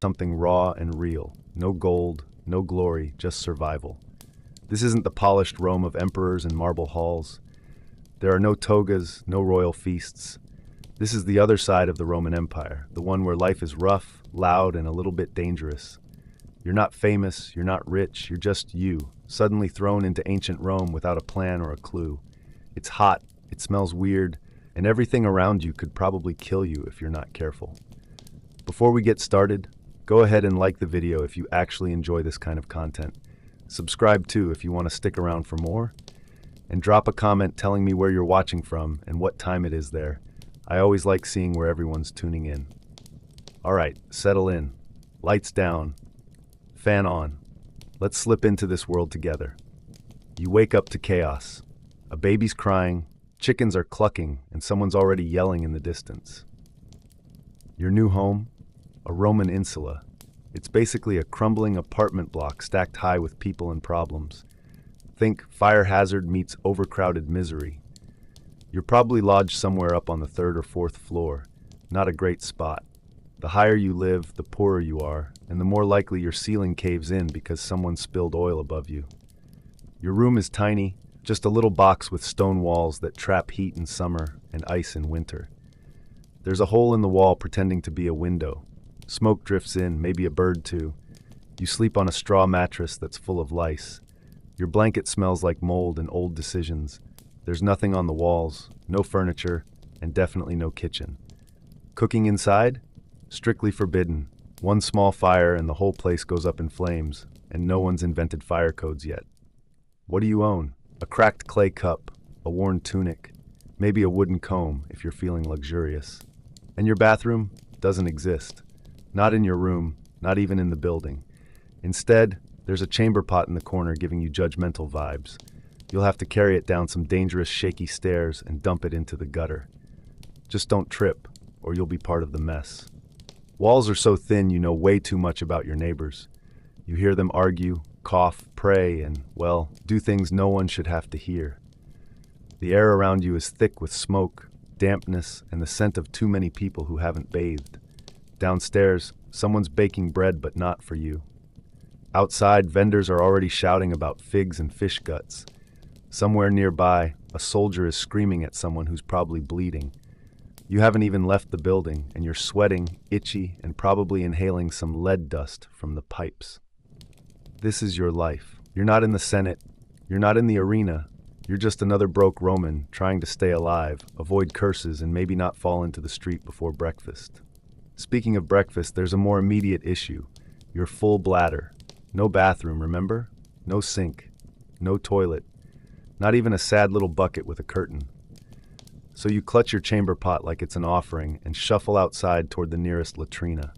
something raw and real. No gold, no glory, just survival. This isn't the polished Rome of emperors and marble halls. There are no togas, no royal feasts. This is the other side of the Roman Empire, the one where life is rough, loud, and a little bit dangerous. You're not famous, you're not rich, you're just you, suddenly thrown into ancient Rome without a plan or a clue. It's hot, it smells weird, and everything around you could probably kill you if you're not careful. Before we get started, go ahead and like the video if you actually enjoy this kind of content. Subscribe too if you want to stick around for more. And drop a comment telling me where you're watching from and what time it is there. I always like seeing where everyone's tuning in. Alright, settle in. Lights down. Fan on. Let's slip into this world together. You wake up to chaos. A baby's crying, chickens are clucking, and someone's already yelling in the distance. Your new home? A Roman insula. It's basically a crumbling apartment block stacked high with people and problems. Think fire hazard meets overcrowded misery. You're probably lodged somewhere up on the third or fourth floor. Not a great spot. The higher you live, the poorer you are, and the more likely your ceiling caves in because someone spilled oil above you. Your room is tiny, just a little box with stone walls that trap heat in summer and ice in winter. There's a hole in the wall pretending to be a window. Smoke drifts in, maybe a bird too. You sleep on a straw mattress that's full of lice. Your blanket smells like mold and old decisions. There's nothing on the walls, no furniture, and definitely no kitchen. Cooking inside? Strictly forbidden. One small fire and the whole place goes up in flames, and no one's invented fire codes yet. What do you own? A cracked clay cup, a worn tunic, maybe a wooden comb if you're feeling luxurious. And your bathroom doesn't exist. Not in your room, not even in the building. Instead, there's a chamber pot in the corner giving you judgmental vibes. You'll have to carry it down some dangerous shaky stairs and dump it into the gutter. Just don't trip, or you'll be part of the mess. Walls are so thin you know way too much about your neighbors. You hear them argue, cough, pray, and, well, do things no one should have to hear. The air around you is thick with smoke, dampness, and the scent of too many people who haven't bathed. Downstairs, someone's baking bread but not for you. Outside, vendors are already shouting about figs and fish guts. Somewhere nearby, a soldier is screaming at someone who's probably bleeding. You haven't even left the building, and you're sweating, itchy, and probably inhaling some lead dust from the pipes. This is your life. You're not in the Senate. You're not in the arena. You're just another broke Roman trying to stay alive, avoid curses, and maybe not fall into the street before breakfast. Speaking of breakfast, there's a more immediate issue. Your full bladder. No bathroom, remember? No sink. No toilet. Not even a sad little bucket with a curtain. So you clutch your chamber pot like it's an offering and shuffle outside toward the nearest latrina.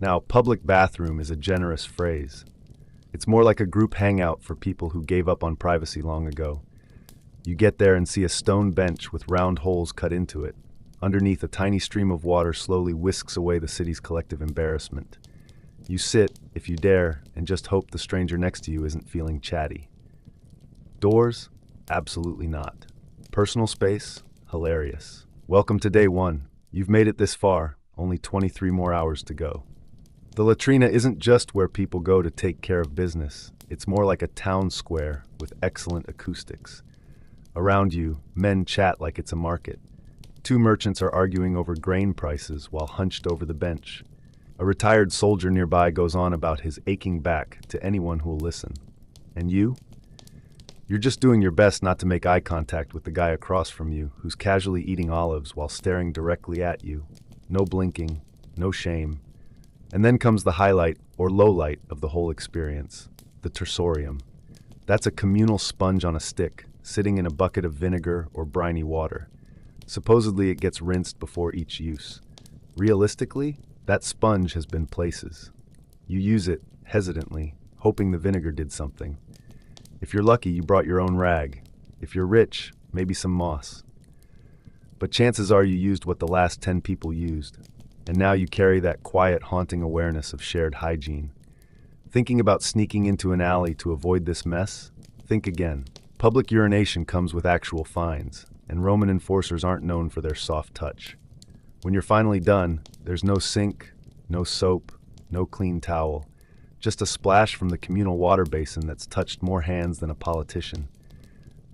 Now, public bathroom is a generous phrase. It's more like a group hangout for people who gave up on privacy long ago. You get there and see a stone bench with round holes cut into it. Underneath, a tiny stream of water slowly whisks away the city's collective embarrassment. You sit, if you dare, and just hope the stranger next to you isn't feeling chatty. Doors? Absolutely not. Personal space? Hilarious. Welcome to day one. You've made it this far, only 23 more hours to go. The latrina isn't just where people go to take care of business. It's more like a town square with excellent acoustics. Around you, men chat like it's a market. Two merchants are arguing over grain prices while hunched over the bench. A retired soldier nearby goes on about his aching back to anyone who will listen. And you? You're just doing your best not to make eye contact with the guy across from you who's casually eating olives while staring directly at you. No blinking, no shame. And then comes the highlight or lowlight of the whole experience, the tersorium. That's a communal sponge on a stick, sitting in a bucket of vinegar or briny water. Supposedly it gets rinsed before each use. Realistically, that sponge has been places. You use it, hesitantly, hoping the vinegar did something. If you're lucky, you brought your own rag. If you're rich, maybe some moss. But chances are you used what the last 10 people used, and now you carry that quiet, haunting awareness of shared hygiene. Thinking about sneaking into an alley to avoid this mess? Think again. Public urination comes with actual fines, and Roman enforcers aren't known for their soft touch. When you're finally done, there's no sink, no soap, no clean towel, just a splash from the communal water basin that's touched more hands than a politician.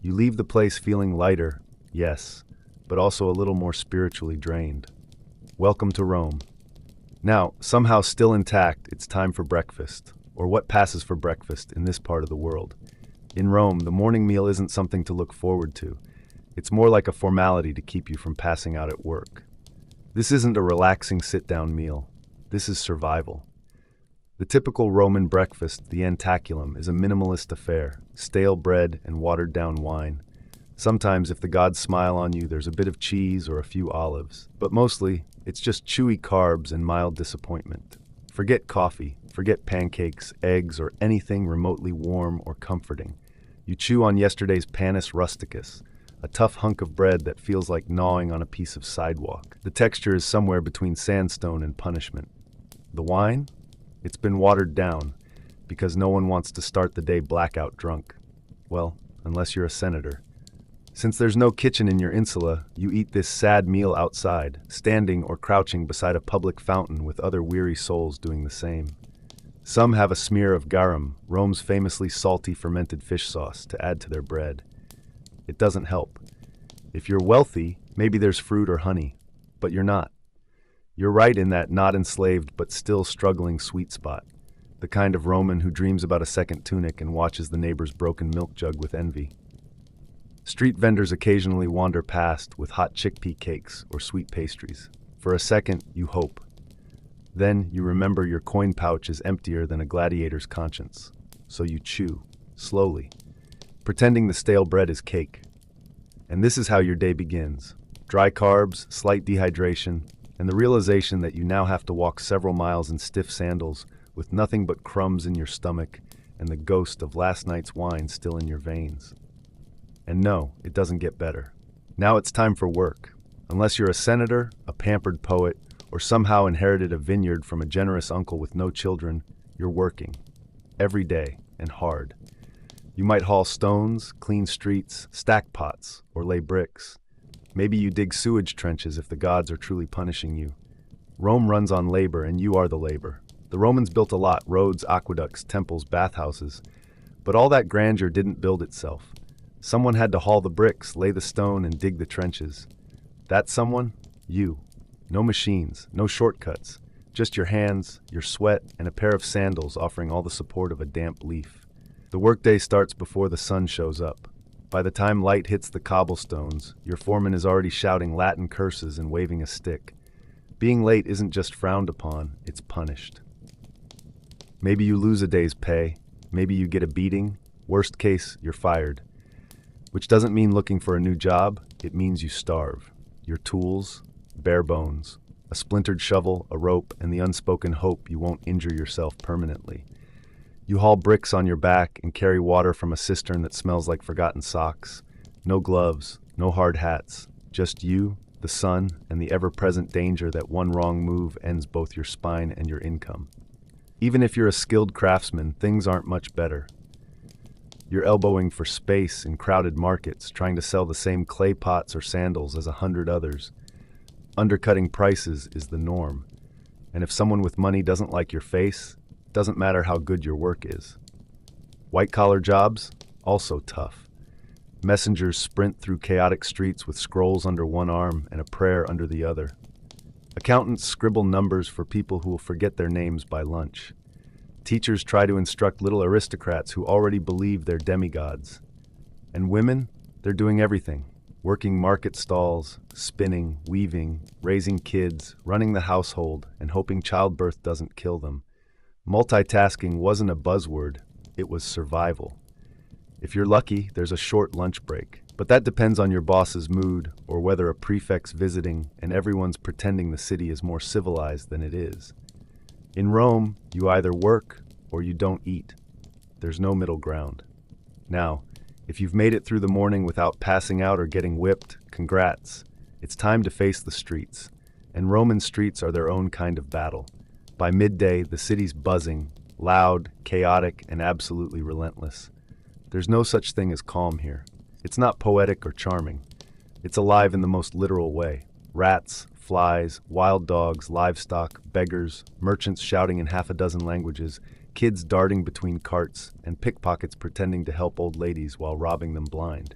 You leave the place feeling lighter, yes, but also a little more spiritually drained. Welcome to Rome. Now, somehow still intact, it's time for breakfast, or what passes for breakfast in this part of the world. In Rome, the morning meal isn't something to look forward to. It's more like a formality to keep you from passing out at work. This isn't a relaxing sit-down meal. This is survival. The typical Roman breakfast, the antaculum, is a minimalist affair: stale bread and watered-down wine. Sometimes, if the gods smile on you, there's a bit of cheese or a few olives. But mostly, it's just chewy carbs and mild disappointment. Forget coffee, forget pancakes, eggs, or anything remotely warm or comforting. You chew on yesterday's panis rusticus, a tough hunk of bread that feels like gnawing on a piece of sidewalk. The texture is somewhere between sandstone and punishment. The wine? It's been watered down, because no one wants to start the day blackout drunk. Well, unless you're a senator. Since there's no kitchen in your insula, you eat this sad meal outside, standing or crouching beside a public fountain with other weary souls doing the same. Some have a smear of garum, Rome's famously salty fermented fish sauce, to add to their bread. It doesn't help. If you're wealthy, maybe there's fruit or honey, but you're not. You're right in that not enslaved but still struggling sweet spot, the kind of Roman who dreams about a second tunic and watches the neighbor's broken milk jug with envy. Street vendors occasionally wander past with hot chickpea cakes or sweet pastries. For a second, you hope. Then you remember your coin pouch is emptier than a gladiator's conscience, so you chew, slowly, pretending the stale bread is cake. And this is how your day begins: dry carbs, slight dehydration, and the realization that you now have to walk several miles in stiff sandals with nothing but crumbs in your stomach and the ghost of last night's wine still in your veins. And no, it doesn't get better. Now it's time for work. Unless you're a senator, a pampered poet, or somehow inherited a vineyard from a generous uncle with no children, you're working. Every day, and hard. You might haul stones, clean streets, stack pots, or lay bricks. Maybe you dig sewage trenches if the gods are truly punishing you. Rome runs on labor, and you are the labor. The Romans built a lot: roads, aqueducts, temples, bathhouses. But all that grandeur didn't build itself. Someone had to haul the bricks, lay the stone, and dig the trenches. That someone? You. No machines, no shortcuts. Just your hands, your sweat, and a pair of sandals offering all the support of a damp leaf. The workday starts before the sun shows up. By the time light hits the cobblestones, your foreman is already shouting Latin curses and waving a stick. Being late isn't just frowned upon, it's punished. Maybe you lose a day's pay. Maybe you get a beating. Worst case, you're fired. Which doesn't mean looking for a new job, it means you starve. Your tools, bare bones, a splintered shovel, a rope, and the unspoken hope you won't injure yourself permanently. You haul bricks on your back and carry water from a cistern that smells like forgotten socks. No gloves, no hard hats, just you, the sun, and the ever-present danger that one wrong move ends both your spine and your income. Even if you're a skilled craftsman, things aren't much better. You're elbowing for space in crowded markets, trying to sell the same clay pots or sandals as 100 others. Undercutting prices is the norm. And if someone with money doesn't like your face, it doesn't matter how good your work is. White-collar jobs? Also tough. Messengers sprint through chaotic streets with scrolls under one arm and a prayer under the other. Accountants scribble numbers for people who will forget their names by lunch. Teachers try to instruct little aristocrats who already believe they're demigods. And women? They're doing everything. Working market stalls, spinning, weaving, raising kids, running the household, and hoping childbirth doesn't kill them. Multitasking wasn't a buzzword, it was survival. If you're lucky, there's a short lunch break. But that depends on your boss's mood, or whether a prefect's visiting and everyone's pretending the city is more civilized than it is. In Rome, you either work or you don't eat. There's no middle ground. Now, if you've made it through the morning without passing out or getting whipped, congrats. It's time to face the streets. And Roman streets are their own kind of battle. By midday, the city's buzzing, loud, chaotic, and absolutely relentless. There's no such thing as calm here. It's not poetic or charming. It's alive in the most literal way. Rats, flies, wild dogs, livestock, beggars, merchants shouting in half a dozen languages, kids darting between carts, and pickpockets pretending to help old ladies while robbing them blind.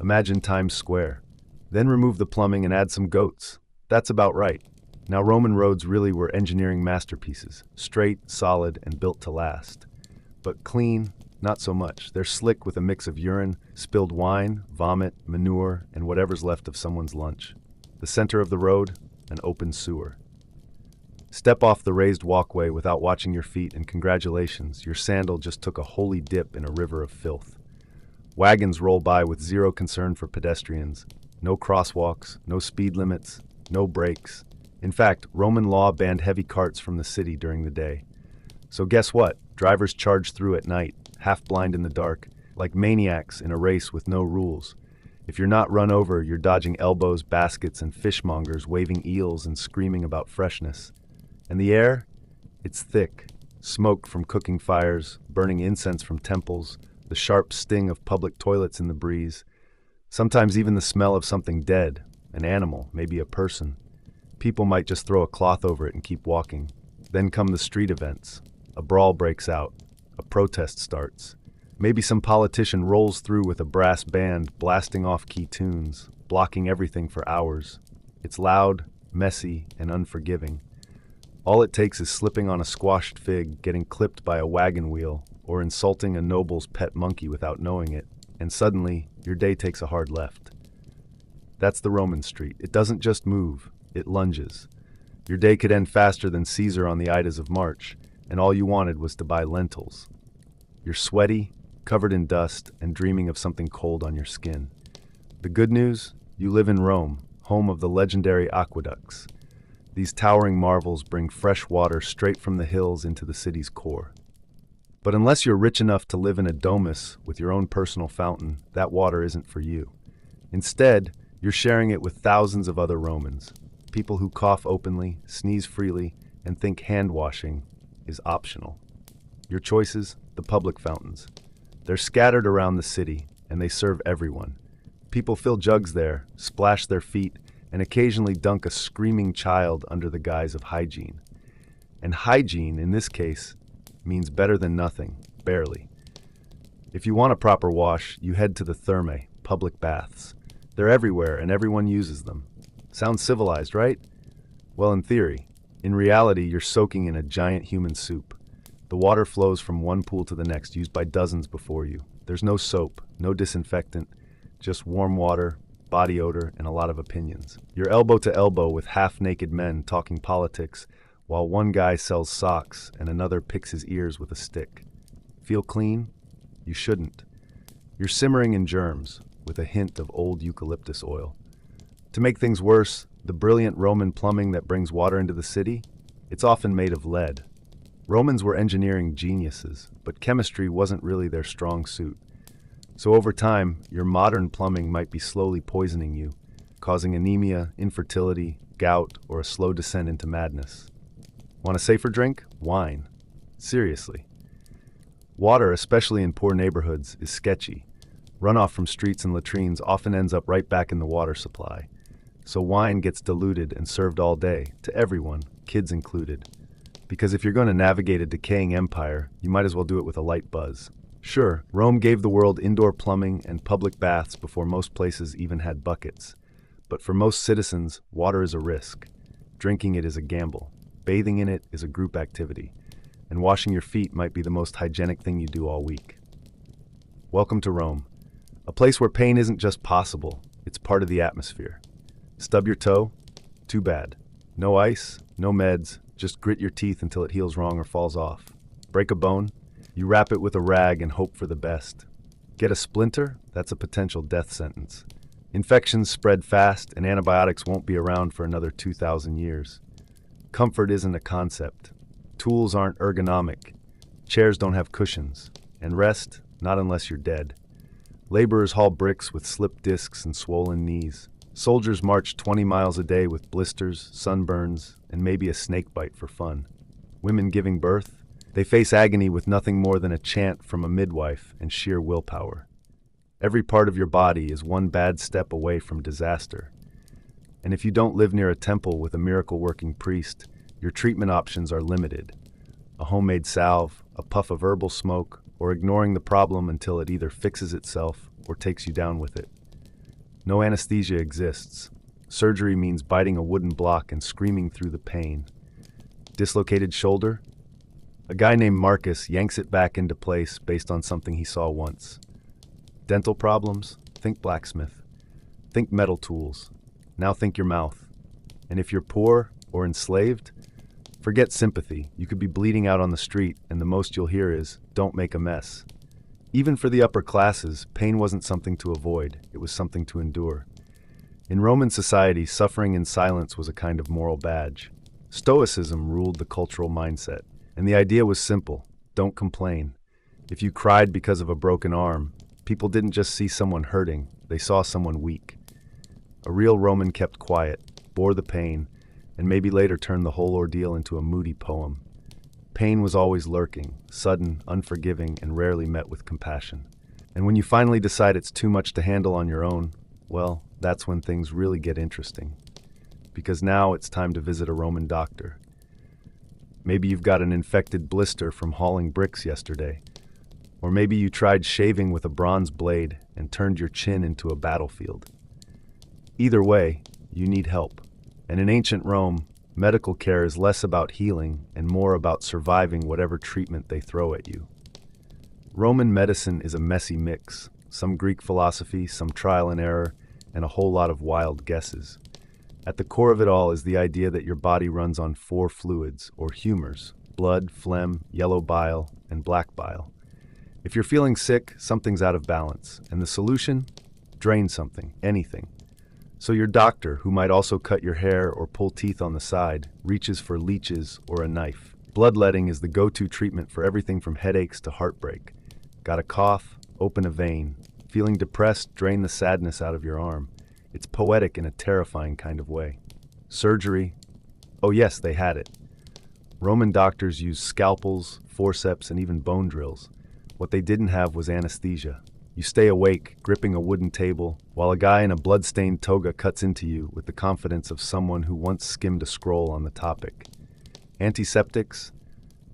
Imagine Times Square. Then remove the plumbing and add some goats. That's about right. Now, Roman roads really were engineering masterpieces, straight, solid, and built to last. But clean, not so much. They're slick with a mix of urine, spilled wine, vomit, manure, and whatever's left of someone's lunch. The center of the road, an open sewer. Step off the raised walkway without watching your feet, and congratulations, your sandal just took a holy dip in a river of filth. Wagons roll by with zero concern for pedestrians. No crosswalks, no speed limits, no brakes. In fact, Roman law banned heavy carts from the city during the day. So guess what? Drivers charge through at night, half blind in the dark, like maniacs in a race with no rules. If you're not run over, you're dodging elbows, baskets, and fishmongers waving eels and screaming about freshness. And the air? It's thick. Smoke from cooking fires, burning incense from temples, the sharp sting of public toilets in the breeze. Sometimes even the smell of something dead, an animal, maybe a person. People might just throw a cloth over it and keep walking. Then come the street events. A brawl breaks out. A protest starts. Maybe some politician rolls through with a brass band blasting off key tunes, blocking everything for hours. It's loud, messy, and unforgiving. All it takes is slipping on a squashed fig, getting clipped by a wagon wheel, or insulting a noble's pet monkey without knowing it, and suddenly, your day takes a hard left. That's the Roman street. It doesn't just move, it lunges. Your day could end faster than Caesar on the Ides of March, and all you wanted was to buy lentils. You're sweaty, covered in dust, and dreaming of something cold on your skin. The good news? You live in Rome, home of the legendary aqueducts. These towering marvels bring fresh water straight from the hills into the city's core. But unless you're rich enough to live in a domus with your own personal fountain, that water isn't for you. Instead, you're sharing it with thousands of other Romans, people who cough openly, sneeze freely, and think hand-washing is optional. Your choices? The public fountains. They're scattered around the city, and they serve everyone. People fill jugs there, splash their feet, and occasionally dunk a screaming child under the guise of hygiene. And hygiene, in this case, means better than nothing, barely. If you want a proper wash, you head to the thermae, public baths. They're everywhere, and everyone uses them. Sounds civilized, right? Well, in theory. In reality, you're soaking in a giant human soup. The water flows from one pool to the next, used by dozens before you. There's no soap, no disinfectant, just warm water, body odor, and a lot of opinions. You're elbow to elbow with half-naked men talking politics, while one guy sells socks and another picks his ears with a stick. Feel clean? You shouldn't. You're simmering in germs, with a hint of old eucalyptus oil. To make things worse, the brilliant Roman plumbing that brings water into the city, it's often made of lead. Romans were engineering geniuses, but chemistry wasn't really their strong suit. So over time, your modern plumbing might be slowly poisoning you, causing anemia, infertility, gout, or a slow descent into madness. Want a safer drink? Wine. Seriously. Water, especially in poor neighborhoods, is sketchy. Runoff from streets and latrines often ends up right back in the water supply. So wine gets diluted and served all day, to everyone, kids included. Because if you're going to navigate a decaying empire, you might as well do it with a light buzz. Sure, Rome gave the world indoor plumbing and public baths before most places even had buckets. But for most citizens, water is a risk. Drinking it is a gamble. Bathing in it is a group activity. And washing your feet might be the most hygienic thing you do all week. Welcome to Rome, a place where pain isn't just possible, it's part of the atmosphere. Stub your toe? Too bad. No ice, no meds, just grit your teeth until it heals wrong or falls off. Break a bone? You wrap it with a rag and hope for the best. Get a splinter? That's a potential death sentence. Infections spread fast, and antibiotics won't be around for another 2,000 years. Comfort isn't a concept. Tools aren't ergonomic. Chairs don't have cushions. And rest? Not unless you're dead. Laborers haul bricks with slipped discs and swollen knees. Soldiers march 20 miles a day with blisters, sunburns, and maybe a snake bite for fun. Women giving birth? They face agony with nothing more than a chant from a midwife and sheer willpower. Every part of your body is one bad step away from disaster. And if you don't live near a temple with a miracle-working priest, your treatment options are limited. A homemade salve, a puff of herbal smoke, or ignoring the problem until it either fixes itself or takes you down with it. No anesthesia exists. Surgery means biting a wooden block and screaming through the pain. Dislocated shoulder? A guy named Marcus yanks it back into place based on something he saw once. Dental problems? Think blacksmith. Think metal tools. Now think your mouth. And if you're poor or enslaved, forget sympathy. You could be bleeding out on the street, and the most you'll hear is, "Don't make a mess." Even for the upper classes, pain wasn't something to avoid, it was something to endure. In Roman society, suffering in silence was a kind of moral badge. Stoicism ruled the cultural mindset, and the idea was simple: don't complain. If you cried because of a broken arm, people didn't just see someone hurting, they saw someone weak. A real Roman kept quiet, bore the pain, and maybe later turned the whole ordeal into a moody poem. Pain was always lurking, sudden, unforgiving, and rarely met with compassion. And when you finally decide it's too much to handle on your own, well, that's when things really get interesting. Because now it's time to visit a Roman doctor. Maybe you've got an infected blister from hauling bricks yesterday. Or maybe you tried shaving with a bronze blade and turned your chin into a battlefield. Either way, you need help. And in ancient Rome, medical care is less about healing and more about surviving whatever treatment they throw at you. Roman medicine is a messy mix, some Greek philosophy, some trial and error, and a whole lot of wild guesses. At the core of it all is the idea that your body runs on 4 fluids, or humors: blood, phlegm, yellow bile, and black bile. If you're feeling sick, something's out of balance, and the solution? Drain something, anything. So your doctor, who might also cut your hair or pull teeth on the side, reaches for leeches or a knife. Bloodletting is the go-to treatment for everything from headaches to heartbreak. Got a cough? Open a vein. Feeling depressed? Drain the sadness out of your arm. It's poetic in a terrifying kind of way. Surgery? Oh yes, they had it. Roman doctors used scalpels, forceps, and even bone drills. What they didn't have was anesthesia. You stay awake, gripping a wooden table, while a guy in a blood-stained toga cuts into you with the confidence of someone who once skimmed a scroll on the topic. Antiseptics?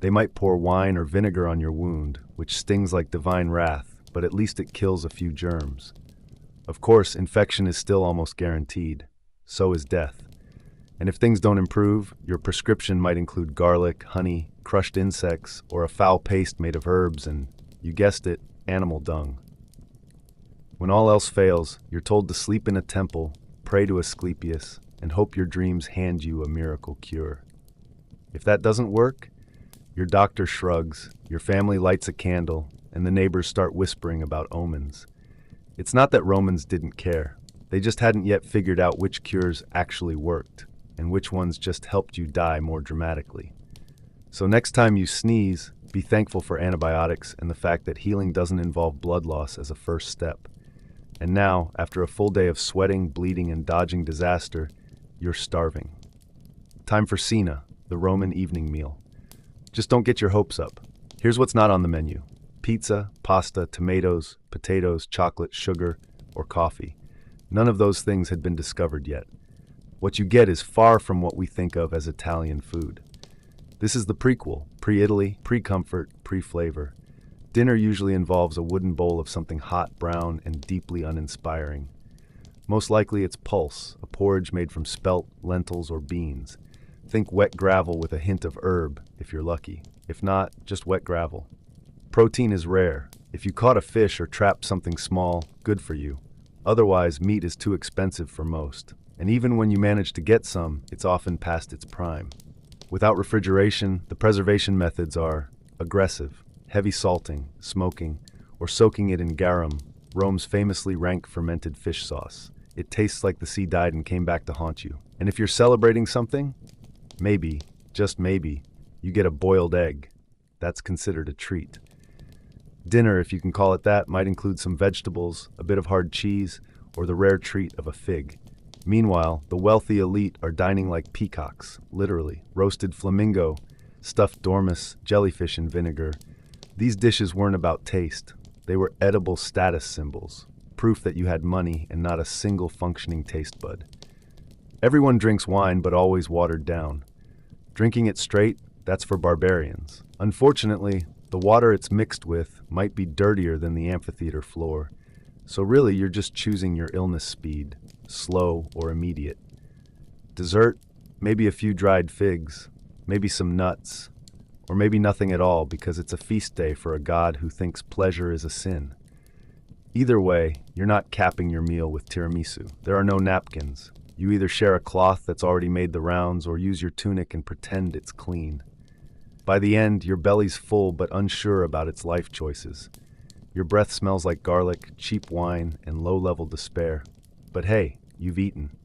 They might pour wine or vinegar on your wound, which stings like divine wrath, but at least it kills a few germs. Of course, infection is still almost guaranteed. So is death. And if things don't improve, your prescription might include garlic, honey, crushed insects, or a foul paste made of herbs and, you guessed it, animal dung. When all else fails, you're told to sleep in a temple, pray to Asclepius, and hope your dreams hand you a miracle cure. If that doesn't work, your doctor shrugs, your family lights a candle, and the neighbors start whispering about omens. It's not that Romans didn't care. They just hadn't yet figured out which cures actually worked, and which ones just helped you die more dramatically. So next time you sneeze, be thankful for antibiotics and the fact that healing doesn't involve blood loss as a first step. And now, after a full day of sweating, bleeding, and dodging disaster, you're starving. Time for cena, the Roman evening meal. Just don't get your hopes up. Here's what's not on the menu: pizza, pasta, tomatoes, potatoes, chocolate, sugar, or coffee. None of those things had been discovered yet. What you get is far from what we think of as Italian food. This is the prequel: pre-Italy, pre-comfort, pre-flavor. Dinner usually involves a wooden bowl of something hot, brown, and deeply uninspiring. Most likely it's pulse, a porridge made from spelt, lentils, or beans. Think wet gravel with a hint of herb, if you're lucky. If not, just wet gravel. Protein is rare. If you caught a fish or trapped something small, good for you. Otherwise, meat is too expensive for most. And even when you manage to get some, it's often past its prime. Without refrigeration, the preservation methods are aggressive: heavy salting, smoking, or soaking it in garum, Rome's famously rank fermented fish sauce. It tastes like the sea died and came back to haunt you. And if you're celebrating something, maybe, just maybe, you get a boiled egg. That's considered a treat. Dinner, if you can call it that, might include some vegetables, a bit of hard cheese, or the rare treat of a fig. Meanwhile, the wealthy elite are dining like peacocks, literally. Roasted flamingo, stuffed dormouse, jellyfish in vinegar. These dishes weren't about taste. They were edible status symbols, proof that you had money and not a single functioning taste bud. Everyone drinks wine, but always watered down. Drinking it straight, that's for barbarians. Unfortunately, the water it's mixed with might be dirtier than the amphitheater floor. So really, you're just choosing your illness speed, slow or immediate. Dessert, maybe a few dried figs, maybe some nuts, or maybe nothing at all because it's a feast day for a god who thinks pleasure is a sin. Either way, you're not capping your meal with tiramisu. There are no napkins. You either share a cloth that's already made the rounds or use your tunic and pretend it's clean. By the end, your belly's full but unsure about its life choices. Your breath smells like garlic, cheap wine, and low-level despair. But hey, you've eaten.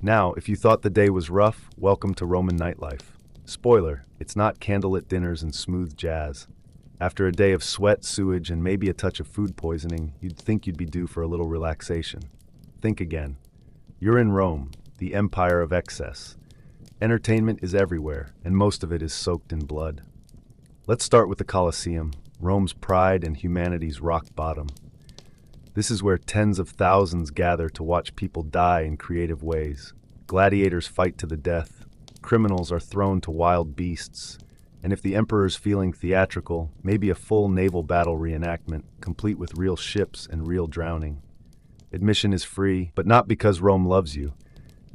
Now, if you thought the day was rough, welcome to Roman nightlife. Spoiler, it's not candlelit dinners and smooth jazz. After a day of sweat, sewage, and maybe a touch of food poisoning, you'd think you'd be due for a little relaxation. Think again. You're in Rome, the empire of excess. Entertainment is everywhere, and most of it is soaked in blood. Let's start with the Colosseum, Rome's pride and humanity's rock bottom. This is where tens of thousands gather to watch people die in creative ways. Gladiators fight to the death. Criminals are thrown to wild beasts. And if the emperor's feeling theatrical, maybe a full naval battle reenactment, complete with real ships and real drowning. Admission is free, but not because Rome loves you.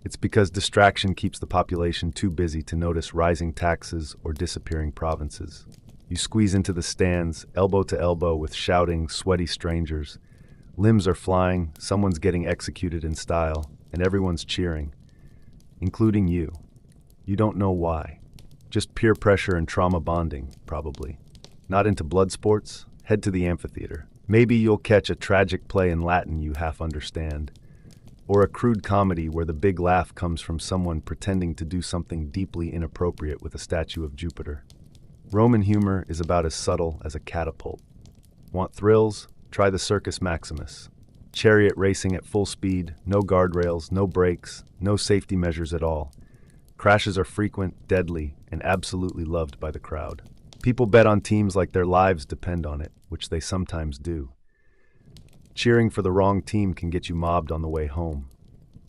It's because distraction keeps the population too busy to notice rising taxes or disappearing provinces. You squeeze into the stands, elbow to elbow with shouting, sweaty strangers. Limbs are flying, someone's getting executed in style, and everyone's cheering, including you. You don't know why. Just peer pressure and trauma bonding, probably. Not into blood sports? Head to the amphitheater. Maybe you'll catch a tragic play in Latin you half understand. Or a crude comedy where the big laugh comes from someone pretending to do something deeply inappropriate with a statue of Jupiter. Roman humor is about as subtle as a catapult. Want thrills? Try the Circus Maximus. Chariot racing at full speed, no guardrails, no brakes, no safety measures at all. Crashes are frequent, deadly, and absolutely loved by the crowd. People bet on teams like their lives depend on it, which they sometimes do. Cheering for the wrong team can get you mobbed on the way home,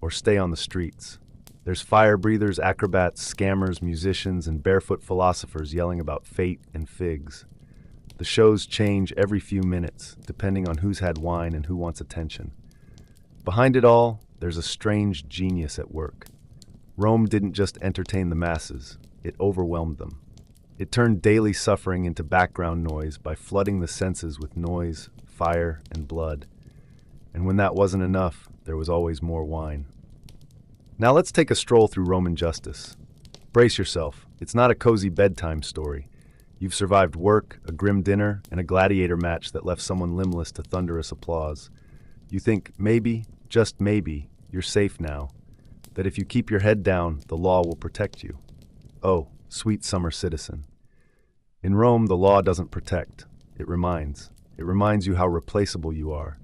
or stay on the streets. There's fire breathers, acrobats, scammers, musicians, and barefoot philosophers yelling about fate and figs. The shows change every few minutes, depending on who's had wine and who wants attention. Behind it all, there's a strange genius at work. Rome didn't just entertain the masses, it overwhelmed them. It turned daily suffering into background noise by flooding the senses with noise, fire, and blood. And when that wasn't enough, there was always more wine. Now let's take a stroll through Roman justice. Brace yourself, it's not a cozy bedtime story. You've survived work, a grim dinner, and a gladiator match that left someone limbless to thunderous applause. You think maybe, just maybe, you're safe now. That if you keep your head down, the law will protect you. Oh, sweet summer citizen. In Rome, the law doesn't protect. It reminds. It reminds you how replaceable you are.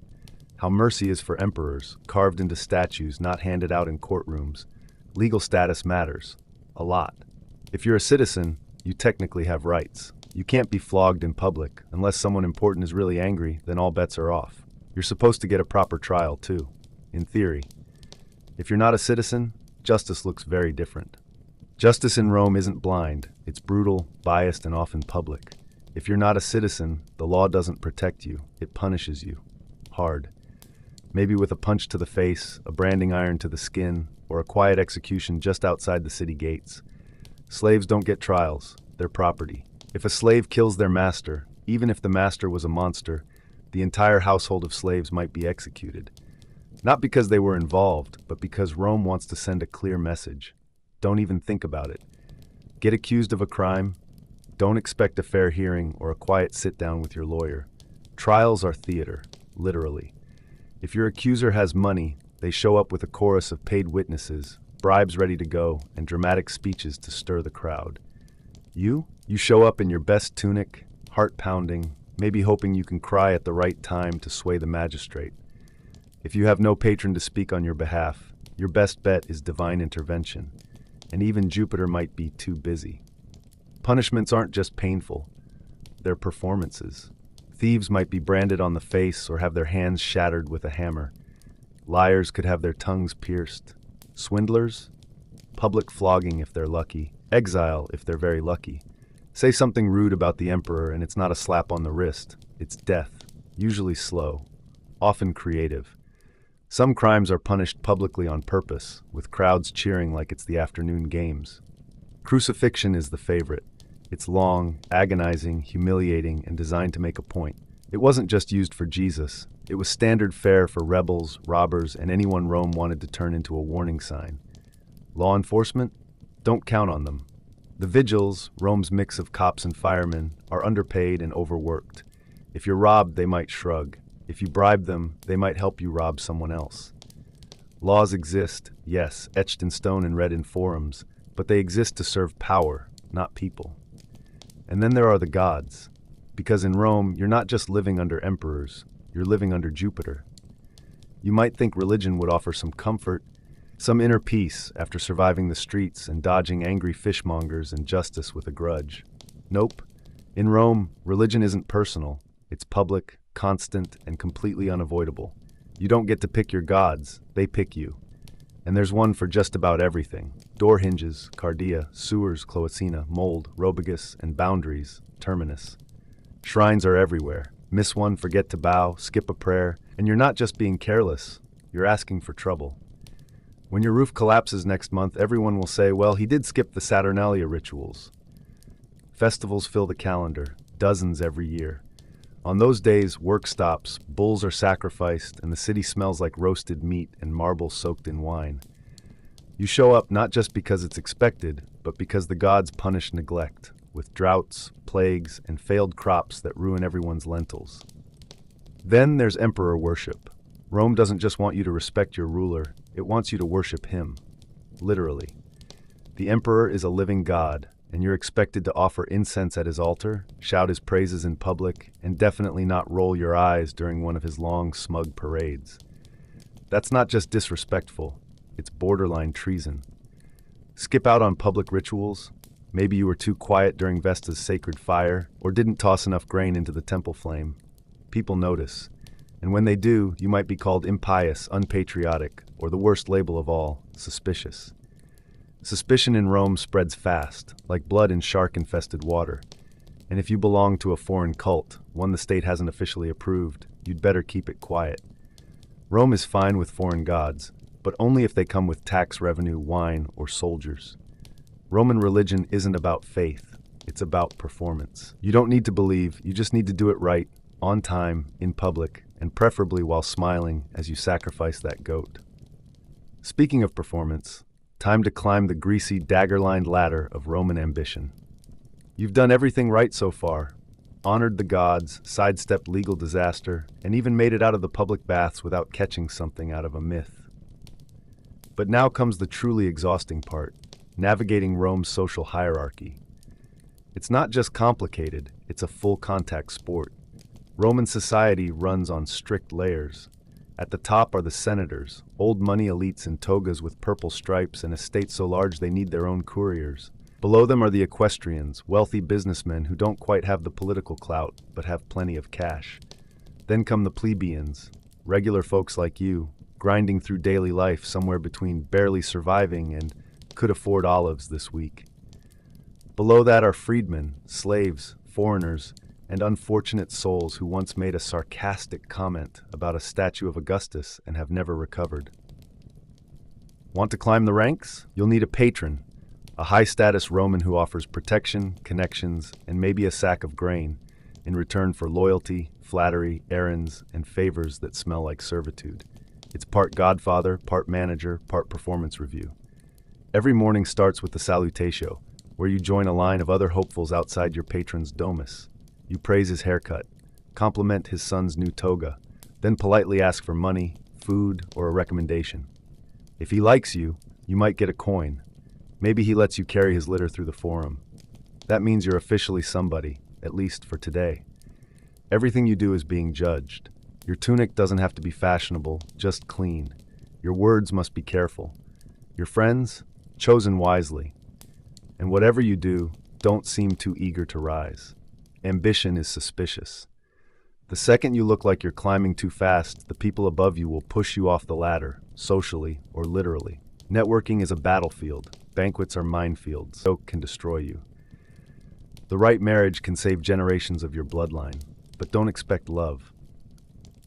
How mercy is for emperors, carved into statues, not handed out in courtrooms. Legal status matters. A lot. If you're a citizen, you technically have rights. You can't be flogged in public. Unless someone important is really angry, then all bets are off. You're supposed to get a proper trial, too. In theory. If you're not a citizen, justice looks very different. Justice in Rome isn't blind. It's brutal, biased, and often public. If you're not a citizen, the law doesn't protect you. It punishes you. Hard. Maybe with a punch to the face, a branding iron to the skin, or a quiet execution just outside the city gates. Slaves don't get trials. They're property. If a slave kills their master, even if the master was a monster, the entire household of slaves might be executed. Not because they were involved, but because Rome wants to send a clear message. Don't even think about it. Get accused of a crime. Don't expect a fair hearing or a quiet sit-down with your lawyer. Trials are theater, literally. If your accuser has money, they show up with a chorus of paid witnesses, bribes ready to go, and dramatic speeches to stir the crowd. You show up in your best tunic, heart pounding, maybe hoping you can cry at the right time to sway the magistrate. If you have no patron to speak on your behalf, your best bet is divine intervention, and even Jupiter might be too busy. Punishments aren't just painful, they're performances. Thieves might be branded on the face or have their hands shattered with a hammer. Liars could have their tongues pierced. Swindlers? Public flogging if they're lucky. Exile if they're very lucky. Say something rude about the emperor and it's not a slap on the wrist. It's death, usually slow, often creative. Some crimes are punished publicly on purpose, with crowds cheering like it's the afternoon games. Crucifixion is the favorite. It's long, agonizing, humiliating, and designed to make a point. It wasn't just used for Jesus. It was standard fare for rebels, robbers, and anyone Rome wanted to turn into a warning sign. Law enforcement? Don't count on them. The vigils, Rome's mix of cops and firemen, are underpaid and overworked. If you're robbed, they might shrug. If you bribe them, they might help you rob someone else. Laws exist, yes, etched in stone and read in forums, but they exist to serve power, not people. And then there are the gods. Because in Rome, you're not just living under emperors, you're living under Jupiter. You might think religion would offer some comfort, some inner peace after surviving the streets and dodging angry fishmongers and justice with a grudge. Nope. In Rome, religion isn't personal. It's public, constant, and completely unavoidable. You don't get to pick your gods, they pick you. And there's one for just about everything. Door hinges, cardia, sewers, cloacina, mold, robagus, and boundaries, terminus. Shrines are everywhere. Miss one, forget to bow, skip a prayer, and you're not just being careless, you're asking for trouble. When your roof collapses next month, everyone will say, well, he did skip the Saturnalia rituals. Festivals fill the calendar, dozens every year. On those days, work stops, bulls are sacrificed, and the city smells like roasted meat and marble soaked in wine. You show up not just because it's expected, but because the gods punish neglect, with droughts, plagues, and failed crops that ruin everyone's lentils. Then there's emperor worship. Rome doesn't just want you to respect your ruler, it wants you to worship him. Literally. The emperor is a living god, and you're expected to offer incense at his altar, shout his praises in public, and definitely not roll your eyes during one of his long, smug parades. That's not just disrespectful, it's borderline treason. Skip out on public rituals. Maybe you were too quiet during Vesta's sacred fire, or didn't toss enough grain into the temple flame. People notice. And when they do, you might be called impious, unpatriotic, or the worst label of all, suspicious. Suspicion in Rome spreads fast, like blood in shark-infested water. And if you belong to a foreign cult, one the state hasn't officially approved, you'd better keep it quiet. Rome is fine with foreign gods, but only if they come with tax revenue, wine, or soldiers. Roman religion isn't about faith, it's about performance. You don't need to believe, you just need to do it right, on time, in public, and preferably while smiling as you sacrifice that goat. Speaking of performance, time to climb the greasy, dagger-lined ladder of Roman ambition. You've done everything right so far, honored the gods, sidestepped legal disaster, and even made it out of the public baths without catching something out of a myth. But now comes the truly exhausting part, navigating Rome's social hierarchy. It's not just complicated, it's a full-contact sport. Roman society runs on strict layers. At the top are the senators, old money elites in togas with purple stripes and estates so large they need their own couriers. Below them are the equestrians, wealthy businessmen who don't quite have the political clout, but have plenty of cash. Then come the plebeians, regular folks like you, grinding through daily life somewhere between barely surviving and could afford olives this week. Below that are freedmen, slaves, foreigners, and unfortunate souls who once made a sarcastic comment about a statue of Augustus and have never recovered. Want to climb the ranks? You'll need a patron, a high-status Roman who offers protection, connections, and maybe a sack of grain in return for loyalty, flattery, errands, and favors that smell like servitude. It's part godfather, part manager, part performance review. Every morning starts with the salutatio, where you join a line of other hopefuls outside your patron's domus. You praise his haircut, compliment his son's new toga, then politely ask for money, food, or a recommendation. If he likes you, you might get a coin. Maybe he lets you carry his litter through the forum. That means you're officially somebody, at least for today. Everything you do is being judged. Your tunic doesn't have to be fashionable, just clean. Your words must be careful. Your friends, chosen wisely. And whatever you do, don't seem too eager to rise. Ambition is suspicious. The second you look like you're climbing too fast, the people above you will push you off the ladder, socially or literally. Networking is a battlefield. Banquets are minefields. Joke can destroy you. The right marriage can save generations of your bloodline, but don't expect love.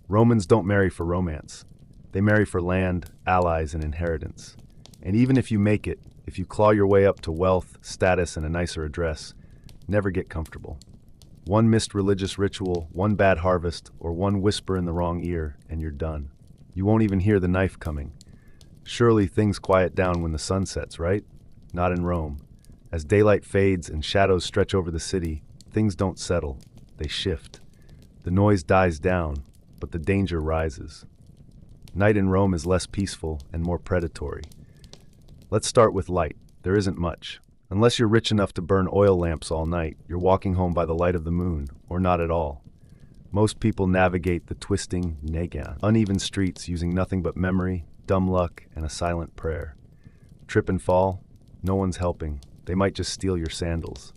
Romans don't marry for romance. They marry for land, allies, and inheritance. And even if you make it, if you claw your way up to wealth, status, and a nicer address, never get comfortable. One missed religious ritual, one bad harvest, or one whisper in the wrong ear, and you're done. You won't even hear the knife coming. Surely things quiet down when the sun sets, right? Not in Rome. As daylight fades and shadows stretch over the city, things don't settle, they shift. The noise dies down, but the danger rises. Night in Rome is less peaceful and more predatory. Let's start with light. There isn't much. Unless you're rich enough to burn oil lamps all night, you're walking home by the light of the moon, or not at all. Most people navigate the twisting, uneven streets using nothing but memory, dumb luck, and a silent prayer. Trip and fall? No one's helping. They might just steal your sandals.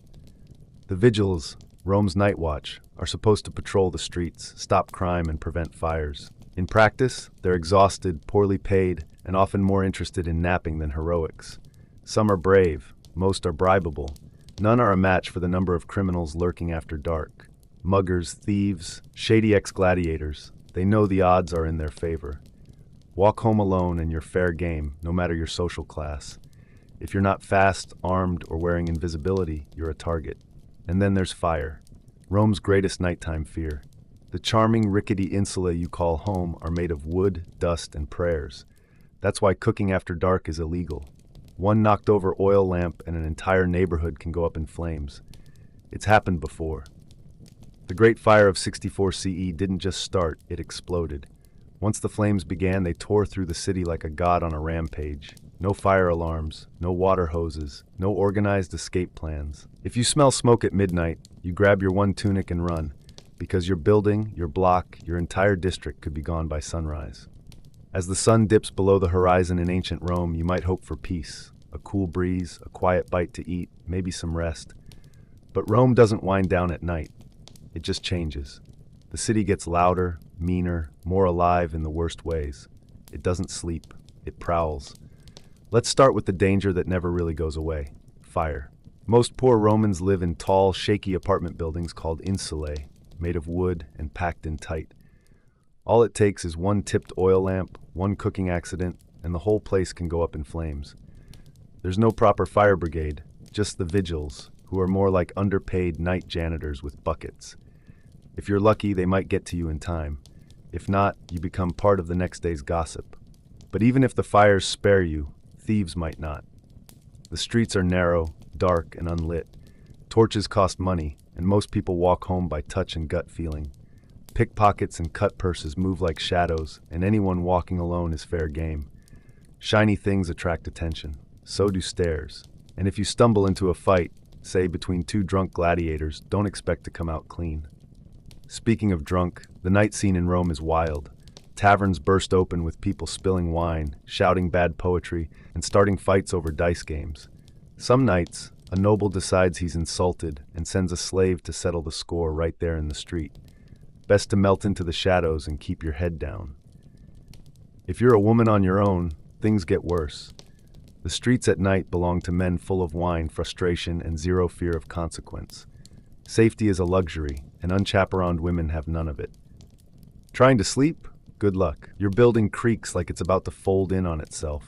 The vigils, Rome's night watch, are supposed to patrol the streets, stop crime, and prevent fires. In practice, they're exhausted, poorly paid, and often more interested in napping than heroics. Some are brave, most are bribable. None are a match for the number of criminals lurking after dark. Muggers, thieves, shady ex-gladiators, they know the odds are in their favor. Walk home alone and you're fair game, no matter your social class. If you're not fast, armed, or wearing invisibility, you're a target. And then there's fire, Rome's greatest nighttime fear. The charming, rickety insula you call home are made of wood, dust, and prayers. That's why cooking after dark is illegal. One knocked over oil lamp and an entire neighborhood can go up in flames. It's happened before. The Great Fire of 64 CE didn't just start, it exploded. Once the flames began, they tore through the city like a god on a rampage. No fire alarms, no water hoses, no organized escape plans. If you smell smoke at midnight, you grab your one tunic and run, because your building, your block, your entire district could be gone by sunrise. As the sun dips below the horizon in ancient Rome, you might hope for peace, a cool breeze, a quiet bite to eat, maybe some rest. But Rome doesn't wind down at night. It just changes. The city gets louder, meaner, more alive in the worst ways. It doesn't sleep. It prowls. Let's start with the danger that never really goes away: fire. Most poor Romans live in tall, shaky apartment buildings called insulae, made of wood and packed in tight. All it takes is one tipped oil lamp, one cooking accident, and the whole place can go up in flames. There's no proper fire brigade, just the vigils, who are more like underpaid night janitors with buckets. If you're lucky, they might get to you in time. If not, you become part of the next day's gossip. But even if the fires spare you, thieves might not. The streets are narrow, dark, and unlit. Torches cost money, and most people walk home by touch and gut feeling. Pickpockets and cut purses move like shadows, and anyone walking alone is fair game. Shiny things attract attention. So do stairs. And if you stumble into a fight, say between two drunk gladiators, don't expect to come out clean. Speaking of drunk, the night scene in Rome is wild. Taverns burst open with people spilling wine, shouting bad poetry, and starting fights over dice games. Some nights, a noble decides he's insulted and sends a slave to settle the score right there in the street. Best to melt into the shadows and keep your head down. If you're a woman on your own, things get worse. The streets at night belong to men full of wine, frustration, and zero fear of consequence. Safety is a luxury, and unchaperoned women have none of it. Trying to sleep? Good luck. Your building creaks like it's about to fold in on itself.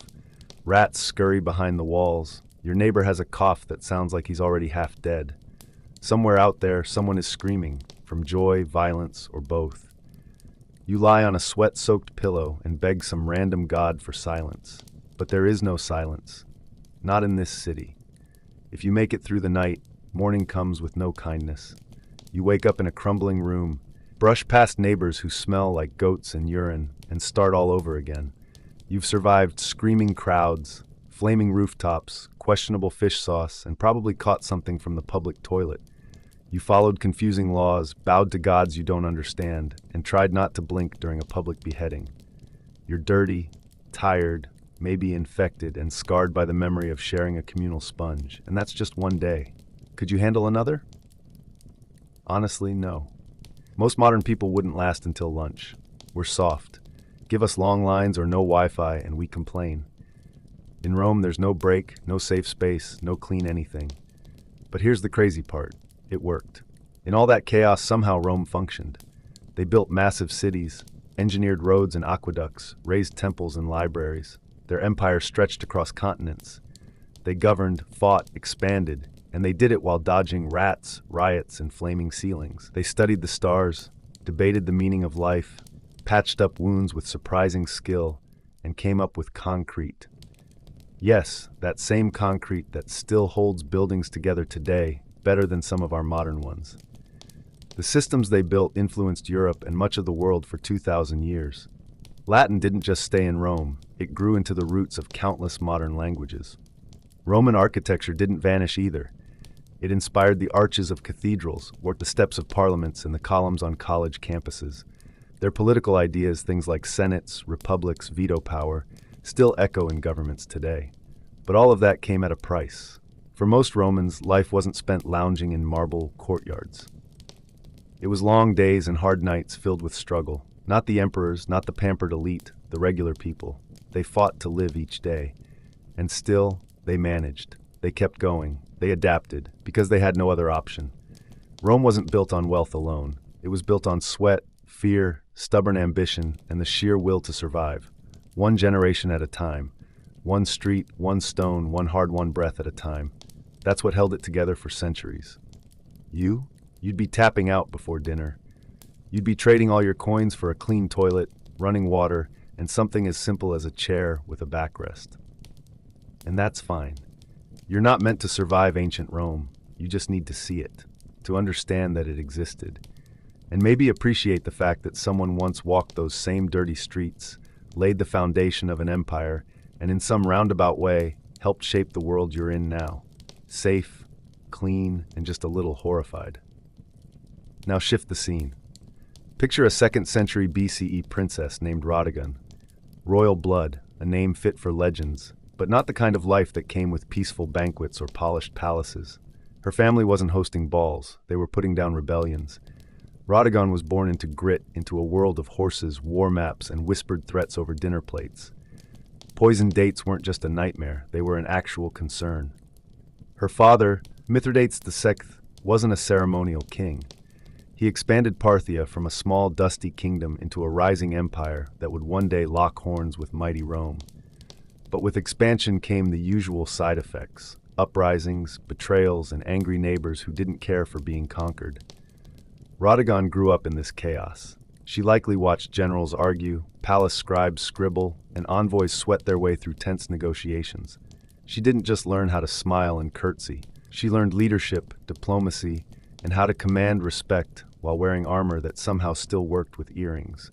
Rats scurry behind the walls. Your neighbor has a cough that sounds like he's already half dead. Somewhere out there, someone is screaming, from joy, violence, or both. You lie on a sweat-soaked pillow and beg some random god for silence. But there is no silence. Not in this city. If you make it through the night, morning comes with no kindness. You wake up in a crumbling room, brush past neighbors who smell like goats and urine, and start all over again. You've survived screaming crowds, flaming rooftops, questionable fish sauce, and probably caught something from the public toilet. You followed confusing laws, bowed to gods you don't understand, and tried not to blink during a public beheading. You're dirty, tired, maybe infected, and scarred by the memory of sharing a communal sponge, and that's just one day. Could you handle another? Honestly, no. Most modern people wouldn't last until lunch. We're soft. Give us long lines or no Wi-Fi and we complain. In Rome, there's no break, no safe space, no clean anything. But here's the crazy part. It worked. In all that chaos, somehow Rome functioned. They built massive cities, engineered roads and aqueducts, raised temples and libraries. Their empire stretched across continents. They governed, fought, expanded, and they did it while dodging rats, riots, and flaming ceilings. They studied the stars, debated the meaning of life, patched up wounds with surprising skill, and came up with concrete. Yes, that same concrete that still holds buildings together today better than some of our modern ones. The systems they built influenced Europe and much of the world for 2,000 years. Latin didn't just stay in Rome, it grew into the roots of countless modern languages. Roman architecture didn't vanish either. It inspired the arches of cathedrals, the steps of parliaments, and the columns on college campuses. Their political ideas, things like senates, republics, veto power, still echo in governments today. But all of that came at a price. For most Romans, life wasn't spent lounging in marble courtyards. It was long days and hard nights filled with struggle. Not the emperors, not the pampered elite, the regular people. They fought to live each day. And still, they managed. They kept going. They adapted, because they had no other option. Rome wasn't built on wealth alone. It was built on sweat, fear, stubborn ambition, and the sheer will to survive. One generation at a time. One street, one stone, one hard-won breath at a time. That's what held it together for centuries. You'd be tapping out before dinner. You'd be trading all your coins for a clean toilet, running water, and something as simple as a chair with a backrest. And that's fine. You're not meant to survive ancient Rome. You just need to see it, to understand that it existed, and maybe appreciate the fact that someone once walked those same dirty streets, laid the foundation of an empire, and in some roundabout way helped shape the world you're in now. Safe, clean, and just a little horrified. Now shift the scene. Picture a 2nd century BCE princess named Rhodigon. Royal blood, a name fit for legends, but not the kind of life that came with peaceful banquets or polished palaces. Her family wasn't hosting balls, they were putting down rebellions. Rhodigon was born into grit, into a world of horses, war maps, and whispered threats over dinner plates. Poisoned dates weren't just a nightmare, they were an actual concern. Her father, Mithridates II, wasn't a ceremonial king. He expanded Parthia from a small, dusty kingdom into a rising empire that would one day lock horns with mighty Rome. But with expansion came the usual side effects: uprisings, betrayals, and angry neighbors who didn't care for being conquered. Rhodigon grew up in this chaos. She likely watched generals argue, palace scribes scribble, and envoys sweat their way through tense negotiations. She didn't just learn how to smile and curtsy. She learned leadership, diplomacy, and how to command respect while wearing armor that somehow still worked with earrings.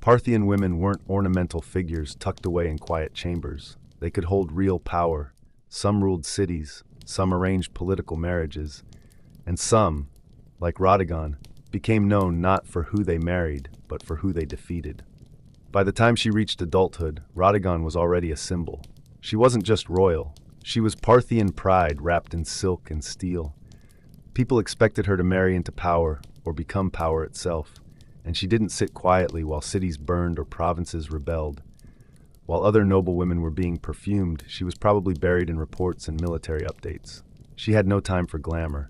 Parthian women weren't ornamental figures tucked away in quiet chambers. They could hold real power. Some ruled cities, some arranged political marriages, and some, like Rhodigon, became known not for who they married, but for who they defeated. By the time she reached adulthood, Rhodigon was already a symbol. She wasn't just royal. She was Parthian pride wrapped in silk and steel. People expected her to marry into power or become power itself, and she didn't sit quietly while cities burned or provinces rebelled. While other noblewomen were being perfumed, she was probably buried in reports and military updates. She had no time for glamour.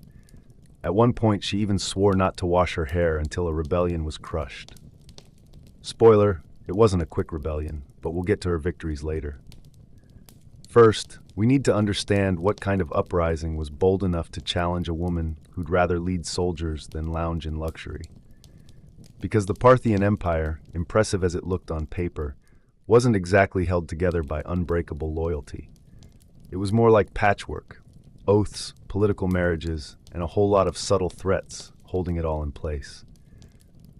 At one point, she even swore not to wash her hair until a rebellion was crushed. Spoiler, it wasn't a quick rebellion, but we'll get to her victories later. First, we need to understand what kind of uprising was bold enough to challenge a woman who'd rather lead soldiers than lounge in luxury. Because the Parthian Empire, impressive as it looked on paper, wasn't exactly held together by unbreakable loyalty. It was more like patchwork: oaths, political marriages, and a whole lot of subtle threats holding it all in place.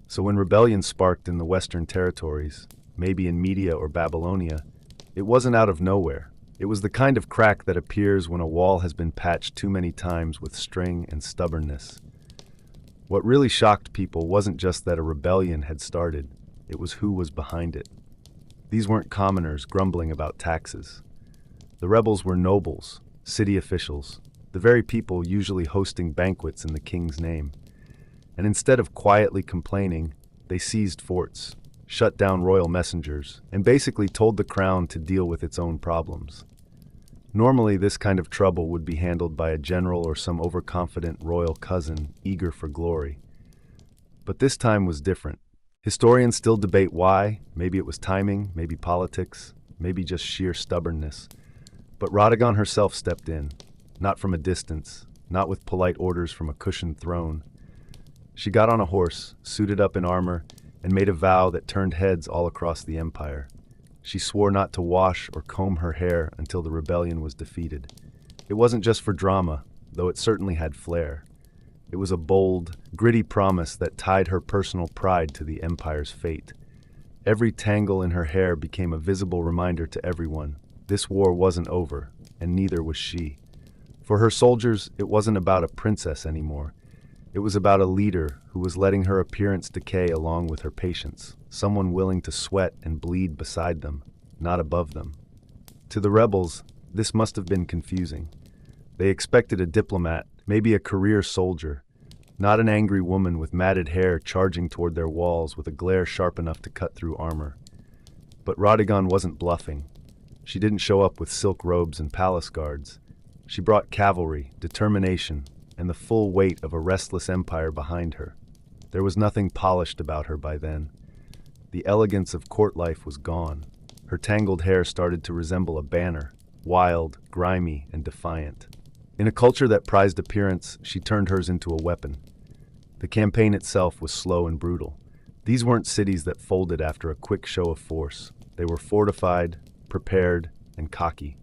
So when rebellion sparked in the Western territories, maybe in Media or Babylonia, it wasn't out of nowhere. It was the kind of crack that appears when a wall has been patched too many times with string and stubbornness. What really shocked people wasn't just that a rebellion had started, it was who was behind it. These weren't commoners grumbling about taxes. The rebels were nobles, city officials, the very people usually hosting banquets in the king's name. And instead of quietly complaining, they seized forts, shut down royal messengers, and basically told the crown to deal with its own problems. Normally, this kind of trouble would be handled by a general or some overconfident royal cousin eager for glory. But this time was different. Historians still debate why. Maybe it was timing, maybe politics, maybe just sheer stubbornness. But Radagon herself stepped in, not from a distance, not with polite orders from a cushioned throne. She got on a horse, suited up in armor, and made a vow that turned heads all across the empire. She swore not to wash or comb her hair until the rebellion was defeated. It wasn't just for drama, though it certainly had flair. It was a bold, gritty promise that tied her personal pride to the empire's fate. Every tangle in her hair became a visible reminder to everyone. This war wasn't over, and neither was she. For her soldiers, it wasn't about a princess anymore. It was about a leader who was letting her appearance decay along with her patience, someone willing to sweat and bleed beside them, not above them. To the rebels, this must have been confusing. They expected a diplomat, maybe a career soldier, not an angry woman with matted hair charging toward their walls with a glare sharp enough to cut through armor. But Radagon wasn't bluffing. She didn't show up with silk robes and palace guards. She brought cavalry, determination, and the full weight of a restless empire behind her. There was nothing polished about her by then. The elegance of court life was gone. Her tangled hair started to resemble a banner, wild, grimy, and defiant. In a culture that prized appearance, she turned hers into a weapon. The campaign itself was slow and brutal. These weren't cities that folded after a quick show of force. They were fortified, prepared, and cocky.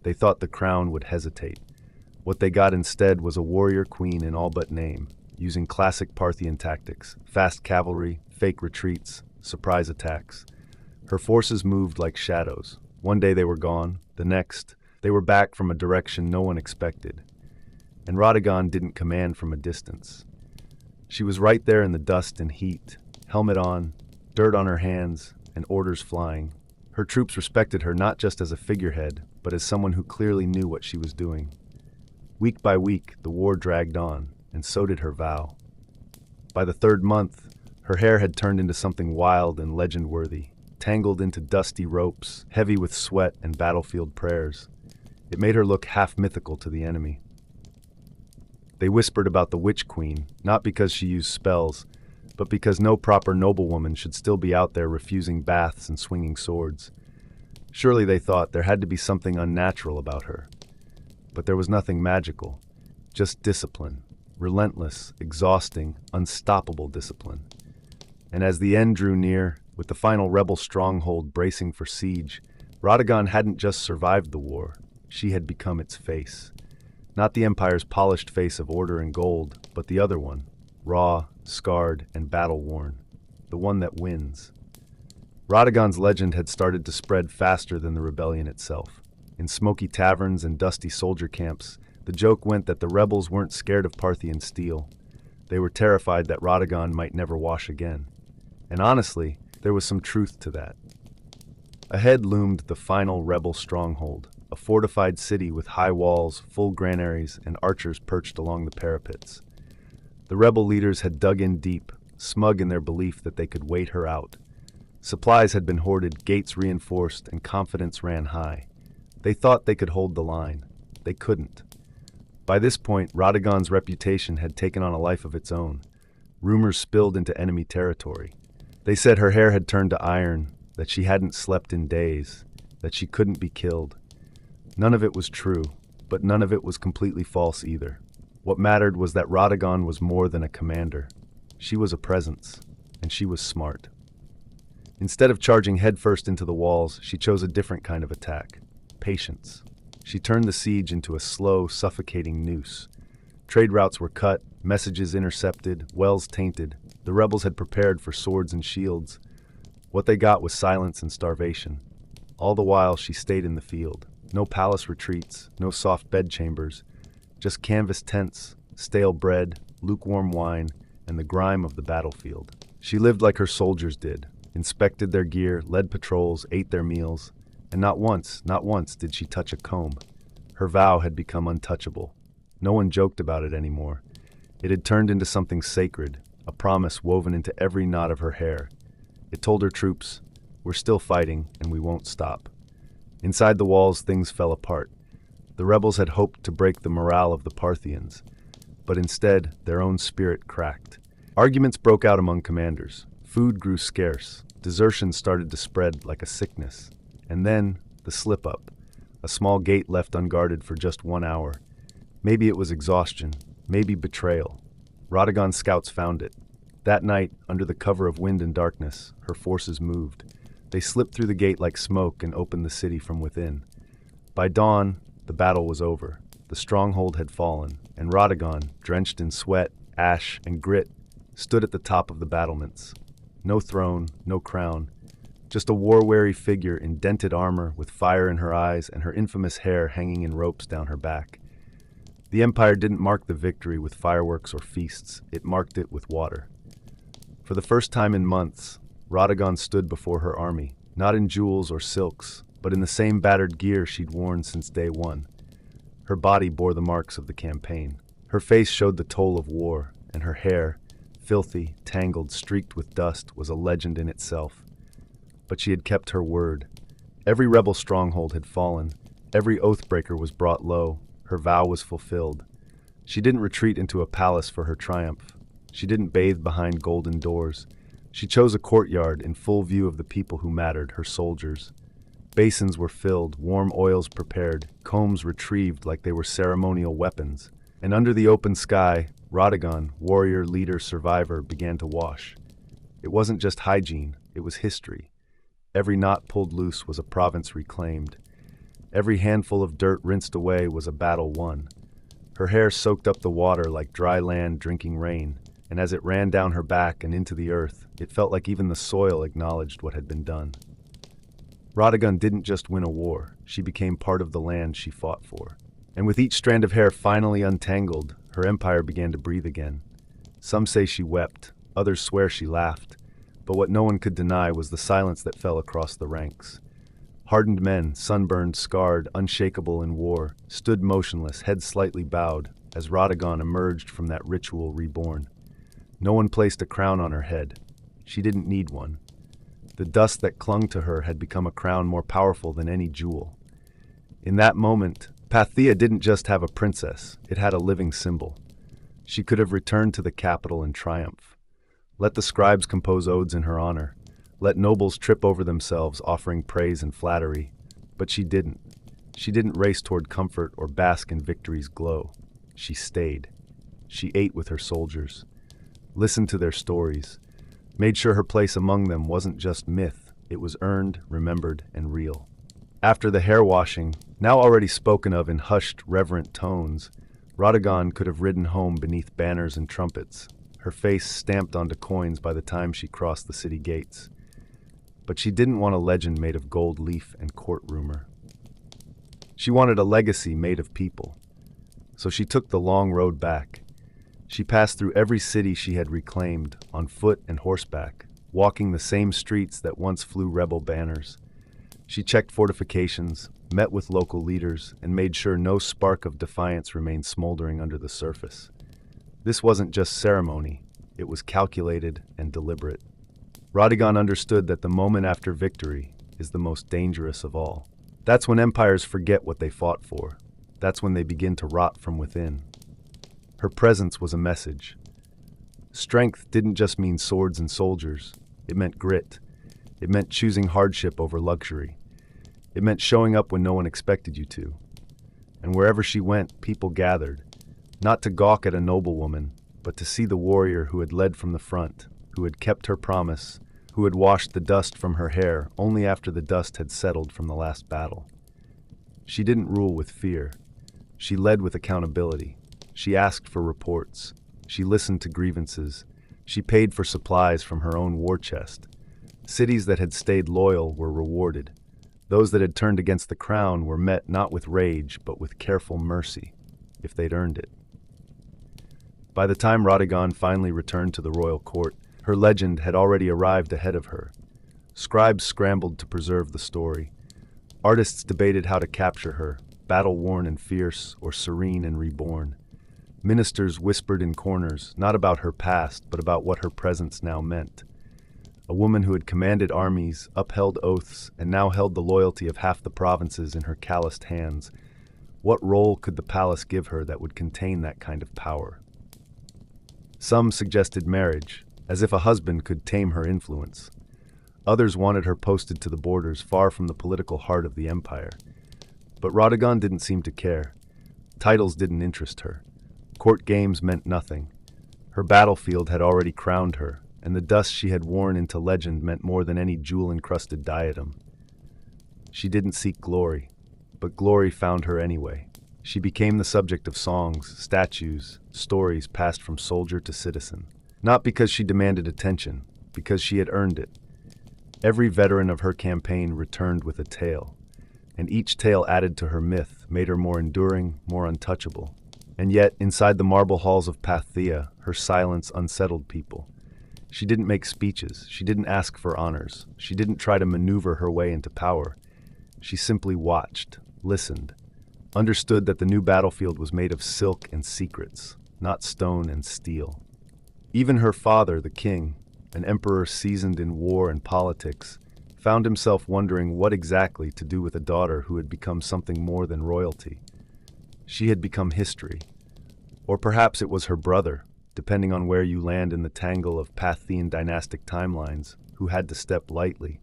They thought the crown would hesitate. What they got instead was a warrior queen in all but name, using classic Parthian tactics, fast cavalry, fake retreats, surprise attacks. Her forces moved like shadows. One day they were gone, the next, they were back from a direction no one expected. And Radagon didn't command from a distance. She was right there in the dust and heat, helmet on, dirt on her hands, and orders flying. Her troops respected her not just as a figurehead, but as someone who clearly knew what she was doing. Week by week, the war dragged on, and so did her vow. By the third month, her hair had turned into something wild and legend-worthy, tangled into dusty ropes, heavy with sweat and battlefield prayers. It made her look half mythical to the enemy. They whispered about the Witch Queen, not because she used spells, but because no proper noblewoman should still be out there refusing baths and swinging swords. Surely, they thought, there had to be something unnatural about her. But there was nothing magical, just discipline, relentless, exhausting, unstoppable discipline. And as the end drew near, with the final rebel stronghold bracing for siege, Radagon hadn't just survived the war, she had become its face. Not the Empire's polished face of order and gold, but the other one, raw, scarred, and battle-worn, the one that wins. Radagon's legend had started to spread faster than the rebellion itself. In smoky taverns and dusty soldier camps, the joke went that the rebels weren't scared of Parthian steel. They were terrified that Radagon might never wash again. And honestly, there was some truth to that. Ahead loomed the final rebel stronghold, a fortified city with high walls, full granaries, and archers perched along the parapets. The rebel leaders had dug in deep, smug in their belief that they could wait her out. Supplies had been hoarded, gates reinforced, and confidence ran high. They thought they could hold the line. They couldn't. By this point, Radagon's reputation had taken on a life of its own. Rumors spilled into enemy territory. They said her hair had turned to iron, that she hadn't slept in days, that she couldn't be killed. None of it was true, but none of it was completely false either. What mattered was that Radagon was more than a commander. She was a presence, and she was smart. Instead of charging headfirst into the walls, she chose a different kind of attack. Patience. She turned the siege into a slow, suffocating noose. Trade routes were cut, messages intercepted, wells tainted. The rebels had prepared for swords and shields. What they got was silence and starvation. All the while, she stayed in the field. No palace retreats, no soft bedchambers, just canvas tents, stale bread, lukewarm wine, and the grime of the battlefield. She lived like her soldiers did, inspected their gear, led patrols, ate their meals. And not once did she touch a comb. Her vow had become untouchable. No one joked about it anymore. It had turned into something sacred, a promise woven into every knot of her hair. It told her troops, "We're still fighting, and we won't stop." Inside the walls, things fell apart. The rebels had hoped to break the morale of the Parthians, but instead their own spirit cracked. Arguments broke out among commanders. Food grew scarce. Desertion started to spread like a sickness. And then, the slip-up. A small gate left unguarded for just 1 hour. Maybe it was exhaustion, maybe betrayal. Radagon's scouts found it. That night, under the cover of wind and darkness, her forces moved. They slipped through the gate like smoke and opened the city from within. By dawn, the battle was over. The stronghold had fallen, and Radagon, drenched in sweat, ash, and grit, stood at the top of the battlements. No throne, no crown, just a war-weary figure in dented armor with fire in her eyes and her infamous hair hanging in ropes down her back. The Empire didn't mark the victory with fireworks or feasts, it marked it with water. For the first time in months, Radagon stood before her army, not in jewels or silks, but in the same battered gear she'd worn since day one. Her body bore the marks of the campaign. Her face showed the toll of war, and her hair, filthy, tangled, streaked with dust, was a legend in itself. But she had kept her word. Every rebel stronghold had fallen. Every oathbreaker was brought low. Her vow was fulfilled. She didn't retreat into a palace for her triumph. She didn't bathe behind golden doors. She chose a courtyard in full view of the people who mattered, her soldiers. Basins were filled, warm oils prepared, combs retrieved like they were ceremonial weapons. And under the open sky, Radagon, warrior, leader, survivor, began to wash. It wasn't just hygiene, it was history. Every knot pulled loose was a province reclaimed. Every handful of dirt rinsed away was a battle won. Her hair soaked up the water like dry land drinking rain, and as it ran down her back and into the earth, it felt like even the soil acknowledged what had been done. Radagon didn't just win a war, she became part of the land she fought for. And with each strand of hair finally untangled, her empire began to breathe again. Some say she wept, others swear she laughed, but what no one could deny was the silence that fell across the ranks. Hardened men, sunburned, scarred, unshakable in war, stood motionless, heads slightly bowed, as Radagon emerged from that ritual reborn. No one placed a crown on her head. She didn't need one. The dust that clung to her had become a crown more powerful than any jewel. In that moment, Pathia didn't just have a princess, it had a living symbol. She could have returned to the capital in triumph. Let the scribes compose odes in her honor. Let nobles trip over themselves offering praise and flattery. But she didn't. She didn't race toward comfort or bask in victory's glow. She stayed. She ate with her soldiers, listened to their stories, made sure her place among them wasn't just myth, it was earned, remembered, and real. After the hair washing, now already spoken of in hushed, reverent tones, Radagon could have ridden home beneath banners and trumpets, her face stamped onto coins by the time she crossed the city gates. But she didn't want a legend made of gold leaf and court rumor. She wanted a legacy made of people. So she took the long road back. She passed through every city she had reclaimed, on foot and horseback, walking the same streets that once flew rebel banners. She checked fortifications, met with local leaders, and made sure no spark of defiance remained smoldering under the surface. This wasn't just ceremony, it was calculated and deliberate. Radagon understood that the moment after victory is the most dangerous of all. That's when empires forget what they fought for. That's when they begin to rot from within. Her presence was a message. Strength didn't just mean swords and soldiers. It meant grit. It meant choosing hardship over luxury. It meant showing up when no one expected you to. And wherever she went, people gathered, not to gawk at a noblewoman, but to see the warrior who had led from the front, who had kept her promise, who had washed the dust from her hair only after the dust had settled from the last battle. She didn't rule with fear. She led with accountability. She asked for reports. She listened to grievances. She paid for supplies from her own war chest. Cities that had stayed loyal were rewarded. Those that had turned against the crown were met not with rage, but with careful mercy, if they'd earned it. By the time Radagon finally returned to the royal court, her legend had already arrived ahead of her. Scribes scrambled to preserve the story. Artists debated how to capture her, battle-worn and fierce, or serene and reborn. Ministers whispered in corners, not about her past, but about what her presence now meant. A woman who had commanded armies, upheld oaths, and now held the loyalty of half the provinces in her calloused hands. What role could the palace give her that would contain that kind of power? Some suggested marriage, as if a husband could tame her influence. Others wanted her posted to the borders far from the political heart of the empire. But Radagon didn't seem to care. Titles didn't interest her. Court games meant nothing. Her battlefield had already crowned her, and the dust she had worn into legend meant more than any jewel-encrusted diadem. She didn't seek glory, but glory found her anyway. She became the subject of songs, statues, stories passed from soldier to citizen. Not because she demanded attention, because she had earned it. Every veteran of her campaign returned with a tale, and each tale added to her myth, made her more enduring, more untouchable. And yet, inside the marble halls of Pathia, her silence unsettled people. She didn't make speeches, she didn't ask for honors, she didn't try to maneuver her way into power. She simply watched, listened, understood that the new battlefield was made of silk and secrets, not stone and steel. Even her father, the king, an emperor seasoned in war and politics, found himself wondering what exactly to do with a daughter who had become something more than royalty. She had become history. Or perhaps it was her brother, depending on where you land in the tangle of Pathian dynastic timelines, who had to step lightly.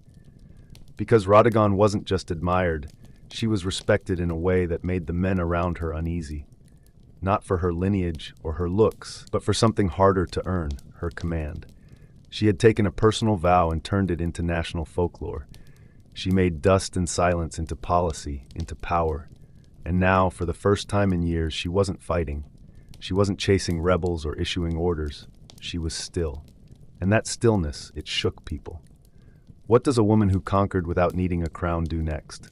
Because Radagon wasn't just admired, she was respected in a way that made the men around her uneasy. Not for her lineage or her looks, but for something harder to earn, her command. She had taken a personal vow and turned it into national folklore. She made dust and silence into policy, into power. And now, for the first time in years, she wasn't fighting. She wasn't chasing rebels or issuing orders. She was still. And that stillness, it shook people. What does a woman who conquered without needing a crown do next?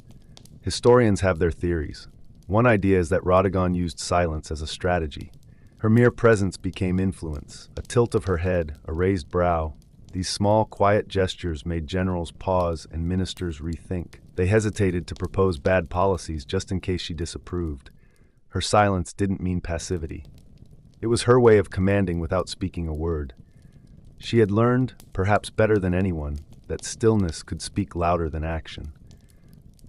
Historians have their theories. One idea is that Radagon used silence as a strategy. Her mere presence became influence, a tilt of her head, a raised brow. These small, quiet gestures made generals pause and ministers rethink. They hesitated to propose bad policies just in case she disapproved. Her silence didn't mean passivity. It was her way of commanding without speaking a word. She had learned, perhaps better than anyone, that stillness could speak louder than action.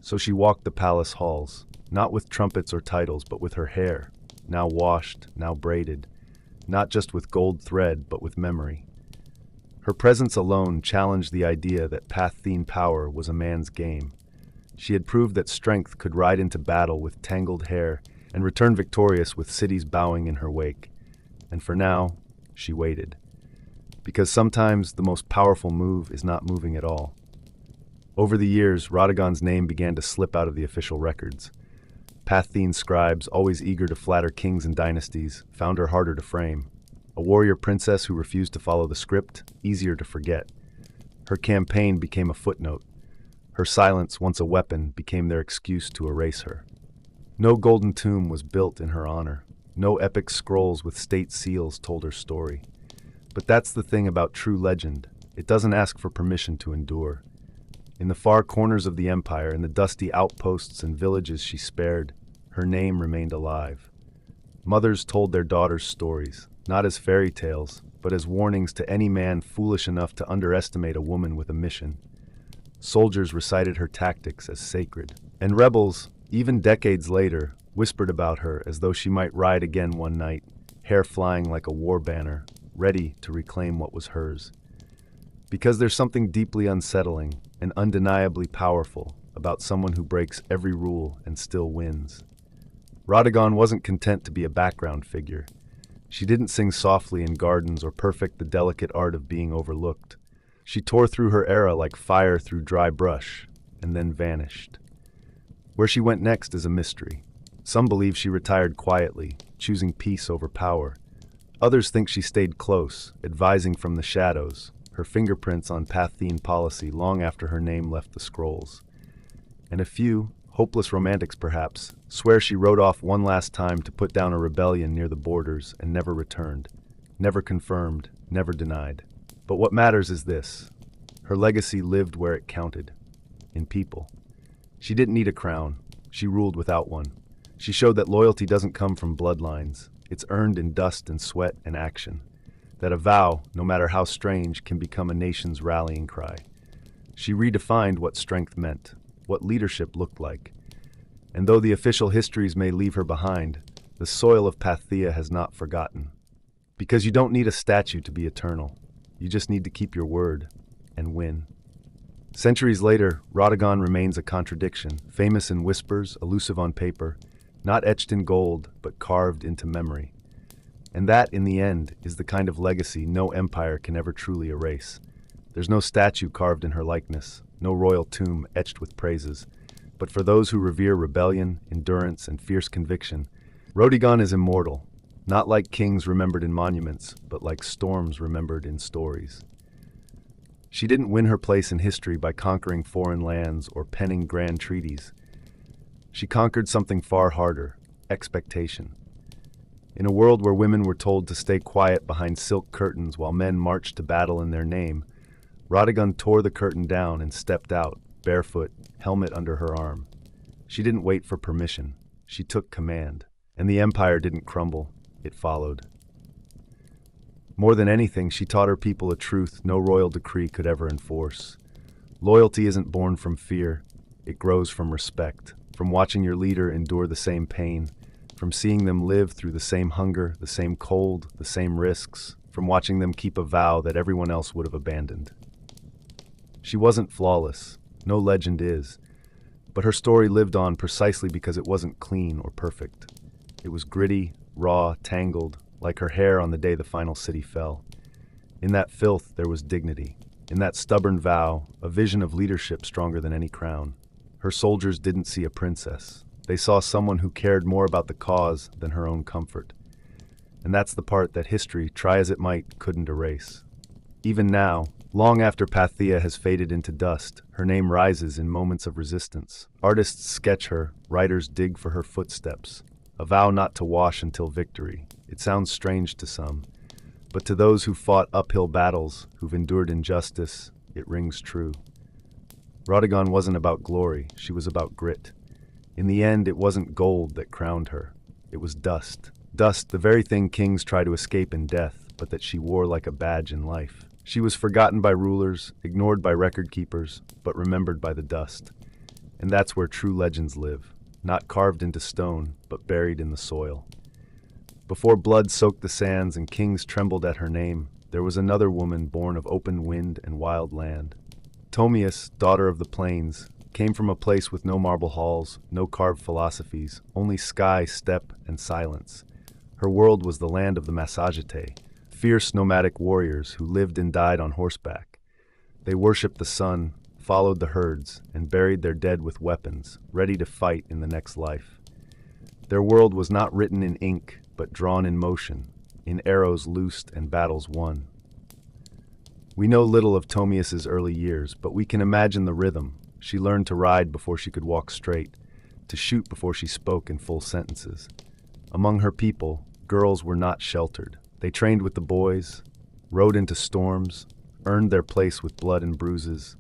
So she walked the palace halls, not with trumpets or titles, but with her hair, now washed, now braided, not just with gold thread, but with memory. Her presence alone challenged the idea that Pathian power was a man's game. She had proved that strength could ride into battle with tangled hair and return victorious with cities bowing in her wake. And for now, she waited. Because sometimes the most powerful move is not moving at all. Over the years, Radagon's name began to slip out of the official records. Pathian scribes, always eager to flatter kings and dynasties, found her harder to frame. A warrior princess who refused to follow the script, easier to forget. Her campaign became a footnote. Her silence, once a weapon, became their excuse to erase her. No golden tomb was built in her honor. No epic scrolls with state seals told her story. But that's the thing about true legend. It doesn't ask for permission to endure. In the far corners of the empire, in the dusty outposts and villages she spared, her name remained alive. Mothers told their daughters stories, not as fairy tales, but as warnings to any man foolish enough to underestimate a woman with a mission. Soldiers recited her tactics as sacred, and rebels, even decades later, whispered about her as though she might ride again one night, hair flying like a war banner, ready to reclaim what was hers. Because there's something deeply unsettling and undeniably powerful about someone who breaks every rule and still wins. Radagon wasn't content to be a background figure. She didn't sing softly in gardens or perfect the delicate art of being overlooked. She tore through her era like fire through dry brush, and then vanished. Where she went next is a mystery. Some believe she retired quietly, choosing peace over power. Others think she stayed close, advising from the shadows, her fingerprints on Pathian policy long after her name left the scrolls. And a few, hopeless romantics perhaps, swear she rode off one last time to put down a rebellion near the borders and never returned. Never confirmed, never denied. But what matters is this. Her legacy lived where it counted. In people. She didn't need a crown. She ruled without one. She showed that loyalty doesn't come from bloodlines. It's earned in dust and sweat and action. That a vow, no matter how strange, can become a nation's rallying cry. She redefined what strength meant, what leadership looked like. And though the official histories may leave her behind, the soil of Pathia has not forgotten. Because you don't need a statue to be eternal. You just need to keep your word and win. Centuries later, Radagon remains a contradiction, famous in whispers, elusive on paper, not etched in gold, but carved into memory. And that, in the end, is the kind of legacy no empire can ever truly erase. There's no statue carved in her likeness, no royal tomb etched with praises. But for those who revere rebellion, endurance, and fierce conviction, Rodigon is immortal, not like kings remembered in monuments, but like storms remembered in stories. She didn't win her place in history by conquering foreign lands or penning grand treaties. She conquered something far harder, expectation. In a world where women were told to stay quiet behind silk curtains while men marched to battle in their name, Radagon tore the curtain down and stepped out, barefoot, helmet under her arm. She didn't wait for permission. She took command. And the empire didn't crumble. It followed. More than anything, she taught her people a truth no royal decree could ever enforce. Loyalty isn't born from fear. It grows from respect, from watching your leader endure the same pain, from seeing them live through the same hunger, the same cold, the same risks, from watching them keep a vow that everyone else would have abandoned. She wasn't flawless. No legend is. But her story lived on precisely because it wasn't clean or perfect. It was gritty, raw, tangled, like her hair on the day the final city fell. In that filth, there was dignity. In that stubborn vow, a vision of leadership stronger than any crown. Her soldiers didn't see a princess. They saw someone who cared more about the cause than her own comfort. And that's the part that history, try as it might, couldn't erase. Even now, long after Pathia has faded into dust, her name rises in moments of resistance. Artists sketch her, writers dig for her footsteps. A vow not to wash until victory. It sounds strange to some, but to those who fought uphill battles, who've endured injustice, it rings true. Radagon wasn't about glory, she was about grit. In the end, it wasn't gold that crowned her. It was dust. Dust, the very thing kings try to escape in death, but that she wore like a badge in life. She was forgotten by rulers, ignored by record keepers, but remembered by the dust. And that's where true legends live, not carved into stone, but buried in the soil. Before blood soaked the sands and kings trembled at her name, there was another woman born of open wind and wild land. Tomius, daughter of the plains, came from a place with no marble halls, no carved philosophies, only sky, steppe, and silence. Her world was the land of the Massagetae, fierce nomadic warriors who lived and died on horseback. They worshipped the sun, followed the herds, and buried their dead with weapons, ready to fight in the next life. Their world was not written in ink, but drawn in motion, in arrows loosed and battles won. We know little of Tomius's early years, but we can imagine the rhythm. She learned to ride before she could walk straight, to shoot before she spoke in full sentences. Among her people, girls were not sheltered. They trained with the boys, rode into storms, earned their place with blood and bruises.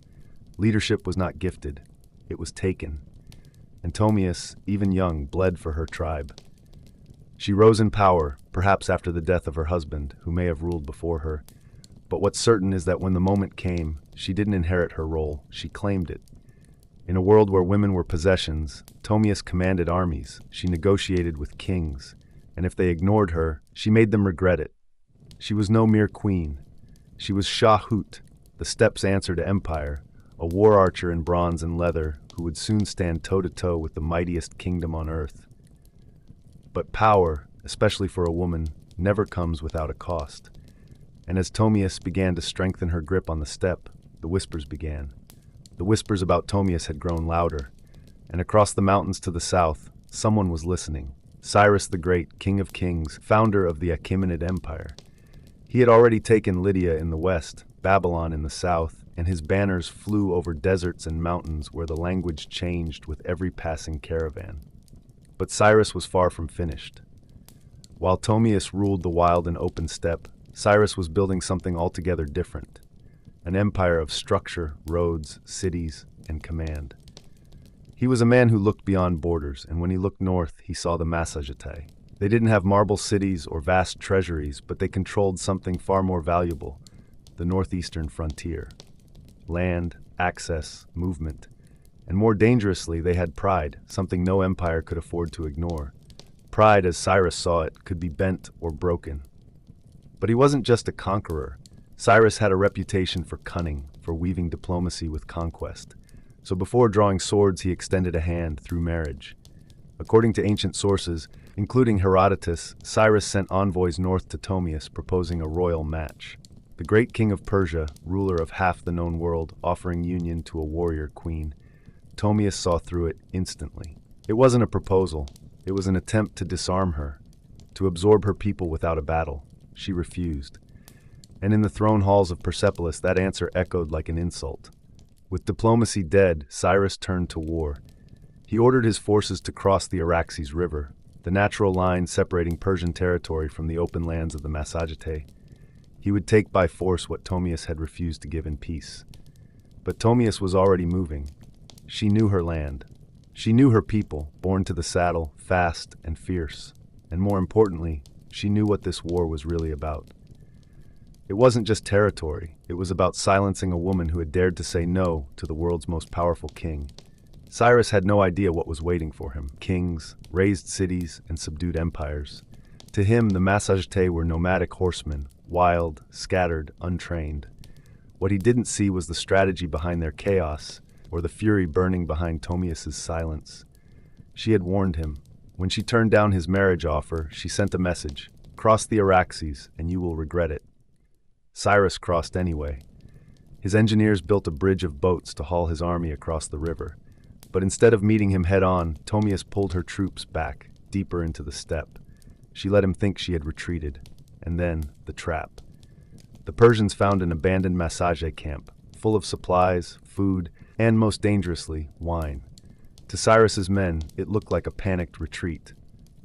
Leadership was not gifted, it was taken. And Tomius, even young, bled for her tribe. She rose in power, perhaps after the death of her husband, who may have ruled before her. But what's certain is that when the moment came, she didn't inherit her role, she claimed it. In a world where women were possessions, Tomius commanded armies, she negotiated with kings, and if they ignored her, she made them regret it. She was no mere queen. She was Shahut, the steppe's answer to empire, a war archer in bronze and leather who would soon stand toe-to-toe with the mightiest kingdom on earth. But power, especially for a woman, never comes without a cost. And as Tomius began to strengthen her grip on the steppe, the whispers began. The whispers about Tomius had grown louder, and across the mountains to the south, someone was listening. Cyrus the Great, King of Kings, founder of the Achaemenid Empire. He had already taken Lydia in the west, Babylon in the south, and his banners flew over deserts and mountains where the language changed with every passing caravan. But Cyrus was far from finished. While Tomius ruled the wild and open steppe, Cyrus was building something altogether different. An empire of structure, roads, cities, and command. He was a man who looked beyond borders, and when he looked north, he saw the Massagetae. They didn't have marble cities or vast treasuries, but they controlled something far more valuable, the northeastern frontier. Land, access, movement. And more dangerously, they had pride, something no empire could afford to ignore. Pride, as Cyrus saw it, could be bent or broken. But he wasn't just a conqueror. Cyrus had a reputation for cunning, for weaving diplomacy with conquest. So before drawing swords, he extended a hand through marriage. According to ancient sources, including Herodotus, Cyrus sent envoys north to Ptolemais proposing a royal match. The great king of Persia, ruler of half the known world, offering union to a warrior queen. Ptolemais saw through it instantly. It wasn't a proposal. It was an attempt to disarm her, to absorb her people without a battle. She refused. And in the throne halls of Persepolis, that answer echoed like an insult. With diplomacy dead, Cyrus turned to war. He ordered his forces to cross the Araxes River, the natural line separating Persian territory from the open lands of the Massagetæ. He would take by force what Ptolemais had refused to give in peace. But Ptolemais was already moving. She knew her land. She knew her people, born to the saddle, fast and fierce. And more importantly, she knew what this war was really about. It wasn't just territory. It was about silencing a woman who had dared to say no to the world's most powerful king. Cyrus had no idea what was waiting for him. Kings, razed cities, and subdued empires. To him, the Massagetæ were nomadic horsemen, wild, scattered, untrained. What he didn't see was the strategy behind their chaos, or the fury burning behind Ptolemais' silence. She had warned him. When she turned down his marriage offer, she sent a message: "Cross the Araxes, and you will regret it." Cyrus crossed anyway. His engineers built a bridge of boats to haul his army across the river. But instead of meeting him head-on, Ptolemais pulled her troops back, deeper into the steppe. She let him think she had retreated. And then, the trap. The Persians found an abandoned Massagetæ camp, full of supplies, food, and most dangerously, wine. To Cyrus's men, it looked like a panicked retreat.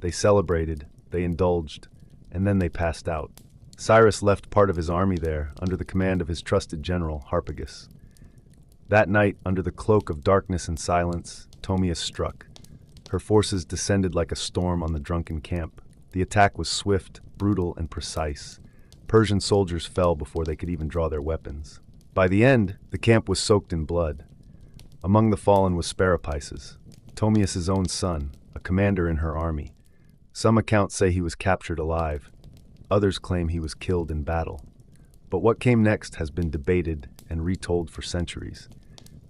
They celebrated, they indulged, and then they passed out. Cyrus left part of his army there, under the command of his trusted general, Harpagus. That night, under the cloak of darkness and silence, Ptolemais struck. Her forces descended like a storm on the drunken camp. The attack was swift, brutal, and precise. Persian soldiers fell before they could even draw their weapons. By the end, the camp was soaked in blood. Among the fallen was Sparapises, Ptolemais' own son, a commander in her army. Some accounts say he was captured alive. Others claim he was killed in battle. But what came next has been debated and retold for centuries.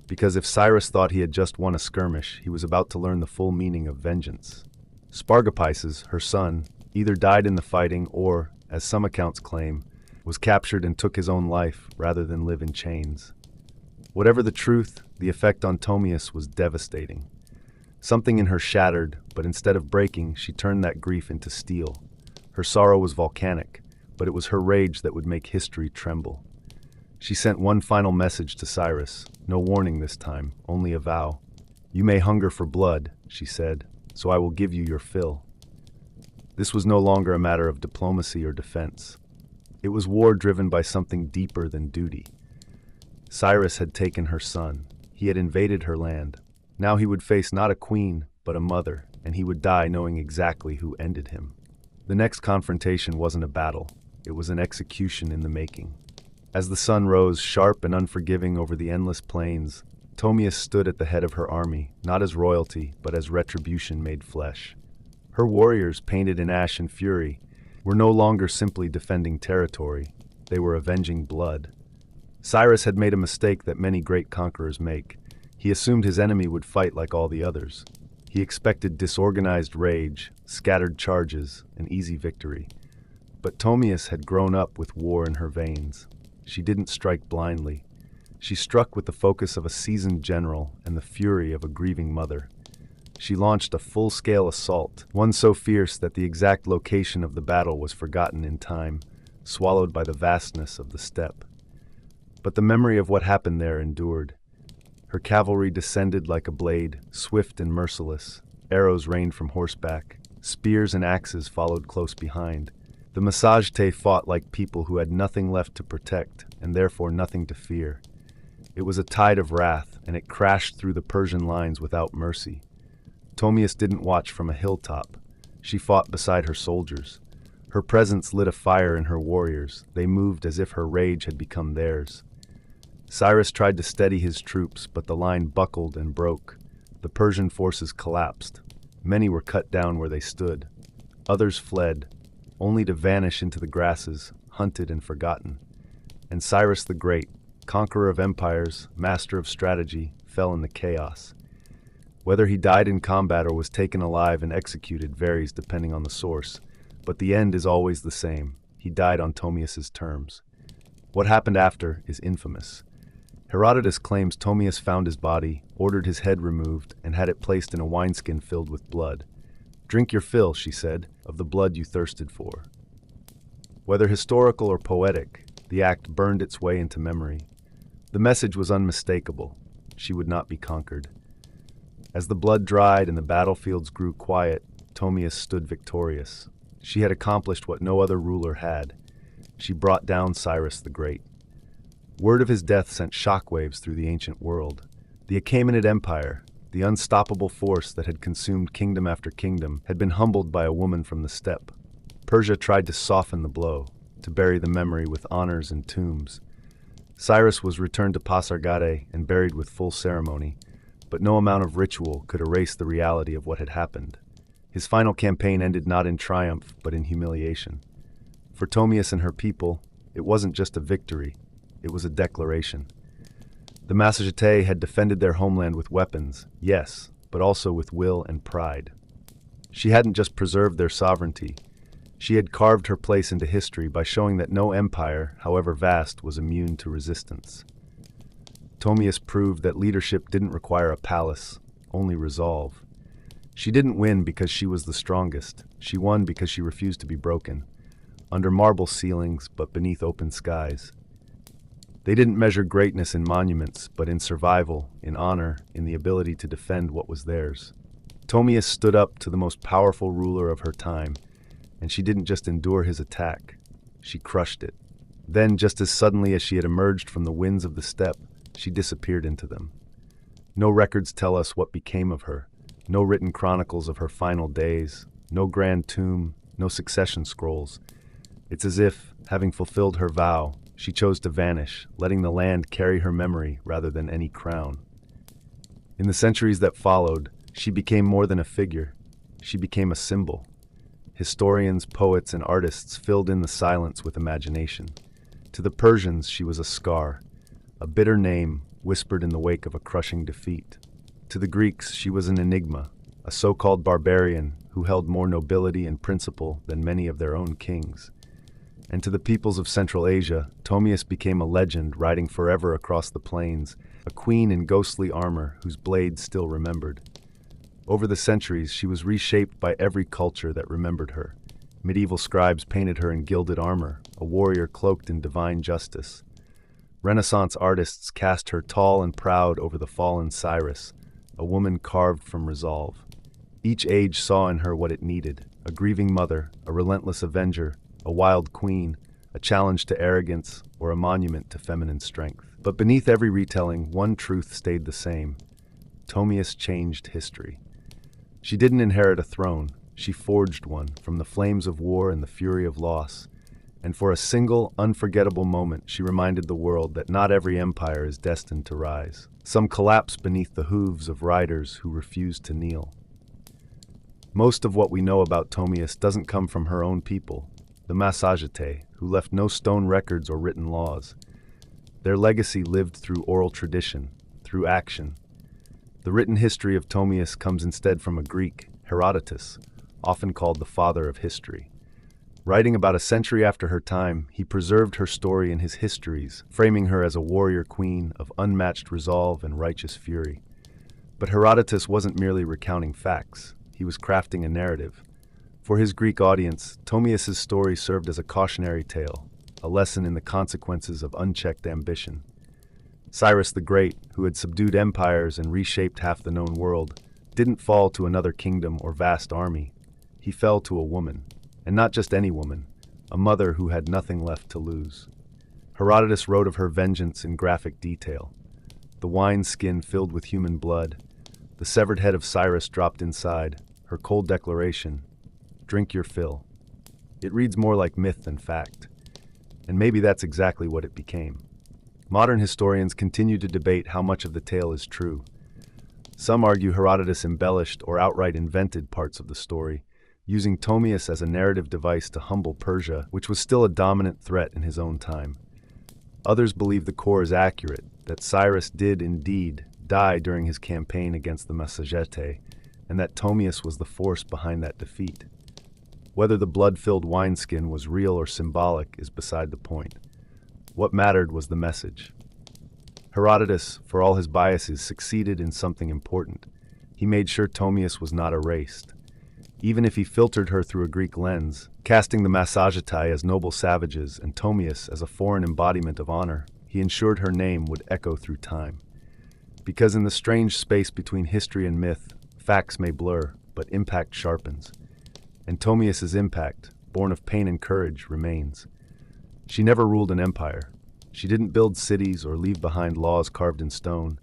Because if Cyrus thought he had just won a skirmish, he was about to learn the full meaning of vengeance. Spargapises, her son, either died in the fighting or, as some accounts claim, was captured and took his own life rather than live in chains. Whatever the truth, the effect on Ptolemais was devastating. Something in her shattered, but instead of breaking, she turned that grief into steel. Her sorrow was volcanic, but it was her rage that would make history tremble. She sent one final message to Cyrus, no warning this time, only a vow. "You may hunger for blood," she said, "so I will give you your fill." This was no longer a matter of diplomacy or defense. It was war driven by something deeper than duty. Cyrus had taken her son. He had invaded her land. Now he would face not a queen, but a mother, and he would die knowing exactly who ended him. The next confrontation wasn't a battle. It was an execution in the making. As the sun rose, sharp and unforgiving over the endless plains, Ptolemais stood at the head of her army, not as royalty, but as retribution made flesh. Her warriors, painted in ash and fury, were no longer simply defending territory. They were avenging blood. Cyrus had made a mistake that many great conquerors make. He assumed his enemy would fight like all the others. He expected disorganized rage, scattered charges, an easy victory. But Ptolemais had grown up with war in her veins. She didn't strike blindly. She struck with the focus of a seasoned general and the fury of a grieving mother. She launched a full-scale assault, one so fierce that the exact location of the battle was forgotten in time, swallowed by the vastness of the steppe. But the memory of what happened there endured. Her cavalry descended like a blade, swift and merciless. Arrows rained from horseback. Spears and axes followed close behind. The Massagetæ fought like people who had nothing left to protect, and therefore nothing to fear. It was a tide of wrath, and it crashed through the Persian lines without mercy. Ptolemais didn't watch from a hilltop. She fought beside her soldiers. Her presence lit a fire in her warriors. They moved as if her rage had become theirs. Cyrus tried to steady his troops, but the line buckled and broke. The Persian forces collapsed. Many were cut down where they stood. Others fled, only to vanish into the grasses, hunted and forgotten. And Cyrus the Great, conqueror of empires, master of strategy, fell in the chaos. Whether he died in combat or was taken alive and executed varies depending on the source, but the end is always the same. He died on Ptolemy's terms. What happened after is infamous. Herodotus claims Ptolemy found his body, ordered his head removed, and had it placed in a wineskin filled with blood. "Drink your fill," she said, "of the blood you thirsted for." Whether historical or poetic, the act burned its way into memory. The message was unmistakable. She would not be conquered. As the blood dried and the battlefields grew quiet, Ptolemy stood victorious. She had accomplished what no other ruler had. She brought down Cyrus the Great. Word of his death sent shockwaves through the ancient world. The Achaemenid Empire, the unstoppable force that had consumed kingdom after kingdom, had been humbled by a woman from the steppe. Persia tried to soften the blow, to bury the memory with honors and tombs. Cyrus was returned to Pasargadae and buried with full ceremony, but no amount of ritual could erase the reality of what had happened. His final campaign ended not in triumph, but in humiliation. For Ptolemais and her people, it wasn't just a victory, it was a declaration. The Massagetae had defended their homeland with weapons, yes, but also with will and pride. She hadn't just preserved their sovereignty, she had carved her place into history by showing that no empire, however vast, was immune to resistance. Ptolemais proved that leadership didn't require a palace, only resolve. She didn't win because she was the strongest, she won because she refused to be broken, under marble ceilings but beneath open skies. They didn't measure greatness in monuments, but in survival, in honor, in the ability to defend what was theirs. Ptolemy stood up to the most powerful ruler of her time, and she didn't just endure his attack, she crushed it. Then, just as suddenly as she had emerged from the winds of the steppe, she disappeared into them. No records tell us what became of her, no written chronicles of her final days, no grand tomb, no succession scrolls. It's as if, having fulfilled her vow, she chose to vanish, letting the land carry her memory rather than any crown. In the centuries that followed, she became more than a figure. She became a symbol. Historians, poets, and artists filled in the silence with imagination. To the Persians, she was a scar, a bitter name whispered in the wake of a crushing defeat. To the Greeks, she was an enigma, a so-called barbarian who held more nobility and principle than many of their own kings. And to the peoples of Central Asia, Ptolemais became a legend riding forever across the plains, a queen in ghostly armor whose blade still remembered. Over the centuries, she was reshaped by every culture that remembered her. Medieval scribes painted her in gilded armor, a warrior cloaked in divine justice. Renaissance artists cast her tall and proud over the fallen Cyrus, a woman carved from resolve. Each age saw in her what it needed, a grieving mother, a relentless avenger, a wild queen, a challenge to arrogance, or a monument to feminine strength. But beneath every retelling, one truth stayed the same. Ptolemais changed history. She didn't inherit a throne, she forged one from the flames of war and the fury of loss. And for a single, unforgettable moment, she reminded the world that not every empire is destined to rise. Some collapse beneath the hooves of riders who refuse to kneel. Most of what we know about Ptolemais doesn't come from her own people, the Massagetae, who left no stone records or written laws. Their legacy lived through oral tradition, through action. The written history of Ptolemais comes instead from a Greek, Herodotus, often called the father of history. Writing about a century after her time, he preserved her story in his histories, framing her as a warrior queen of unmatched resolve and righteous fury. But Herodotus wasn't merely recounting facts, he was crafting a narrative. For his Greek audience, Ptolemais' story served as a cautionary tale, a lesson in the consequences of unchecked ambition. Cyrus the Great, who had subdued empires and reshaped half the known world, didn't fall to another kingdom or vast army. He fell to a woman, and not just any woman, a mother who had nothing left to lose. Herodotus wrote of her vengeance in graphic detail. The wineskin filled with human blood, the severed head of Cyrus dropped inside, her cold declaration, "Drink your fill." It reads more like myth than fact, and maybe that's exactly what it became. Modern historians continue to debate how much of the tale is true. Some argue Herodotus embellished or outright invented parts of the story, using Ptolemus as a narrative device to humble Persia, which was still a dominant threat in his own time. Others believe the core is accurate, that Cyrus did indeed die during his campaign against the Massagetae, and that Ptolemus was the force behind that defeat. Whether the blood-filled wineskin was real or symbolic is beside the point. What mattered was the message. Herodotus, for all his biases, succeeded in something important. He made sure Ptolemus was not erased. Even if he filtered her through a Greek lens, casting the Massagetae as noble savages and Ptolemus as a foreign embodiment of honor, he ensured her name would echo through time. Because in the strange space between history and myth, facts may blur, but impact sharpens. And Ptolemus' impact, born of pain and courage, remains. She never ruled an empire. She didn't build cities or leave behind laws carved in stone,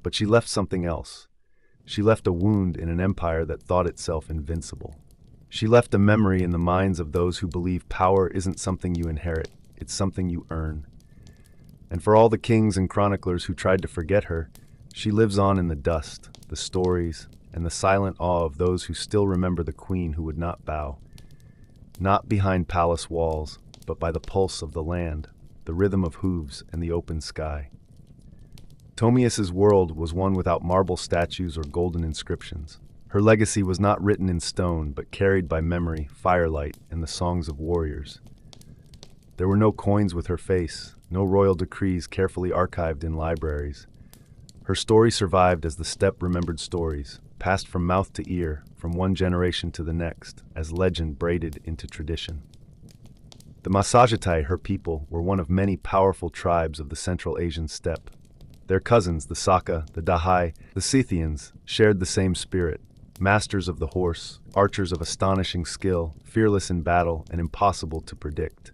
but she left something else. She left a wound in an empire that thought itself invincible. She left a memory in the minds of those who believe power isn't something you inherit, it's something you earn. And for all the kings and chroniclers who tried to forget her, she lives on in the dust, the stories, and the silent awe of those who still remember the queen who would not bow. Not behind palace walls, but by the pulse of the land, the rhythm of hooves, and the open sky. Ptolemus' world was one without marble statues or golden inscriptions. Her legacy was not written in stone, but carried by memory, firelight, and the songs of warriors. There were no coins with her face, no royal decrees carefully archived in libraries. Her story survived as the steppe remembered stories, passed from mouth to ear, from one generation to the next, as legend braided into tradition. The Massagetae, her people, were one of many powerful tribes of the Central Asian steppe. Their cousins, the Saka, the Dahai, the Scythians, shared the same spirit, masters of the horse, archers of astonishing skill, fearless in battle, and impossible to predict.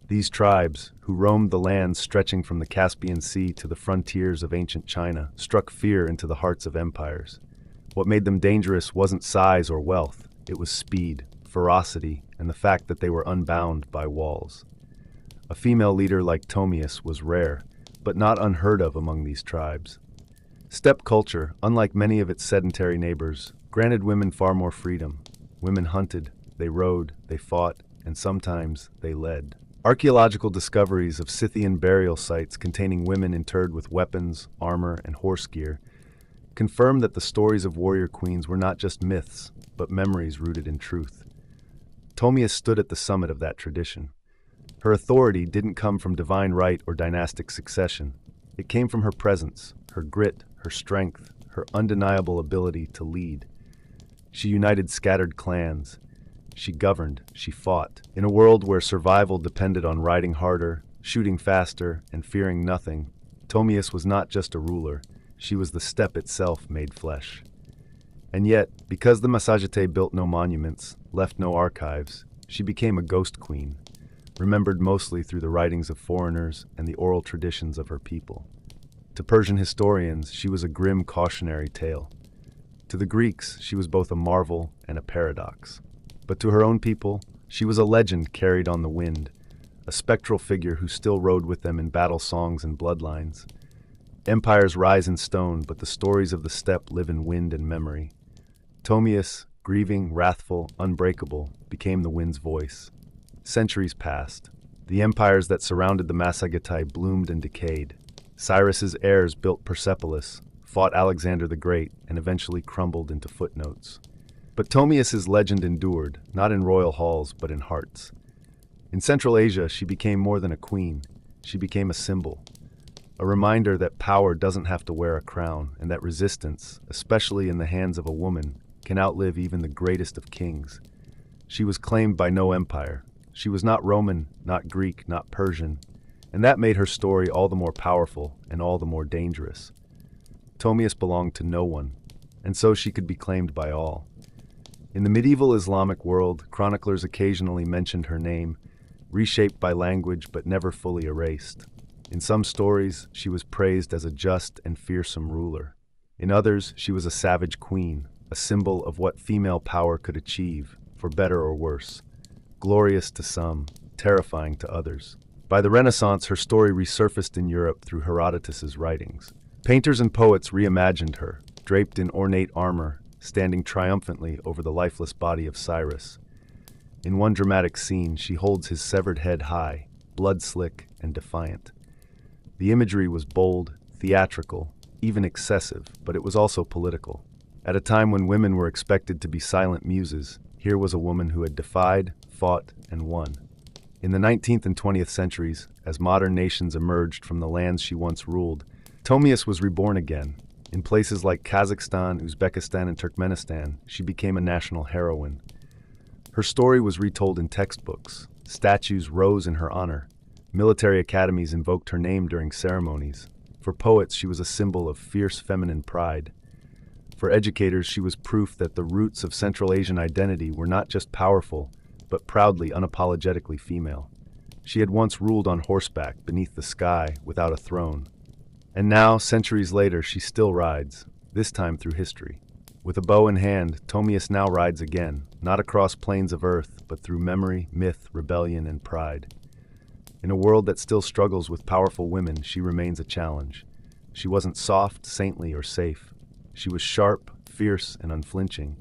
These tribes, who roamed the lands stretching from the Caspian Sea to the frontiers of ancient China, struck fear into the hearts of empires. What made them dangerous wasn't size or wealth, it was speed, ferocity, and the fact that they were unbound by walls. A female leader like Ptolemus was rare, but not unheard of among these tribes. Steppe culture, unlike many of its sedentary neighbors, granted women far more freedom. Women hunted, they rode, they fought, and sometimes they led. Archaeological discoveries of Scythian burial sites containing women interred with weapons, armor, and horse gear confirm that the stories of warrior queens were not just myths, but memories rooted in truth. Ptolemus stood at the summit of that tradition. Her authority didn't come from divine right or dynastic succession. It came from her presence, her grit, her strength, her undeniable ability to lead. She united scattered clans. She governed, she fought. In a world where survival depended on riding harder, shooting faster, and fearing nothing, Ptolemus was not just a ruler. She was the steppe itself made flesh. And yet, because the Massagetae built no monuments, left no archives, she became a ghost queen, remembered mostly through the writings of foreigners and the oral traditions of her people. To Persian historians, she was a grim cautionary tale. To the Greeks, she was both a marvel and a paradox. But to her own people, she was a legend carried on the wind, a spectral figure who still rode with them in battle songs and bloodlines. Empires rise in stone, but the stories of the steppe live in wind and memory. Ptolemus, grieving, wrathful, unbreakable, became the wind's voice. Centuries passed. The empires that surrounded the Massagetae bloomed and decayed. Cyrus's heirs built Persepolis, fought Alexander the Great, and eventually crumbled into footnotes. But Ptolemus' legend endured, not in royal halls, but in hearts. In Central Asia, she became more than a queen. She became a symbol. A reminder that power doesn't have to wear a crown, and that resistance, especially in the hands of a woman, can outlive even the greatest of kings. She was claimed by no empire. She was not Roman, not Greek, not Persian, and that made her story all the more powerful and all the more dangerous. Ptolemus belonged to no one, and so she could be claimed by all. In the medieval Islamic world, chroniclers occasionally mentioned her name, reshaped by language but never fully erased. In some stories, she was praised as a just and fearsome ruler. In others, she was a savage queen, a symbol of what female power could achieve, for better or worse. Glorious to some, terrifying to others. By the Renaissance, her story resurfaced in Europe through Herodotus's writings. Painters and poets reimagined her, draped in ornate armor, standing triumphantly over the lifeless body of Cyrus. In one dramatic scene, she holds his severed head high, blood-slick and defiant. The imagery was bold, theatrical, even excessive, but it was also political. At a time when women were expected to be silent muses, here was a woman who had defied, fought, and won. In the 19th and 20th centuries, as modern nations emerged from the lands she once ruled, Tomius was reborn again. In places like Kazakhstan, Uzbekistan, and Turkmenistan, she became a national heroine. Her story was retold in textbooks. Statues rose in her honor. Military academies invoked her name during ceremonies. For poets, she was a symbol of fierce feminine pride. For educators, she was proof that the roots of Central Asian identity were not just powerful, but proudly, unapologetically female. She had once ruled on horseback beneath the sky without a throne. And now, centuries later, she still rides, this time through history. With a bow in hand, Tomius now rides again, not across plains of earth, but through memory, myth, rebellion, and pride. In a world that still struggles with powerful women, she remains a challenge. She wasn't soft, saintly, or safe. She was sharp, fierce, and unflinching.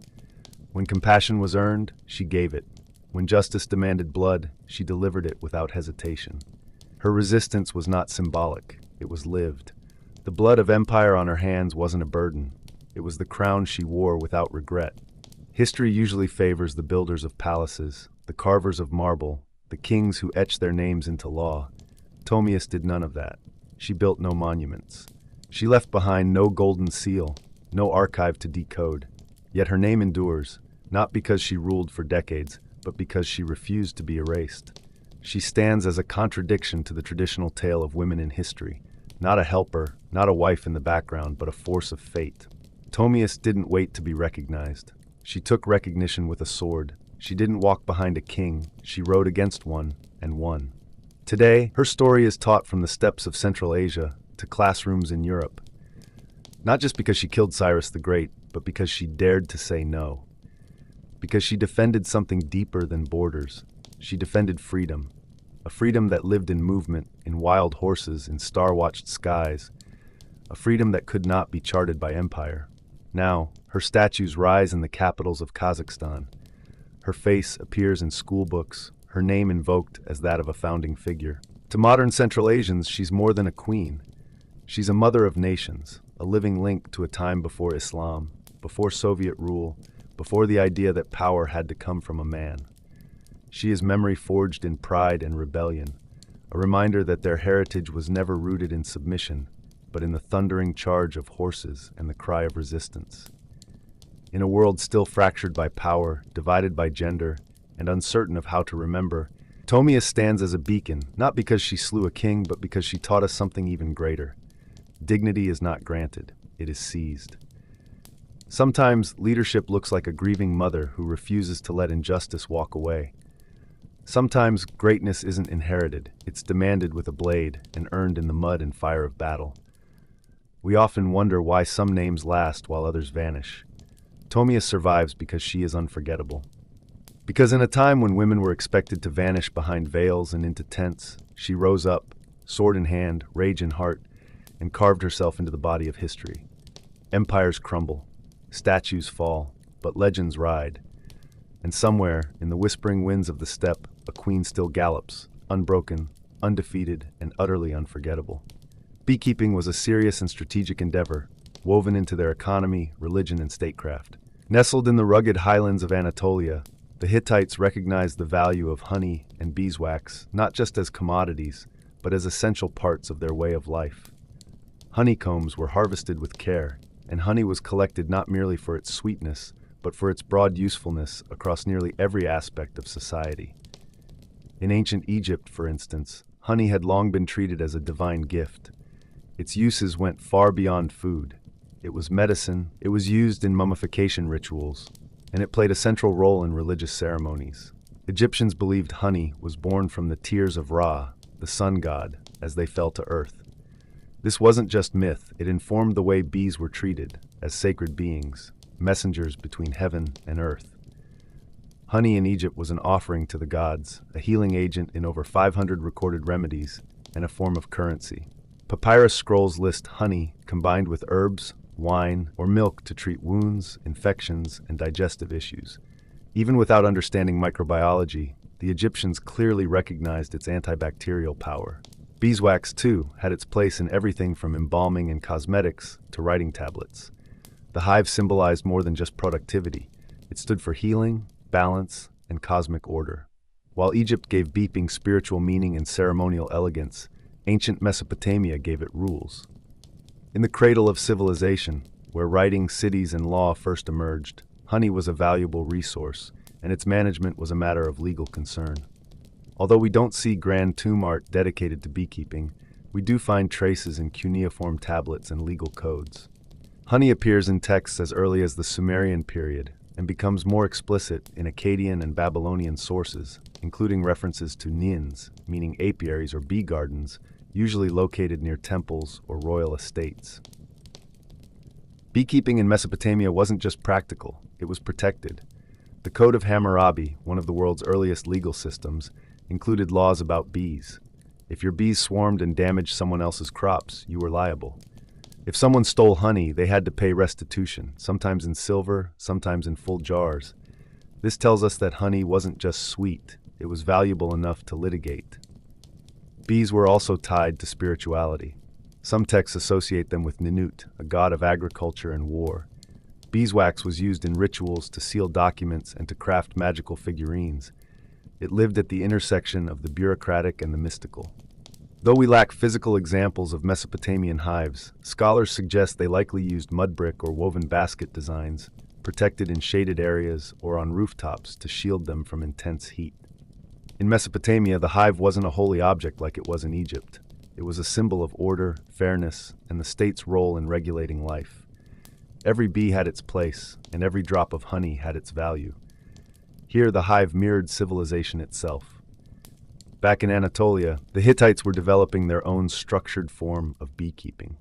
When compassion was earned, she gave it. When justice demanded blood, she delivered it without hesitation. Her resistance was not symbolic, it was lived. The blood of empire on her hands wasn't a burden. It was the crown she wore without regret. History usually favors the builders of palaces, the carvers of marble, the kings who etched their names into law. Tomius did none of that. She built no monuments. She left behind no golden seal, no archive to decode. Yet her name endures, not because she ruled for decades, but because she refused to be erased. She stands as a contradiction to the traditional tale of women in history. Not a helper, not a wife in the background, but a force of fate. Tomius didn't wait to be recognized. She took recognition with a sword. She didn't walk behind a king. She rode against one and won. Today, her story is taught from the steppes of Central Asia to classrooms in Europe. Not just because she killed Cyrus the Great, but because she dared to say no. Because she defended something deeper than borders. She defended freedom. A freedom that lived in movement, in wild horses, in star-watched skies. A freedom that could not be charted by empire. Now, her statues rise in the capitals of Kazakhstan. Her face appears in school books, her name invoked as that of a founding figure. To modern Central Asians, she's more than a queen. She's a mother of nations, a living link to a time before Islam, before Soviet rule, before the idea that power had to come from a man. She is memory forged in pride and rebellion, a reminder that their heritage was never rooted in submission, but in the thundering charge of horses and the cry of resistance. In a world still fractured by power, divided by gender, and uncertain of how to remember, Tomius stands as a beacon, not because she slew a king, but because she taught us something even greater. Dignity is not granted, it is seized. Sometimes leadership looks like a grieving mother who refuses to let injustice walk away. Sometimes greatness isn't inherited, it's demanded with a blade and earned in the mud and fire of battle. We often wonder why some names last while others vanish. Tomius survives because she is unforgettable. Because in a time when women were expected to vanish behind veils and into tents, she rose up, sword in hand, rage in heart, and carved herself into the body of history. Empires crumble, statues fall, but legends ride. And somewhere, in the whispering winds of the steppe, a queen still gallops, unbroken, undefeated, and utterly unforgettable. Beekeeping was a serious and strategic endeavor, woven into their economy, religion, and statecraft. Nestled in the rugged highlands of Anatolia, the Hittites recognized the value of honey and beeswax not just as commodities, but as essential parts of their way of life. Honeycombs were harvested with care, and honey was collected not merely for its sweetness, but for its broad usefulness across nearly every aspect of society. In ancient Egypt, for instance, honey had long been treated as a divine gift. Its uses went far beyond food. It was medicine, it was used in mummification rituals, and it played a central role in religious ceremonies. Egyptians believed honey was born from the tears of Ra, the sun god, as they fell to earth. This wasn't just myth, it informed the way bees were treated, as sacred beings, messengers between heaven and earth. Honey in Egypt was an offering to the gods, a healing agent in over 500 recorded remedies, and a form of currency. Papyrus scrolls list honey combined with herbs, wine, or milk to treat wounds, infections, and digestive issues. Even without understanding microbiology, the Egyptians clearly recognized its antibacterial power. Beeswax, too, had its place in everything from embalming and cosmetics to writing tablets. The hive symbolized more than just productivity. It stood for healing, balance, and cosmic order. While Egypt gave beeping spiritual meaning and ceremonial elegance, ancient Mesopotamia gave it rules. In the cradle of civilization, where writing, cities, and law first emerged, honey was a valuable resource, and its management was a matter of legal concern. Although we don't see grand tomb art dedicated to beekeeping, we do find traces in cuneiform tablets and legal codes. Honey appears in texts as early as the Sumerian period and becomes more explicit in Akkadian and Babylonian sources, including references to nins, meaning apiaries or bee gardens, usually located near temples or royal estates. Beekeeping in Mesopotamia wasn't just practical, it was protected. The Code of Hammurabi, one of the world's earliest legal systems, included laws about bees. If your bees swarmed and damaged someone else's crops, you were liable. If someone stole honey, they had to pay restitution, sometimes in silver, sometimes in full jars. This tells us that honey wasn't just sweet, it was valuable enough to litigate. Bees were also tied to spirituality. Some texts associate them with Ninut, a god of agriculture and war. Beeswax was used in rituals to seal documents and to craft magical figurines. It lived at the intersection of the bureaucratic and the mystical. Though we lack physical examples of Mesopotamian hives, scholars suggest they likely used mud brick or woven basket designs, protected in shaded areas or on rooftops to shield them from intense heat. In Mesopotamia, the hive wasn't a holy object like it was in Egypt. It was a symbol of order, fairness, and the state's role in regulating life. Every bee had its place, and every drop of honey had its value. Here, the hive mirrored civilization itself. Back in Anatolia, the Hittites were developing their own structured form of beekeeping.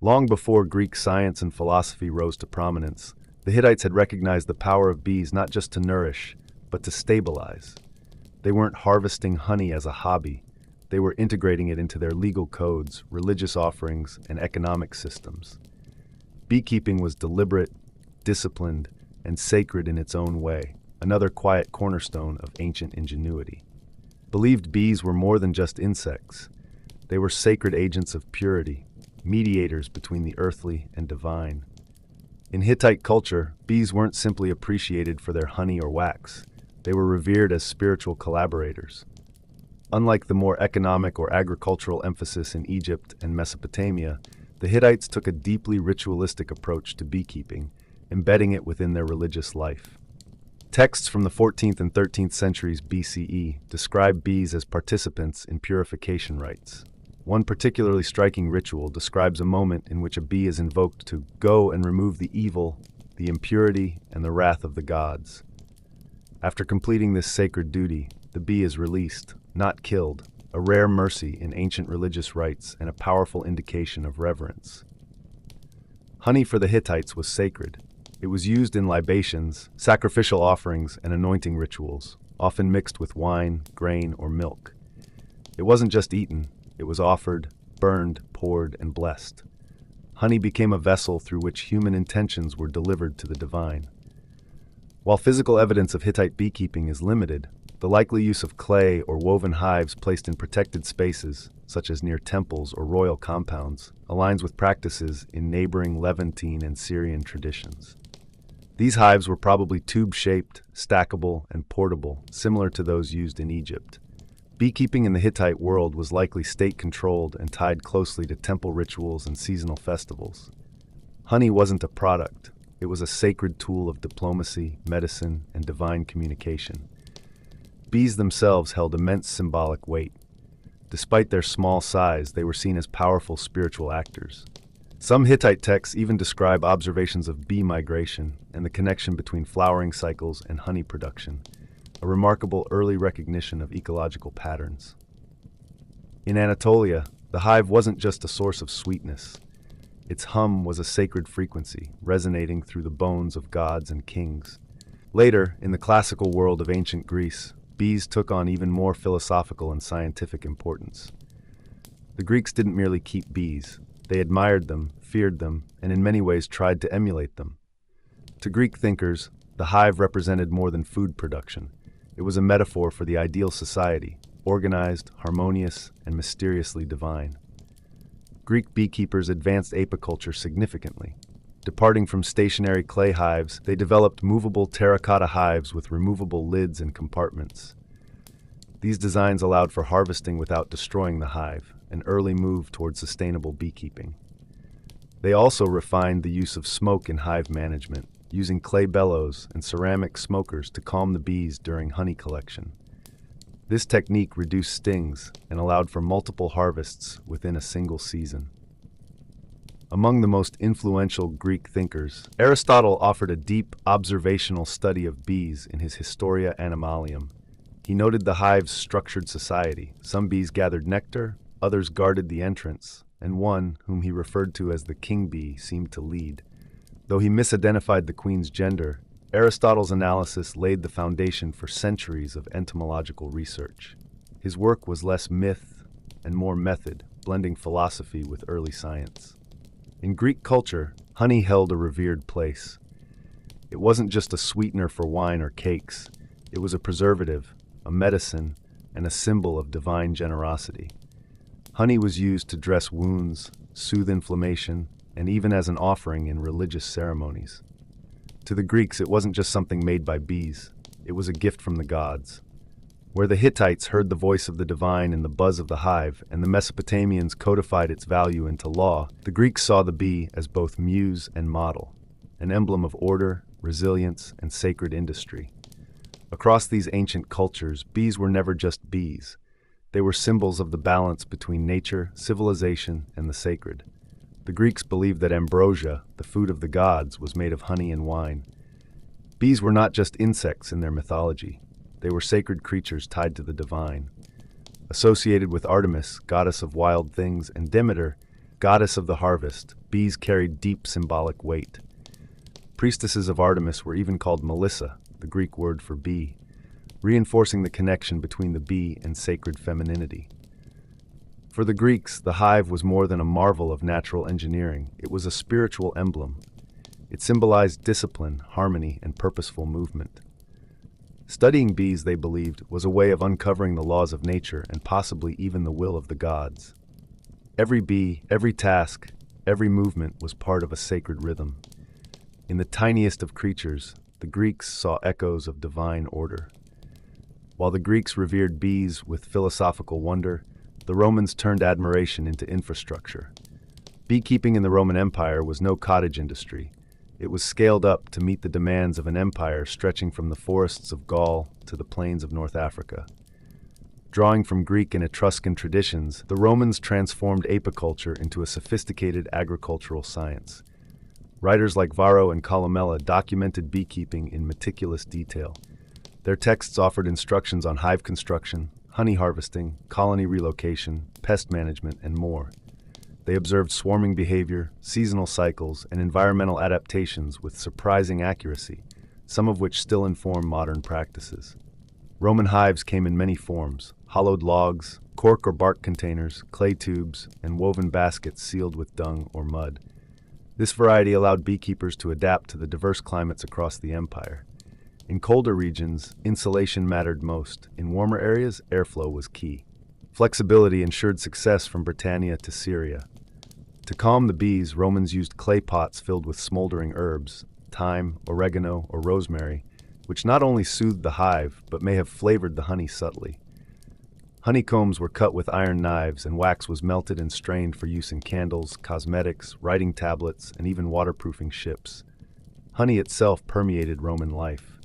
Long before Greek science and philosophy rose to prominence, the Hittites had recognized the power of bees not just to nourish, but to stabilize. They weren't harvesting honey as a hobby. They were integrating it into their legal codes, religious offerings, and economic systems. Beekeeping was deliberate, disciplined, and sacred in its own way, another quiet cornerstone of ancient ingenuity. Believed bees were more than just insects. They were sacred agents of purity, mediators between the earthly and divine. In Hittite culture, bees weren't simply appreciated for their honey or wax. They were revered as spiritual collaborators. Unlike the more economic or agricultural emphasis in Egypt and Mesopotamia, the Hittites took a deeply ritualistic approach to beekeeping, embedding it within their religious life. Texts from the 14th and 13th centuries BCE describe bees as participants in purification rites. One particularly striking ritual describes a moment in which a bee is invoked to go and remove the evil, the impurity, and the wrath of the gods. After completing this sacred duty, the bee is released, not killed, a rare mercy in ancient religious rites and a powerful indication of reverence. Honey for the Hittites was sacred. It was used in libations, sacrificial offerings, and anointing rituals, often mixed with wine, grain, or milk. It wasn't just eaten, it was offered, burned, poured, and blessed. Honey became a vessel through which human intentions were delivered to the divine. While physical evidence of Hittite beekeeping is limited, the likely use of clay or woven hives placed in protected spaces, such as near temples or royal compounds, aligns with practices in neighboring Levantine and Syrian traditions. These hives were probably tube-shaped, stackable, and portable, similar to those used in Egypt. Beekeeping in the Hittite world was likely state-controlled and tied closely to temple rituals and seasonal festivals. Honey wasn't a product. It was a sacred tool of diplomacy, medicine, and divine communication. Bees themselves held immense symbolic weight. Despite their small size, they were seen as powerful spiritual actors. Some Hittite texts even describe observations of bee migration and the connection between flowering cycles and honey production, a remarkable early recognition of ecological patterns. In Anatolia, the hive wasn't just a source of sweetness. Its hum was a sacred frequency, resonating through the bones of gods and kings. Later, in the classical world of ancient Greece, bees took on even more philosophical and scientific importance. The Greeks didn't merely keep bees. They admired them, feared them, and in many ways tried to emulate them. To Greek thinkers, the hive represented more than food production. It was a metaphor for the ideal society, organized, harmonious, and mysteriously divine. Greek beekeepers advanced apiculture significantly. Departing from stationary clay hives, they developed movable terracotta hives with removable lids and compartments. These designs allowed for harvesting without destroying the hive, an early move toward sustainable beekeeping. They also refined the use of smoke in hive management, using clay bellows and ceramic smokers to calm the bees during honey collection. This technique reduced stings and allowed for multiple harvests within a single season. Among the most influential Greek thinkers, Aristotle offered a deep observational study of bees in his Historia Animalium. He noted the hive's structured society. Some bees gathered nectar, others guarded the entrance, and one, whom he referred to as the king bee, seemed to lead. Though he misidentified the queen's gender, Aristotle's analysis laid the foundation for centuries of entomological research. His work was less myth and more method, blending philosophy with early science. In Greek culture, honey held a revered place. It wasn't just a sweetener for wine or cakes. It was a preservative, a medicine, and a symbol of divine generosity. Honey was used to dress wounds, soothe inflammation, and even as an offering in religious ceremonies. To the Greeks, it wasn't just something made by bees. It was a gift from the gods. Where the Hittites heard the voice of the divine in the buzz of the hive, and the Mesopotamians codified its value into law, the Greeks saw the bee as both muse and model, an emblem of order, resilience, and sacred industry. Across these ancient cultures, bees were never just bees. They were symbols of the balance between nature, civilization, and the sacred. The Greeks believed that ambrosia, the food of the gods, was made of honey and wine. Bees were not just insects in their mythology. They were sacred creatures tied to the divine. Associated with Artemis, goddess of wild things, and Demeter, goddess of the harvest, bees carried deep symbolic weight. Priestesses of Artemis were even called Melissa, the Greek word for bee, reinforcing the connection between the bee and sacred femininity. For the Greeks, the hive was more than a marvel of natural engineering. It was a spiritual emblem. It symbolized discipline, harmony, and purposeful movement. Studying bees, they believed, was a way of uncovering the laws of nature and possibly even the will of the gods. Every bee, every task, every movement was part of a sacred rhythm. In the tiniest of creatures, the Greeks saw echoes of divine order. While the Greeks revered bees with philosophical wonder, the Romans turned admiration into infrastructure. Beekeeping in the Roman Empire was no cottage industry. It was scaled up to meet the demands of an empire stretching from the forests of Gaul to the plains of North Africa. Drawing from Greek and Etruscan traditions, the Romans transformed apiculture into a sophisticated agricultural science. Writers like Varro and Columella documented beekeeping in meticulous detail. Their texts offered instructions on hive construction, honey harvesting, colony relocation, pest management, and more. They observed swarming behavior, seasonal cycles, and environmental adaptations with surprising accuracy, some of which still inform modern practices. Roman hives came in many forms: hollowed logs, cork or bark containers, clay tubes, and woven baskets sealed with dung or mud. This variety allowed beekeepers to adapt to the diverse climates across the empire. In colder regions, insulation mattered most. In warmer areas, airflow was key. Flexibility ensured success from Britannia to Syria. To calm the bees, Romans used clay pots filled with smoldering herbs, thyme, oregano, or rosemary, which not only soothed the hive, but may have flavored the honey subtly. Honeycombs were cut with iron knives, and wax was melted and strained for use in candles, cosmetics, writing tablets, and even waterproofing ships. Honey itself permeated Roman life.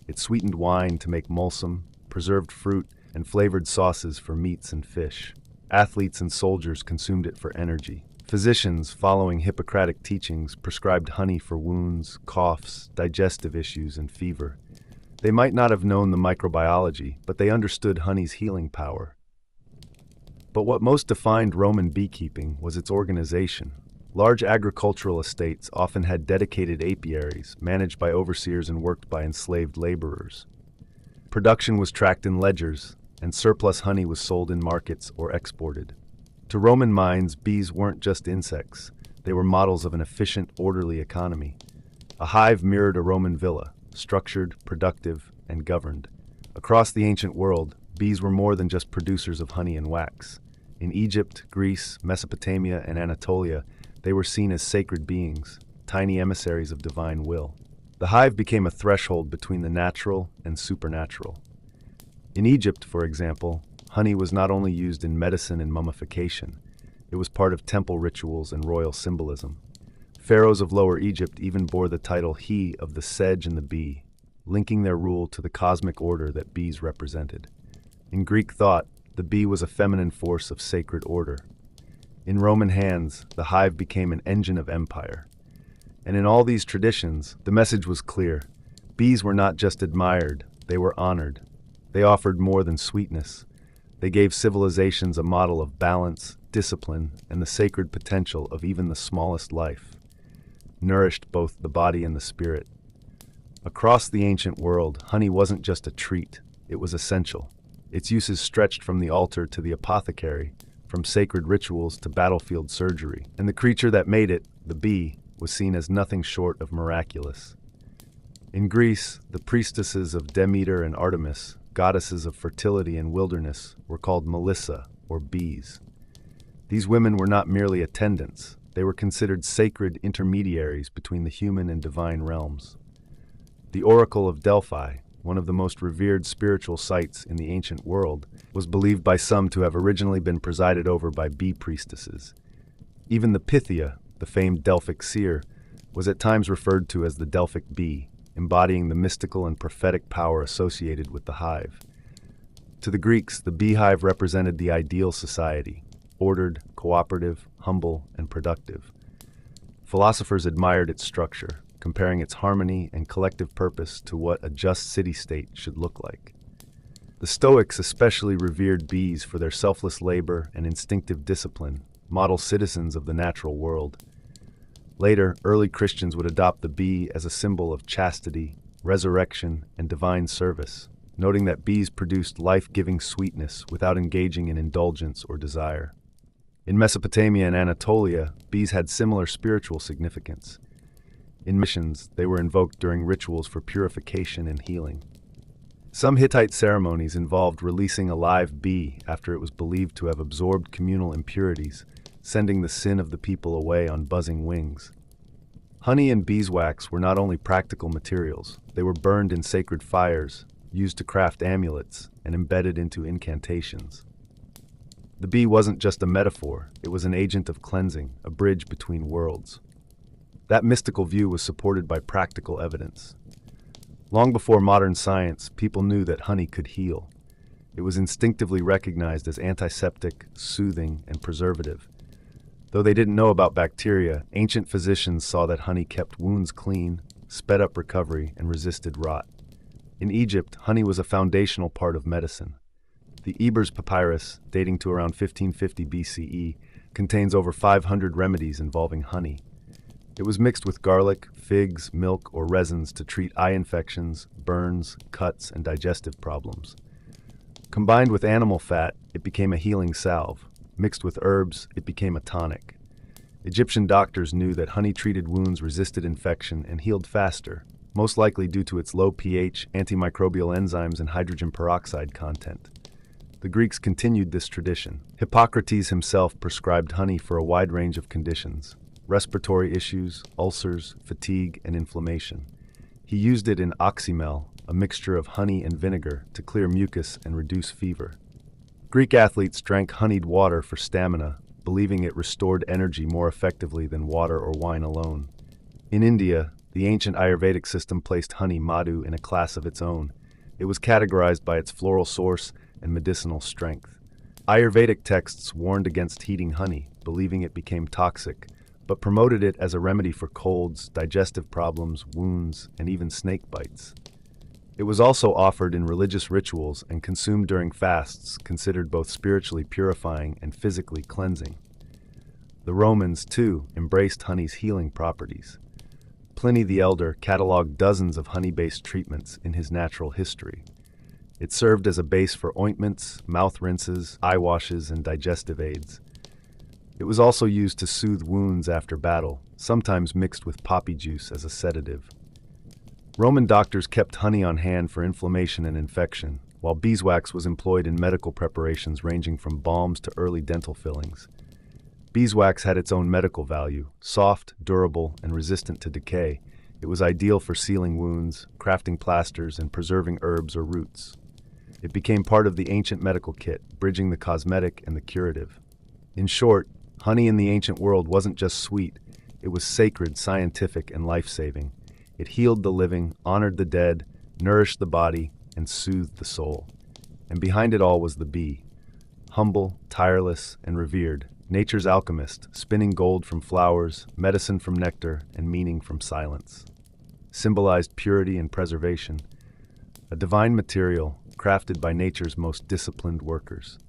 It sweetened wine to make mulsum, preserved fruit, and flavored sauces for meats and fish. Athletes and soldiers consumed it for energy. Physicians, following Hippocratic teachings, prescribed honey for wounds, coughs, digestive issues, and fever. They might not have known the microbiology, but they understood honey's healing power. But what most defined Roman beekeeping was its organization. Large agricultural estates often had dedicated apiaries, managed by overseers and worked by enslaved laborers. Production was tracked in ledgers, and surplus honey was sold in markets or exported. To Roman minds, bees weren't just insects. They were models of an efficient, orderly economy. A hive mirrored a Roman villa, structured, productive, and governed. Across the ancient world, bees were more than just producers of honey and wax. In Egypt, Greece, Mesopotamia, and Anatolia, they were seen as sacred beings, tiny emissaries of divine will. The hive became a threshold between the natural and supernatural. In Egypt, for example, honey was not only used in medicine and mummification, it was part of temple rituals and royal symbolism. Pharaohs of Lower Egypt even bore the title he of the sedge and the bee, linking their rule to the cosmic order that bees represented. In Greek thought, the bee was a feminine force of sacred order. In Roman hands, the hive became an engine of empire. And in all these traditions, the message was clear. Bees were not just admired, they were honored. They offered more than sweetness. They gave civilizations a model of balance, discipline, and the sacred potential of even the smallest life. Nourished both the body and the spirit. Across the ancient world, honey wasn't just a treat, it was essential. Its uses stretched from the altar to the apothecary, from sacred rituals to battlefield surgery, and the creature that made it, the bee, was seen as nothing short of miraculous. In Greece, the priestesses of Demeter and Artemis, goddesses of fertility and wilderness, were called Melissa, or bees. These women were not merely attendants, they were considered sacred intermediaries between the human and divine realms. The Oracle of Delphi, one of the most revered spiritual sites in the ancient world, was believed by some to have originally been presided over by bee priestesses. Even the Pythia, the famed Delphic seer, was at times referred to as the Delphic bee, embodying the mystical and prophetic power associated with the hive. To the Greeks, the beehive represented the ideal society, ordered, cooperative, humble, and productive. Philosophers admired its structure, comparing its harmony and collective purpose to what a just city-state should look like. The Stoics especially revered bees for their selfless labor and instinctive discipline, model citizens of the natural world. Later, early Christians would adopt the bee as a symbol of chastity, resurrection, and divine service, noting that bees produced life-giving sweetness without engaging in indulgence or desire. In Mesopotamia and Anatolia, bees had similar spiritual significance. In missions, they were invoked during rituals for purification and healing. Some Hittite ceremonies involved releasing a live bee after it was believed to have absorbed communal impurities, sending the sin of the people away on buzzing wings. Honey and beeswax were not only practical materials, they were burned in sacred fires, used to craft amulets, and embedded into incantations. The bee wasn't just a metaphor, it was an agent of cleansing, a bridge between worlds. That mystical view was supported by practical evidence. Long before modern science, people knew that honey could heal. It was instinctively recognized as antiseptic, soothing, and preservative. Though they didn't know about bacteria, ancient physicians saw that honey kept wounds clean, sped up recovery, and resisted rot. In Egypt, honey was a foundational part of medicine. The Ebers Papyrus, dating to around 1550 BCE, contains over 500 remedies involving honey. It was mixed with garlic, figs, milk, or resins to treat eye infections, burns, cuts, and digestive problems. Combined with animal fat, it became a healing salve. Mixed with herbs, it became a tonic. Egyptian doctors knew that honey-treated wounds resisted infection and healed faster, most likely due to its low pH, antimicrobial enzymes, and hydrogen peroxide content. The Greeks continued this tradition. Hippocrates himself prescribed honey for a wide range of conditions: respiratory issues, ulcers, fatigue, and inflammation. He used it in oxymel, a mixture of honey and vinegar, to clear mucus and reduce fever. Greek athletes drank honeyed water for stamina, believing it restored energy more effectively than water or wine alone. In India, the ancient Ayurvedic system placed honey madhu in a class of its own. It was categorized by its floral source and medicinal strength. Ayurvedic texts warned against heating honey, believing it became toxic, but promoted it as a remedy for colds, digestive problems, wounds, and even snake bites. It was also offered in religious rituals and consumed during fasts, considered both spiritually purifying and physically cleansing. The Romans, too, embraced honey's healing properties. Pliny the Elder cataloged dozens of honey-based treatments in his Natural History. It served as a base for ointments, mouth rinses, eye washes, and digestive aids. It was also used to soothe wounds after battle, sometimes mixed with poppy juice as a sedative. Roman doctors kept honey on hand for inflammation and infection, while beeswax was employed in medical preparations ranging from balms to early dental fillings. Beeswax had its own medical value: soft, durable, and resistant to decay. It was ideal for sealing wounds, crafting plasters, and preserving herbs or roots. It became part of the ancient medical kit, bridging the cosmetic and the curative. In short, honey in the ancient world wasn't just sweet, it was sacred, scientific, and life-saving. It healed the living, honored the dead, nourished the body, and soothed the soul. And behind it all was the bee. Humble, tireless, and revered, nature's alchemist, spinning gold from flowers, medicine from nectar, and meaning from silence. Symbolized purity and preservation, a divine material crafted by nature's most disciplined workers.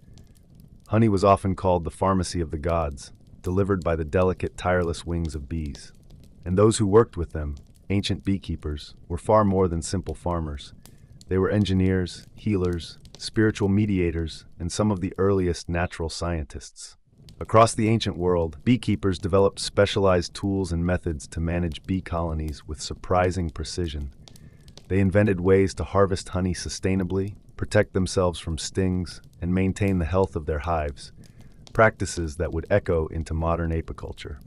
Honey was often called the pharmacy of the gods, delivered by the delicate, tireless wings of bees. And those who worked with them, ancient beekeepers, were far more than simple farmers. They were engineers, healers, spiritual mediators, and some of the earliest natural scientists. Across the ancient world, beekeepers developed specialized tools and methods to manage bee colonies with surprising precision. They invented ways to harvest honey sustainably, protect themselves from stings, and maintain the health of their hives, practices that would echo into modern apiculture.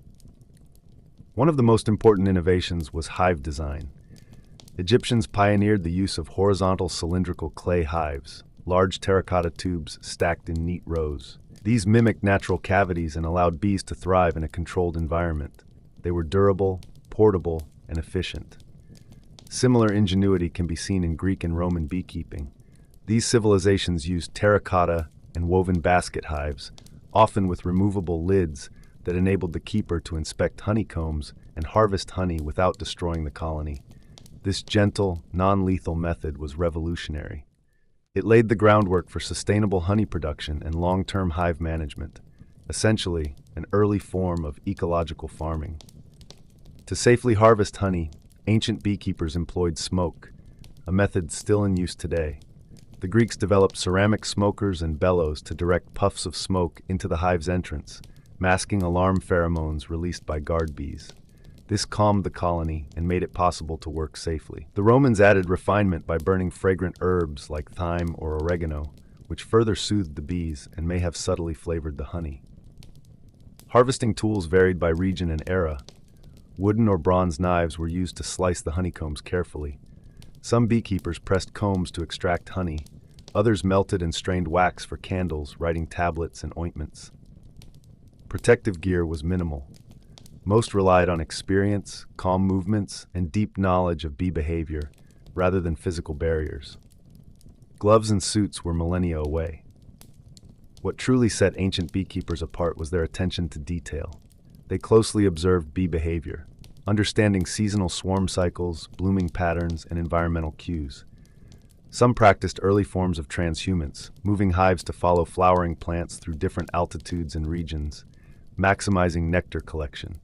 One of the most important innovations was hive design. Egyptians pioneered the use of horizontal cylindrical clay hives, large terracotta tubes stacked in neat rows. These mimicked natural cavities and allowed bees to thrive in a controlled environment. They were durable, portable, and efficient. Similar ingenuity can be seen in Greek and Roman beekeeping. These civilizations used terracotta and woven basket hives, often with removable lids that enabled the keeper to inspect honeycombs and harvest honey without destroying the colony. This gentle, non-lethal method was revolutionary. It laid the groundwork for sustainable honey production and long-term hive management, essentially an early form of ecological farming. To safely harvest honey, ancient beekeepers employed smoke, a method still in use today. The Greeks developed ceramic smokers and bellows to direct puffs of smoke into the hive's entrance, masking alarm pheromones released by guard bees. This calmed the colony and made it possible to work safely. The Romans added refinement by burning fragrant herbs like thyme or oregano, which further soothed the bees and may have subtly flavored the honey. Harvesting tools varied by region and era. Wooden or bronze knives were used to slice the honeycombs carefully. Some beekeepers pressed combs to extract honey. Others melted and strained wax for candles, writing tablets and ointments. Protective gear was minimal. Most relied on experience, calm movements, and deep knowledge of bee behavior, rather than physical barriers. Gloves and suits were millennia away. What truly set ancient beekeepers apart was their attention to detail. They closely observed bee behavior, understanding seasonal swarm cycles, blooming patterns, and environmental cues. Some practiced early forms of transhumance, moving hives to follow flowering plants through different altitudes and regions, maximizing nectar collection.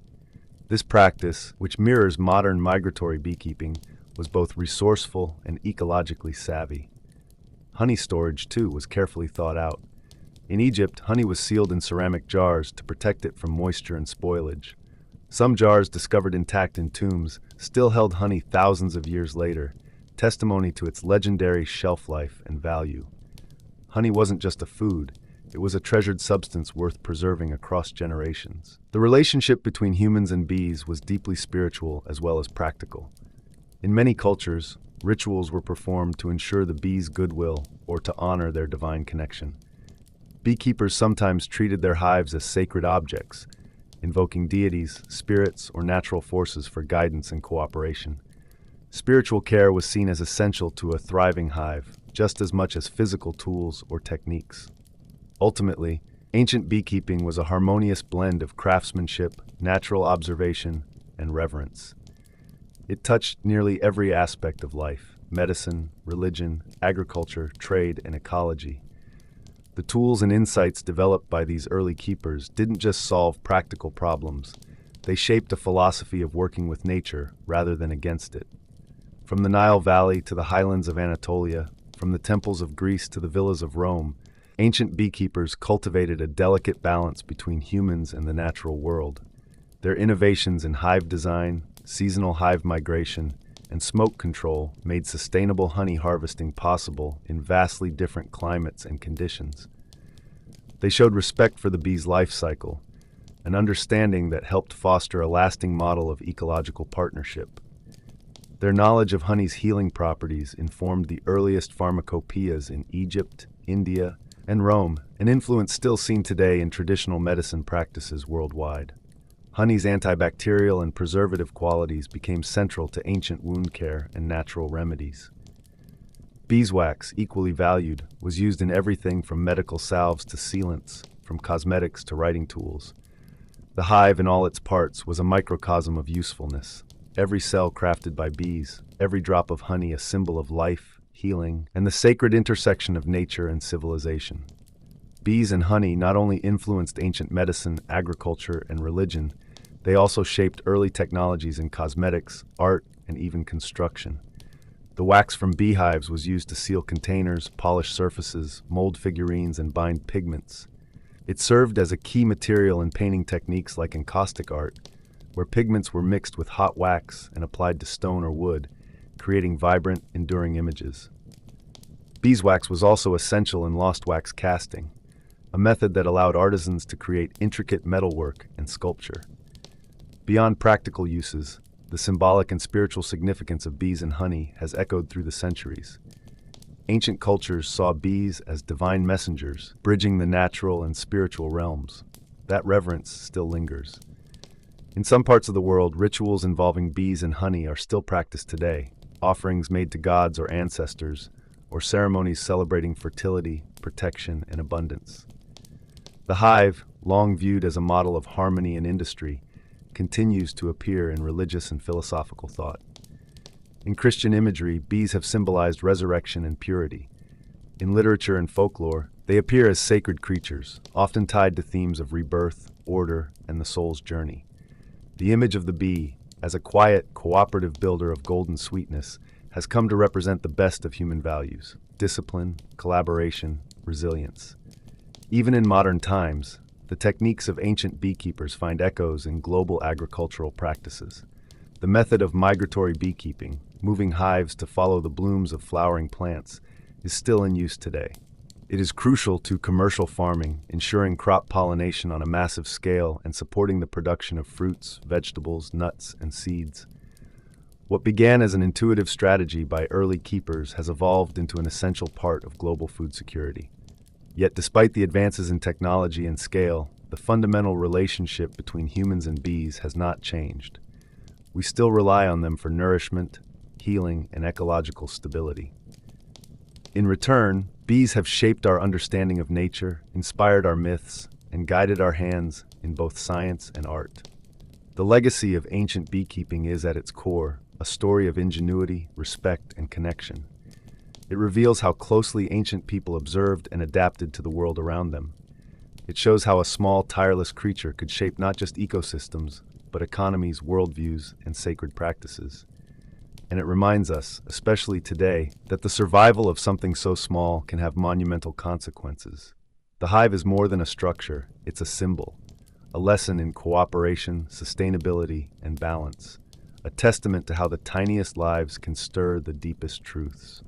This practice, which mirrors modern migratory beekeeping, was both resourceful and ecologically savvy. Honey storage, too, was carefully thought out. In Egypt, honey was sealed in ceramic jars to protect it from moisture and spoilage. Some jars, discovered intact in tombs, still held honey thousands of years later, testimony to its legendary shelf life and value. Honey wasn't just a food. It was a treasured substance worth preserving across generations. The relationship between humans and bees was deeply spiritual as well as practical. In many cultures, rituals were performed to ensure the bees' goodwill or to honor their divine connection. Beekeepers sometimes treated their hives as sacred objects, invoking deities, spirits, or natural forces for guidance and cooperation. Spiritual care was seen as essential to a thriving hive, just as much as physical tools or techniques. Ultimately, ancient beekeeping was a harmonious blend of craftsmanship, natural observation, and reverence. It touched nearly every aspect of life: medicine, religion, agriculture, trade, and ecology. The The tools and insights developed by these early keepers didn't just solve practical problems, they shaped a philosophy of working with nature rather than against it. From the Nile Valley to the highlands of Anatolia, from the temples of Greece to the villas of Rome, ancient beekeepers cultivated a delicate balance between humans and the natural world. Their innovations in hive design, seasonal hive migration, and smoke control made sustainable honey harvesting possible in vastly different climates and conditions. They showed respect for the bee's life cycle, an understanding that helped foster a lasting model of ecological partnership. Their knowledge of honey's healing properties informed the earliest pharmacopoeias in Egypt, India, and Rome, an influence still seen today in traditional medicine practices worldwide. Honey's antibacterial and preservative qualities became central to ancient wound care and natural remedies. Beeswax, equally valued, was used in everything from medical salves to sealants, from cosmetics to writing tools. The hive in all its parts was a microcosm of usefulness. Every cell crafted by bees, every drop of honey a symbol of life, healing, and the sacred intersection of nature and civilization. Bees and honey not only influenced ancient medicine, agriculture, and religion, they also shaped early technologies in cosmetics, art, and even construction. The wax from beehives was used to seal containers, polish surfaces, mold figurines, and bind pigments. It served as a key material in painting techniques like encaustic art, where pigments were mixed with hot wax and applied to stone or wood, creating vibrant, enduring images. Beeswax was also essential in lost wax casting, a method that allowed artisans to create intricate metalwork and sculpture. Beyond practical uses, the symbolic and spiritual significance of bees and honey has echoed through the centuries. Ancient cultures saw bees as divine messengers, bridging the natural and spiritual realms. That reverence still lingers. In some parts of the world, rituals involving bees and honey are still practiced today, offerings made to gods or ancestors, or ceremonies celebrating fertility, protection, and abundance. The hive, long viewed as a model of harmony and industry, continues to appear in religious and philosophical thought. In Christian imagery, bees have symbolized resurrection and purity. In literature and folklore, they appear as sacred creatures, often tied to themes of rebirth, order, and the soul's journey. The image of the bee, as a quiet, cooperative builder of golden sweetness, has come to represent the best of human values: discipline, collaboration, resilience. Even in modern times, the techniques of ancient beekeepers find echoes in global agricultural practices. The method of migratory beekeeping, moving hives to follow the blooms of flowering plants, is still in use today. It is crucial to commercial farming, ensuring crop pollination on a massive scale and supporting the production of fruits, vegetables, nuts, and seeds. What began as an intuitive strategy by early keepers has evolved into an essential part of global food security. Yet despite the advances in technology and scale, the fundamental relationship between humans and bees has not changed. We still rely on them for nourishment, healing, and ecological stability. In return, bees have shaped our understanding of nature, inspired our myths, and guided our hands in both science and art. The legacy of ancient beekeeping is, at its core, a story of ingenuity, respect, and connection. It reveals how closely ancient people observed and adapted to the world around them. It shows how a small, tireless creature could shape not just ecosystems, but economies, worldviews, and sacred practices. And it reminds us, especially today, that the survival of something so small can have monumental consequences. The hive is more than a structure, it's a symbol, a lesson in cooperation, sustainability, and balance, a testament to how the tiniest lives can stir the deepest truths.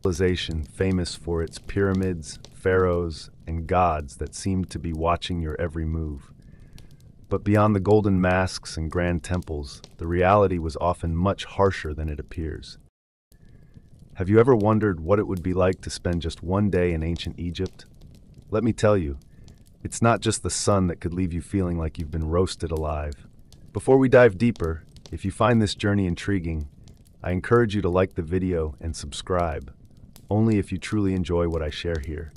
Civilization famous for its pyramids, pharaohs, and gods that seemed to be watching your every move. But beyond the golden masks and grand temples, the reality was often much harsher than it appears. Have you ever wondered what it would be like to spend just one day in ancient Egypt? Let me tell you, it's not just the sun that could leave you feeling like you've been roasted alive. Before we dive deeper, if you find this journey intriguing, I encourage you to like the video and subscribe, only if you truly enjoy what I share here.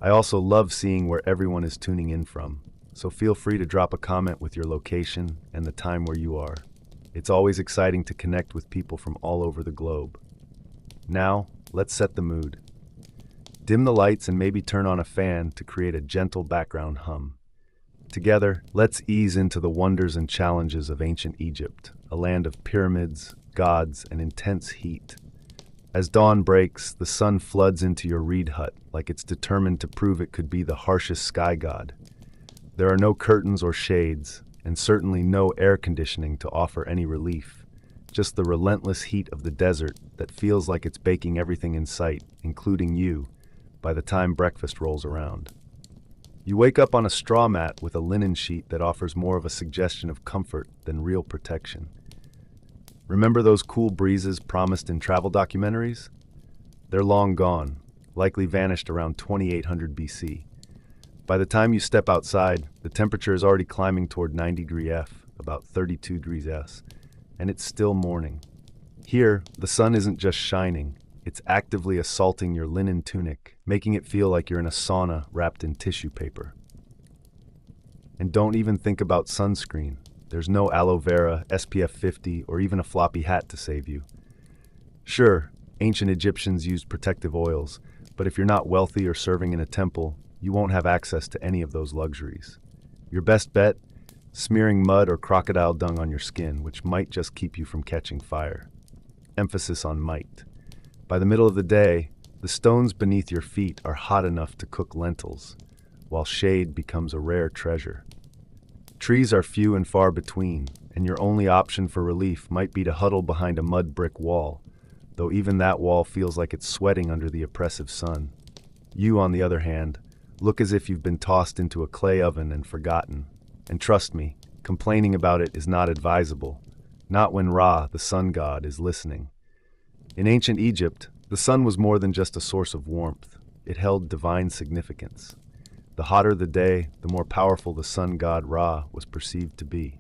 I also love seeing where everyone is tuning in from, so feel free to drop a comment with your location and the time where you are. It's always exciting to connect with people from all over the globe. Now, let's set the mood. Dim the lights and maybe turn on a fan to create a gentle background hum. Together, let's ease into the wonders and challenges of ancient Egypt, a land of pyramids, gods, and intense heat. As dawn breaks, the sun floods into your reed hut like it's determined to prove it could be the harshest sky god. There are no curtains or shades, and certainly no air conditioning to offer any relief. Just the relentless heat of the desert that feels like it's baking everything in sight, including you, by the time breakfast rolls around. You wake up on a straw mat with a linen sheet that offers more of a suggestion of comfort than real protection. Remember those cool breezes promised in travel documentaries? They're long gone, likely vanished around 2800 BC. By the time you step outside, the temperature is already climbing toward 90 degrees F, about 32 degrees S, and it's still morning. Here, the sun isn't just shining, it's actively assaulting your linen tunic, making it feel like you're in a sauna wrapped in tissue paper. And don't even think about sunscreen. There's no aloe vera, SPF 50, or even a floppy hat to save you. Sure, ancient Egyptians used protective oils, but if you're not wealthy or serving in a temple, you won't have access to any of those luxuries. Your best bet? Smearing mud or crocodile dung on your skin, which might just keep you from catching fire. Emphasis on might. By the middle of the day, the stones beneath your feet are hot enough to cook lentils, while shade becomes a rare treasure. Trees are few and far between, and your only option for relief might be to huddle behind a mud brick wall, though even that wall feels like it's sweating under the oppressive sun. You, on the other hand, look as if you've been tossed into a clay oven and forgotten. And trust me, complaining about it is not advisable, not when Ra, the sun god, is listening. In ancient Egypt, the sun was more than just a source of warmth. It held divine significance. The hotter the day, the more powerful the sun god Ra was perceived to be.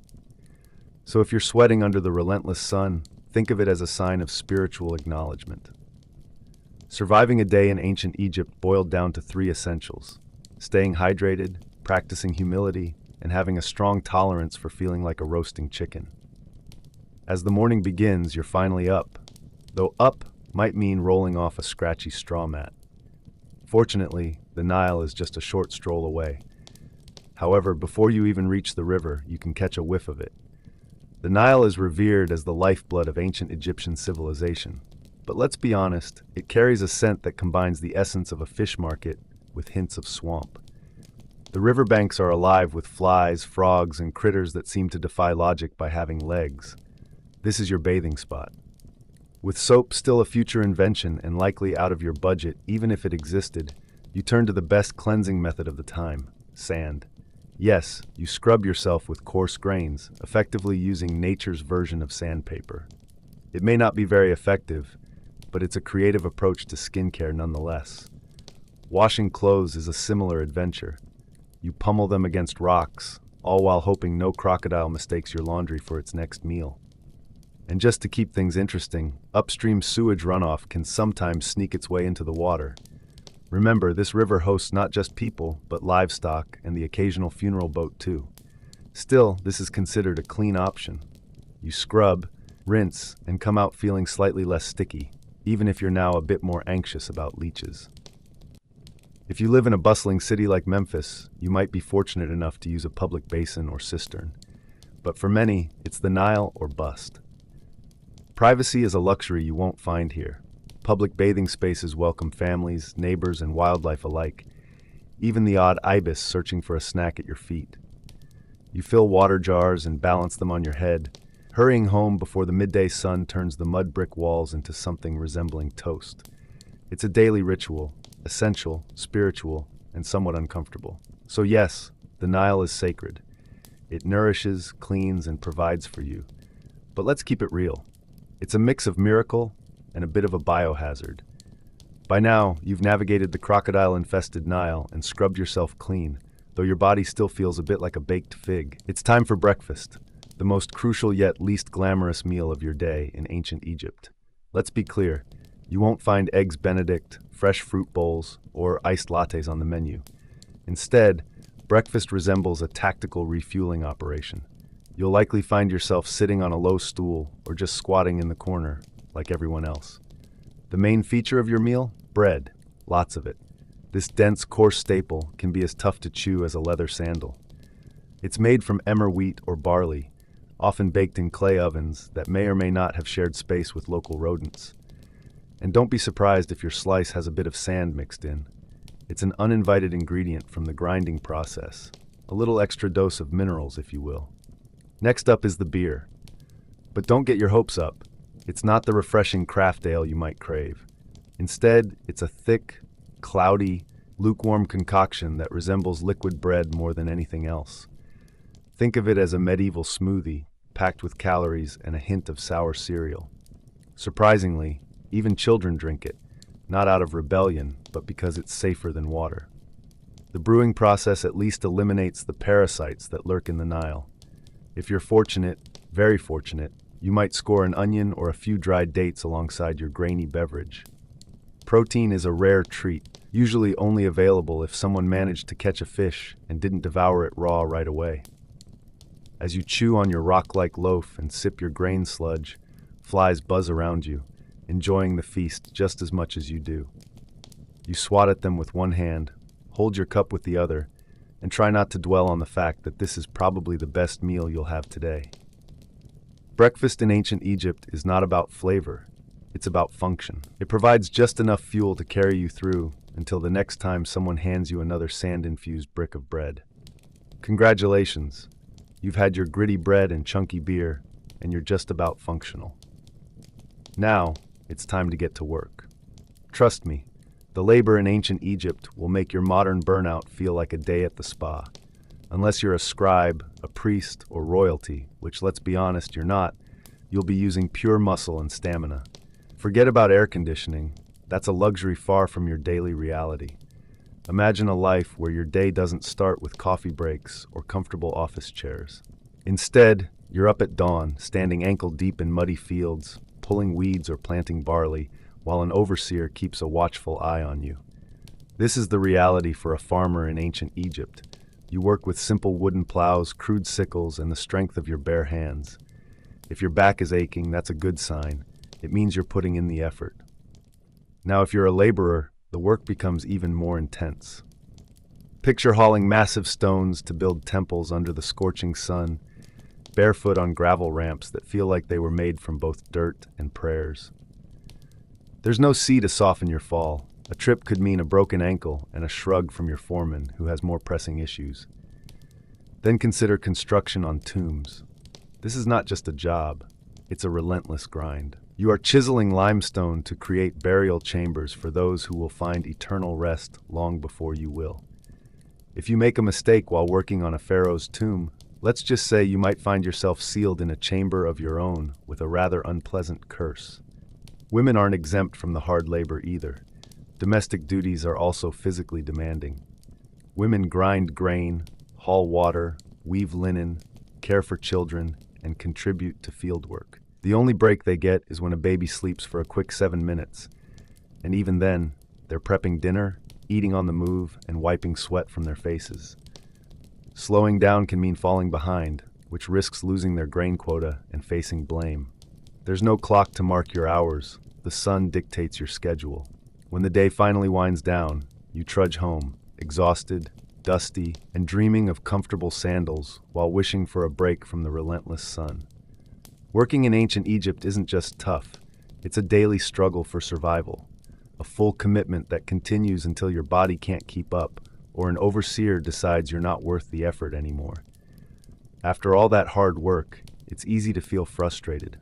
So if you're sweating under the relentless sun, think of it as a sign of spiritual acknowledgement. Surviving a day in ancient Egypt boiled down to 3 essentials: staying hydrated, practicing humility, and having a strong tolerance for feeling like a roasting chicken. As the morning begins, you're finally up, though up might mean rolling off a scratchy straw mat. Fortunately, the Nile is just a short stroll away. However, before you even reach the river, you can catch a whiff of it. The Nile is revered as the lifeblood of ancient Egyptian civilization, but let's be honest, it carries a scent that combines the essence of a fish market with hints of swamp. The riverbanks are alive with flies, frogs, and critters that seem to defy logic by having legs. This is your bathing spot. With soap still a future invention and likely out of your budget, even if it existed, you turn to the best cleansing method of the time: sand. Yes, you scrub yourself with coarse grains, effectively using nature's version of sandpaper. It may not be very effective, but it's a creative approach to skincare nonetheless. Washing clothes is a similar adventure. You pummel them against rocks, all while hoping no crocodile mistakes your laundry for its next meal. And just to keep things interesting, upstream sewage runoff can sometimes sneak its way into the water. Remember, this river hosts not just people, but livestock and the occasional funeral boat too. Still, this is considered a clean option. You scrub, rinse, and come out feeling slightly less sticky, even if you're now a bit more anxious about leeches. If you live in a bustling city like Memphis, you might be fortunate enough to use a public basin or cistern. But for many, it's the Nile or bust. Privacy is a luxury you won't find here. Public bathing spaces welcome families, neighbors, and wildlife alike, even the odd ibis searching for a snack at your feet. You fill water jars and balance them on your head, hurrying home before the midday sun turns the mud brick walls into something resembling toast. It's a daily ritual, essential, spiritual, and somewhat uncomfortable. So yes, the Nile is sacred. It nourishes, cleans, and provides for you. But let's keep it real. It's a mix of miracle and a bit of a biohazard. By now, you've navigated the crocodile-infested Nile and scrubbed yourself clean, though your body still feels a bit like a baked fig. It's time for breakfast, the most crucial yet least glamorous meal of your day in ancient Egypt. Let's be clear, you won't find eggs Benedict, fresh fruit bowls, or iced lattes on the menu. Instead, breakfast resembles a tactical refueling operation. You'll likely find yourself sitting on a low stool or just squatting in the corner, like everyone else. The main feature of your meal? Bread. Lots of it. This dense, coarse staple can be as tough to chew as a leather sandal. It's made from emmer wheat or barley, often baked in clay ovens that may or may not have shared space with local rodents. And don't be surprised if your slice has a bit of sand mixed in. It's an uninvited ingredient from the grinding process, a little extra dose of minerals, if you will. Next up is the beer. But don't get your hopes up. It's not the refreshing craft ale you might crave. Instead, it's a thick, cloudy, lukewarm concoction that resembles liquid bread more than anything else. Think of it as a medieval smoothie, packed with calories and a hint of sour cereal. Surprisingly, even children drink it, not out of rebellion, but because it's safer than water. The brewing process at least eliminates the parasites that lurk in the Nile. If you're fortunate, very fortunate, you might score an onion or a few dried dates alongside your grainy beverage. Protein is a rare treat, usually only available if someone managed to catch a fish and didn't devour it raw right away. As you chew on your rock-like loaf and sip your grain sludge, flies buzz around you, enjoying the feast just as much as you do. You swat at them with one hand, hold your cup with the other, and try not to dwell on the fact that this is probably the best meal you'll have today. Breakfast in ancient Egypt is not about flavor, it's about function. It provides just enough fuel to carry you through until the next time someone hands you another sand-infused brick of bread. Congratulations, you've had your gritty bread and chunky beer, and you're just about functional. Now, it's time to get to work. Trust me, the labor in ancient Egypt will make your modern burnout feel like a day at the spa. Unless you're a scribe, a priest, or royalty, which let's be honest, you're not, you'll be using pure muscle and stamina. Forget about air conditioning. That's a luxury far from your daily reality. Imagine a life where your day doesn't start with coffee breaks or comfortable office chairs. Instead, you're up at dawn, standing ankle-deep in muddy fields, pulling weeds or planting barley, while an overseer keeps a watchful eye on you. This is the reality for a farmer in ancient Egypt. You work with simple wooden plows, crude sickles, and the strength of your bare hands. If your back is aching, that's a good sign. It means you're putting in the effort. Now, if you're a laborer, the work becomes even more intense. Picture hauling massive stones to build temples under the scorching sun, barefoot on gravel ramps that feel like they were made from both dirt and prayers. There's no sea to soften your fall. A trip could mean a broken ankle and a shrug from your foreman, who has more pressing issues. Then consider construction on tombs. This is not just a job, it's a relentless grind. You are chiseling limestone to create burial chambers for those who will find eternal rest long before you will. If you make a mistake while working on a pharaoh's tomb, let's just say you might find yourself sealed in a chamber of your own with a rather unpleasant curse. Women aren't exempt from the hard labor either. Domestic duties are also physically demanding. Women grind grain, haul water, weave linen, care for children, and contribute to field work. The only break they get is when a baby sleeps for a quick 7 minutes. And even then, they're prepping dinner, eating on the move, and wiping sweat from their faces. Slowing down can mean falling behind, which risks losing their grain quota and facing blame. There's no clock to mark your hours. The sun dictates your schedule. When the day finally winds down, you trudge home, exhausted, dusty, and dreaming of comfortable sandals while wishing for a break from the relentless sun. Working in ancient Egypt isn't just tough, it's a daily struggle for survival, a full commitment that continues until your body can't keep up, or an overseer decides you're not worth the effort anymore. After all that hard work, it's easy to feel frustrated.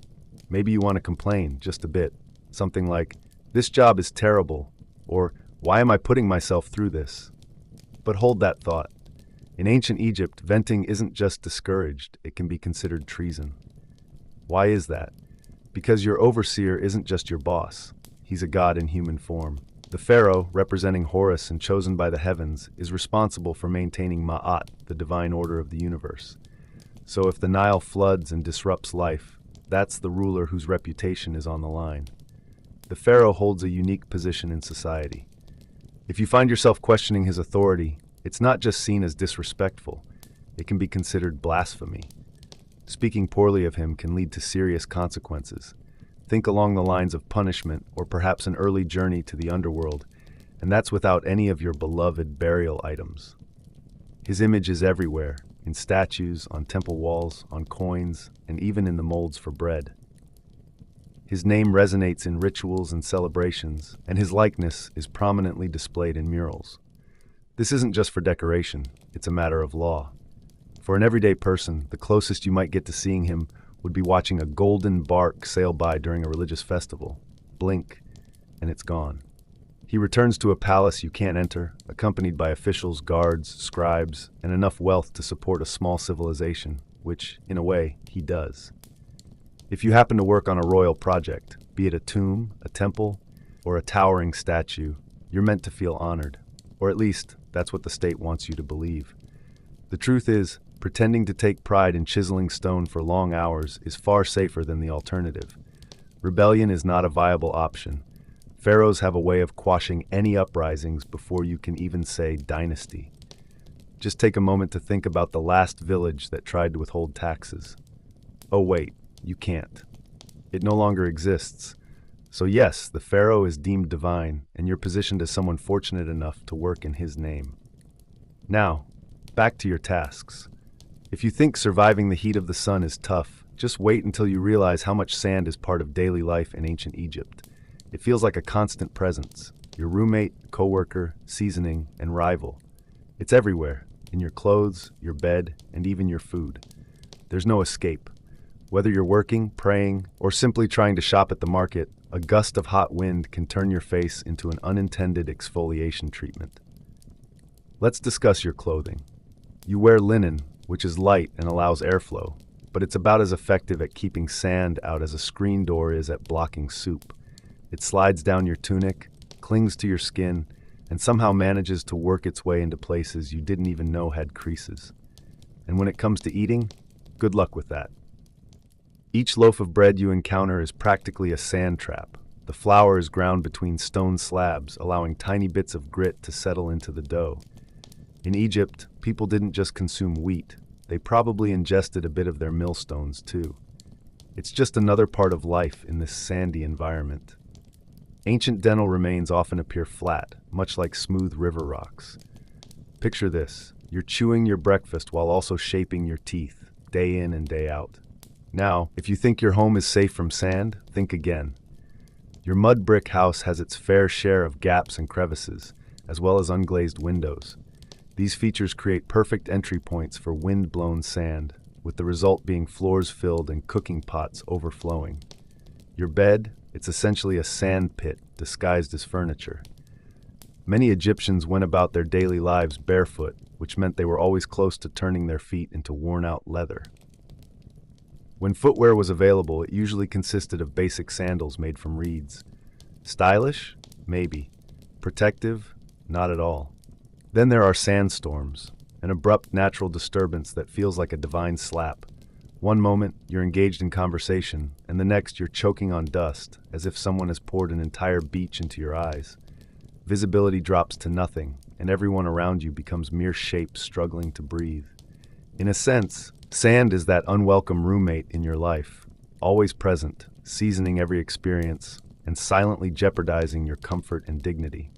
Maybe you want to complain just a bit, something like, "This job is terrible, Or, why am I putting myself through this? But hold that thought. In ancient Egypt, venting isn't just discouraged, it can be considered treason. Why is that? Because your overseer isn't just your boss. He's a god in human form. The pharaoh, representing Horus and chosen by the heavens, is responsible for maintaining Ma'at, the divine order of the universe. So if the Nile floods and disrupts life, that's the ruler whose reputation is on the line. The pharaoh holds a unique position in society. If you find yourself questioning his authority, it's not just seen as disrespectful, it can be considered blasphemy. Speaking poorly of him can lead to serious consequences. Think along the lines of punishment or perhaps an early journey to the underworld, and that's without any of your beloved burial items. His image is everywhere, in statues, on temple walls, on coins, and even in the molds for bread. His name resonates in rituals and celebrations, and his likeness is prominently displayed in murals. This isn't just for decoration, it's a matter of law. For an everyday person, the closest you might get to seeing him would be watching a golden bark sail by during a religious festival. Blink, and it's gone. He returns to a palace you can't enter, accompanied by officials, guards, scribes, and enough wealth to support a small civilization, which, in a way, he does. If you happen to work on a royal project, be it a tomb, a temple, or a towering statue, you're meant to feel honored. Or at least, that's what the state wants you to believe. The truth is, pretending to take pride in chiseling stone for long hours is far safer than the alternative. Rebellion is not a viable option. Pharaohs have a way of quashing any uprisings before you can even say dynasty. Just take a moment to think about the last village that tried to withhold taxes. Oh wait, you can't. It no longer exists. So yes, the pharaoh is deemed divine, and you're positioned as someone fortunate enough to work in his name. Now, back to your tasks. If you think surviving the heat of the sun is tough, just wait until you realize how much sand is part of daily life in ancient Egypt. It feels like a constant presence. Your roommate, coworker, seasoning, and rival. It's everywhere, in your clothes, your bed, and even your food. There's no escape. Whether you're working, praying, or simply trying to shop at the market, a gust of hot wind can turn your face into an unintended exfoliation treatment. Let's discuss your clothing. You wear linen, which is light and allows airflow, but it's about as effective at keeping sand out as a screen door is at blocking soup. It slides down your tunic, clings to your skin, and somehow manages to work its way into places you didn't even know had creases. And when it comes to eating, good luck with that. Each loaf of bread you encounter is practically a sand trap. The flour is ground between stone slabs, allowing tiny bits of grit to settle into the dough. In Egypt, people didn't just consume wheat, they probably ingested a bit of their millstones too. It's just another part of life in this sandy environment. Ancient dental remains often appear flat, much like smooth river rocks. Picture this, you're chewing your breakfast while also shaping your teeth, day in and day out. Now, if you think your home is safe from sand, think again. Your mud brick house has its fair share of gaps and crevices, as well as unglazed windows. These features create perfect entry points for wind-blown sand, with the result being floors filled and cooking pots overflowing. Your bed, it's essentially a sand pit disguised as furniture. Many Egyptians went about their daily lives barefoot, which meant they were always close to turning their feet into worn-out leather. When footwear was available, it usually consisted of basic sandals made from reeds. Stylish? Maybe. Protective? Not at all. Then there are sandstorms, an abrupt natural disturbance that feels like a divine slap. One moment, you're engaged in conversation, and the next you're choking on dust, as if someone has poured an entire beach into your eyes. Visibility drops to nothing, and everyone around you becomes mere shapes struggling to breathe. In a sense, sand is that unwelcome roommate in your life, always present, seasoning every experience, and silently jeopardizing your comfort and dignity.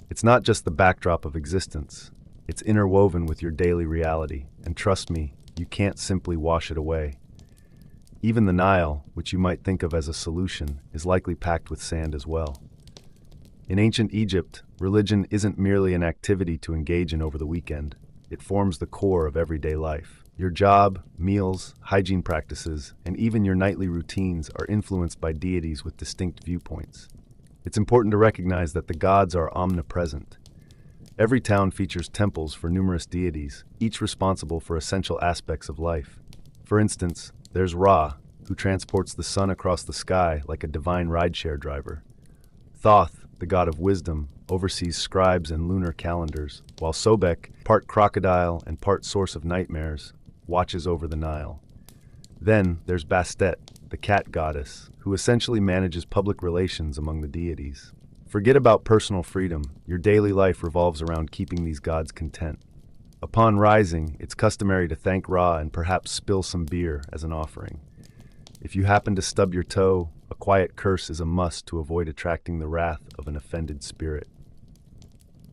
It's not just the backdrop of existence, it's interwoven with your daily reality, and trust me, you can't simply wash it away. Even the Nile, which you might think of as a solution, is likely packed with sand as well. In ancient Egypt, religion isn't merely an activity to engage in over the weekend. It forms the core of everyday life. Your job, meals, hygiene practices, and even your nightly routines are influenced by deities with distinct viewpoints. It's important to recognize that the gods are omnipresent. Every town features temples for numerous deities, each responsible for essential aspects of life. For instance, there's Ra, who transports the sun across the sky like a divine rideshare driver. Thoth, the god of wisdom, oversees scribes and lunar calendars, while Sobek, part crocodile and part source of nightmares, watches over the Nile. Then there's Bastet, the cat goddess, who essentially manages public relations among the deities. Forget about personal freedom. Your daily life revolves around keeping these gods content. Upon rising, it's customary to thank Ra and perhaps spill some beer as an offering. If you happen to stub your toe, a quiet curse is a must to avoid attracting the wrath of an offended spirit.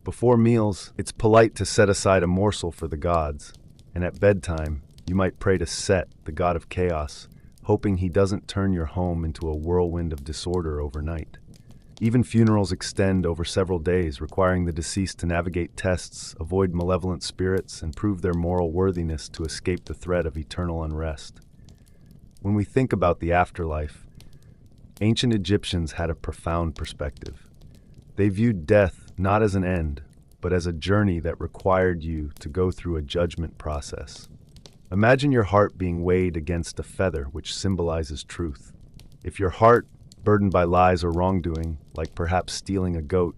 Before meals, it's polite to set aside a morsel for the gods, and at bedtime, you might pray to Set, the god of chaos, hoping he doesn't turn your home into a whirlwind of disorder overnight. Even funerals extend over several days, requiring the deceased to navigate tests, avoid malevolent spirits, and prove their moral worthiness to escape the threat of eternal unrest. When we think about the afterlife, ancient Egyptians had a profound perspective. They viewed death not as an end, but as a journey that required you to go through a judgment process. Imagine your heart being weighed against a feather, which symbolizes truth. If your heart, burdened by lies or wrongdoing, like perhaps stealing a goat,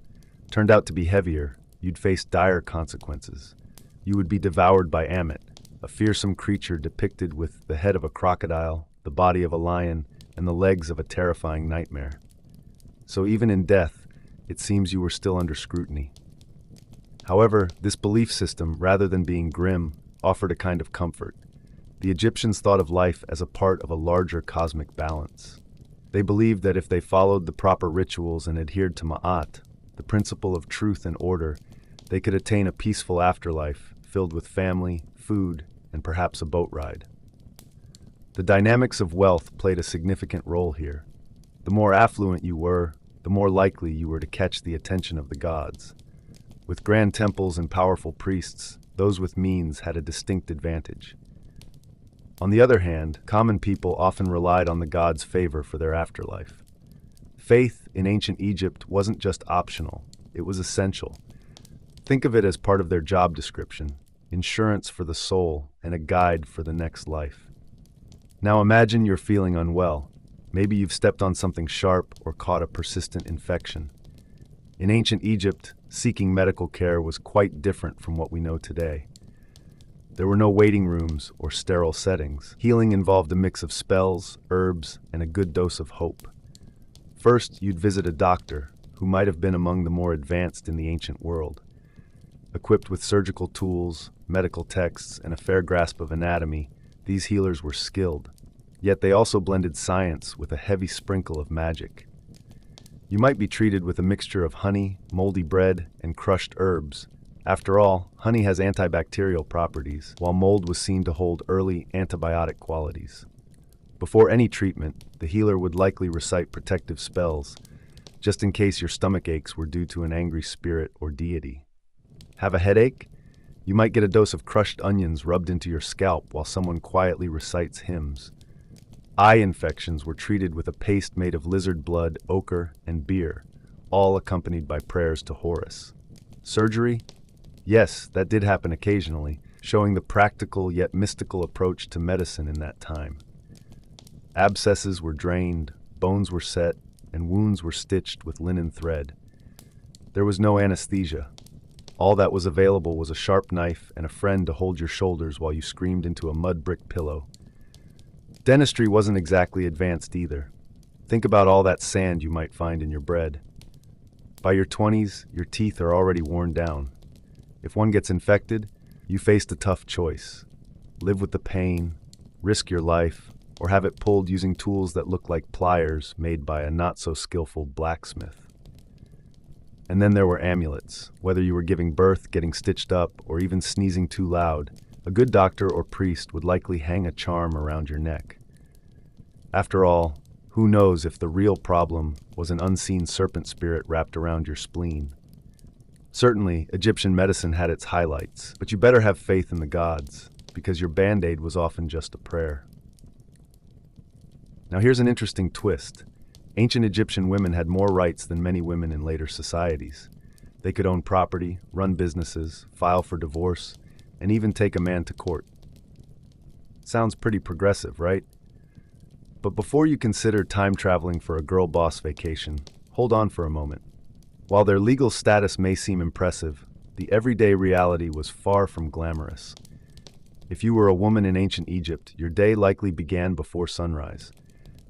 turned out to be heavier, you'd face dire consequences. You would be devoured by Ammit, a fearsome creature depicted with the head of a crocodile, the body of a lion, and the legs of a terrifying nightmare. So even in death, it seems you were still under scrutiny. However, this belief system, rather than being grim, offered a kind of comfort. The Egyptians thought of life as a part of a larger cosmic balance. They believed that if they followed the proper rituals and adhered to Ma'at, the principle of truth and order, they could attain a peaceful afterlife filled with family, food, and perhaps a boat ride. The dynamics of wealth played a significant role here. The more affluent you were, the more likely you were to catch the attention of the gods. With grand temples and powerful priests, those with means had a distinct advantage. On the other hand, common people often relied on the gods' favor for their afterlife. Faith in ancient Egypt wasn't just optional, it was essential. Think of it as part of their job description, insurance for the soul and a guide for the next life. Now imagine you're feeling unwell. Maybe you've stepped on something sharp or caught a persistent infection. In ancient Egypt, seeking medical care was quite different from what we know today. There were no waiting rooms or sterile settings. Healing involved a mix of spells, herbs, and a good dose of hope. First, you'd visit a doctor, who might have been among the more advanced in the ancient world. Equipped with surgical tools, medical texts, and a fair grasp of anatomy, these healers were skilled. Yet they also blended science with a heavy sprinkle of magic. You might be treated with a mixture of honey, moldy bread, and crushed herbs. After all, honey has antibacterial properties, while mold was seen to hold early antibiotic qualities. Before any treatment, the healer would likely recite protective spells, just in case your stomach aches were due to an angry spirit or deity. Have a headache? You might get a dose of crushed onions rubbed into your scalp while someone quietly recites hymns. Eye infections were treated with a paste made of lizard blood, ochre, and beer, all accompanied by prayers to Horus. Surgery? Yes, that did happen occasionally, showing the practical yet mystical approach to medicine in that time. Abscesses were drained, bones were set, and wounds were stitched with linen thread. There was no anesthesia. All that was available was a sharp knife and a friend to hold your shoulders while you screamed into a mud brick pillow. Dentistry wasn't exactly advanced either. Think about all that sand you might find in your bread. By your 20s, your teeth are already worn down. If one gets infected, you faced a tough choice. Live with the pain, risk your life, or have it pulled using tools that look like pliers made by a not-so-skillful blacksmith. And then there were amulets. Whether you were giving birth, getting stitched up, or even sneezing too loud, a good doctor or priest would likely hang a charm around your neck. After all, who knows if the real problem was an unseen serpent spirit wrapped around your spleen? Certainly, Egyptian medicine had its highlights, but you better have faith in the gods, because your band-aid was often just a prayer. Now here's an interesting twist. Ancient Egyptian women had more rights than many women in later societies. They could own property, run businesses, file for divorce, and even take a man to court. Sounds pretty progressive, right? But before you consider time traveling for a girl boss vacation, hold on for a moment. While their legal status may seem impressive, the everyday reality was far from glamorous. If you were a woman in ancient Egypt, your day likely began before sunrise.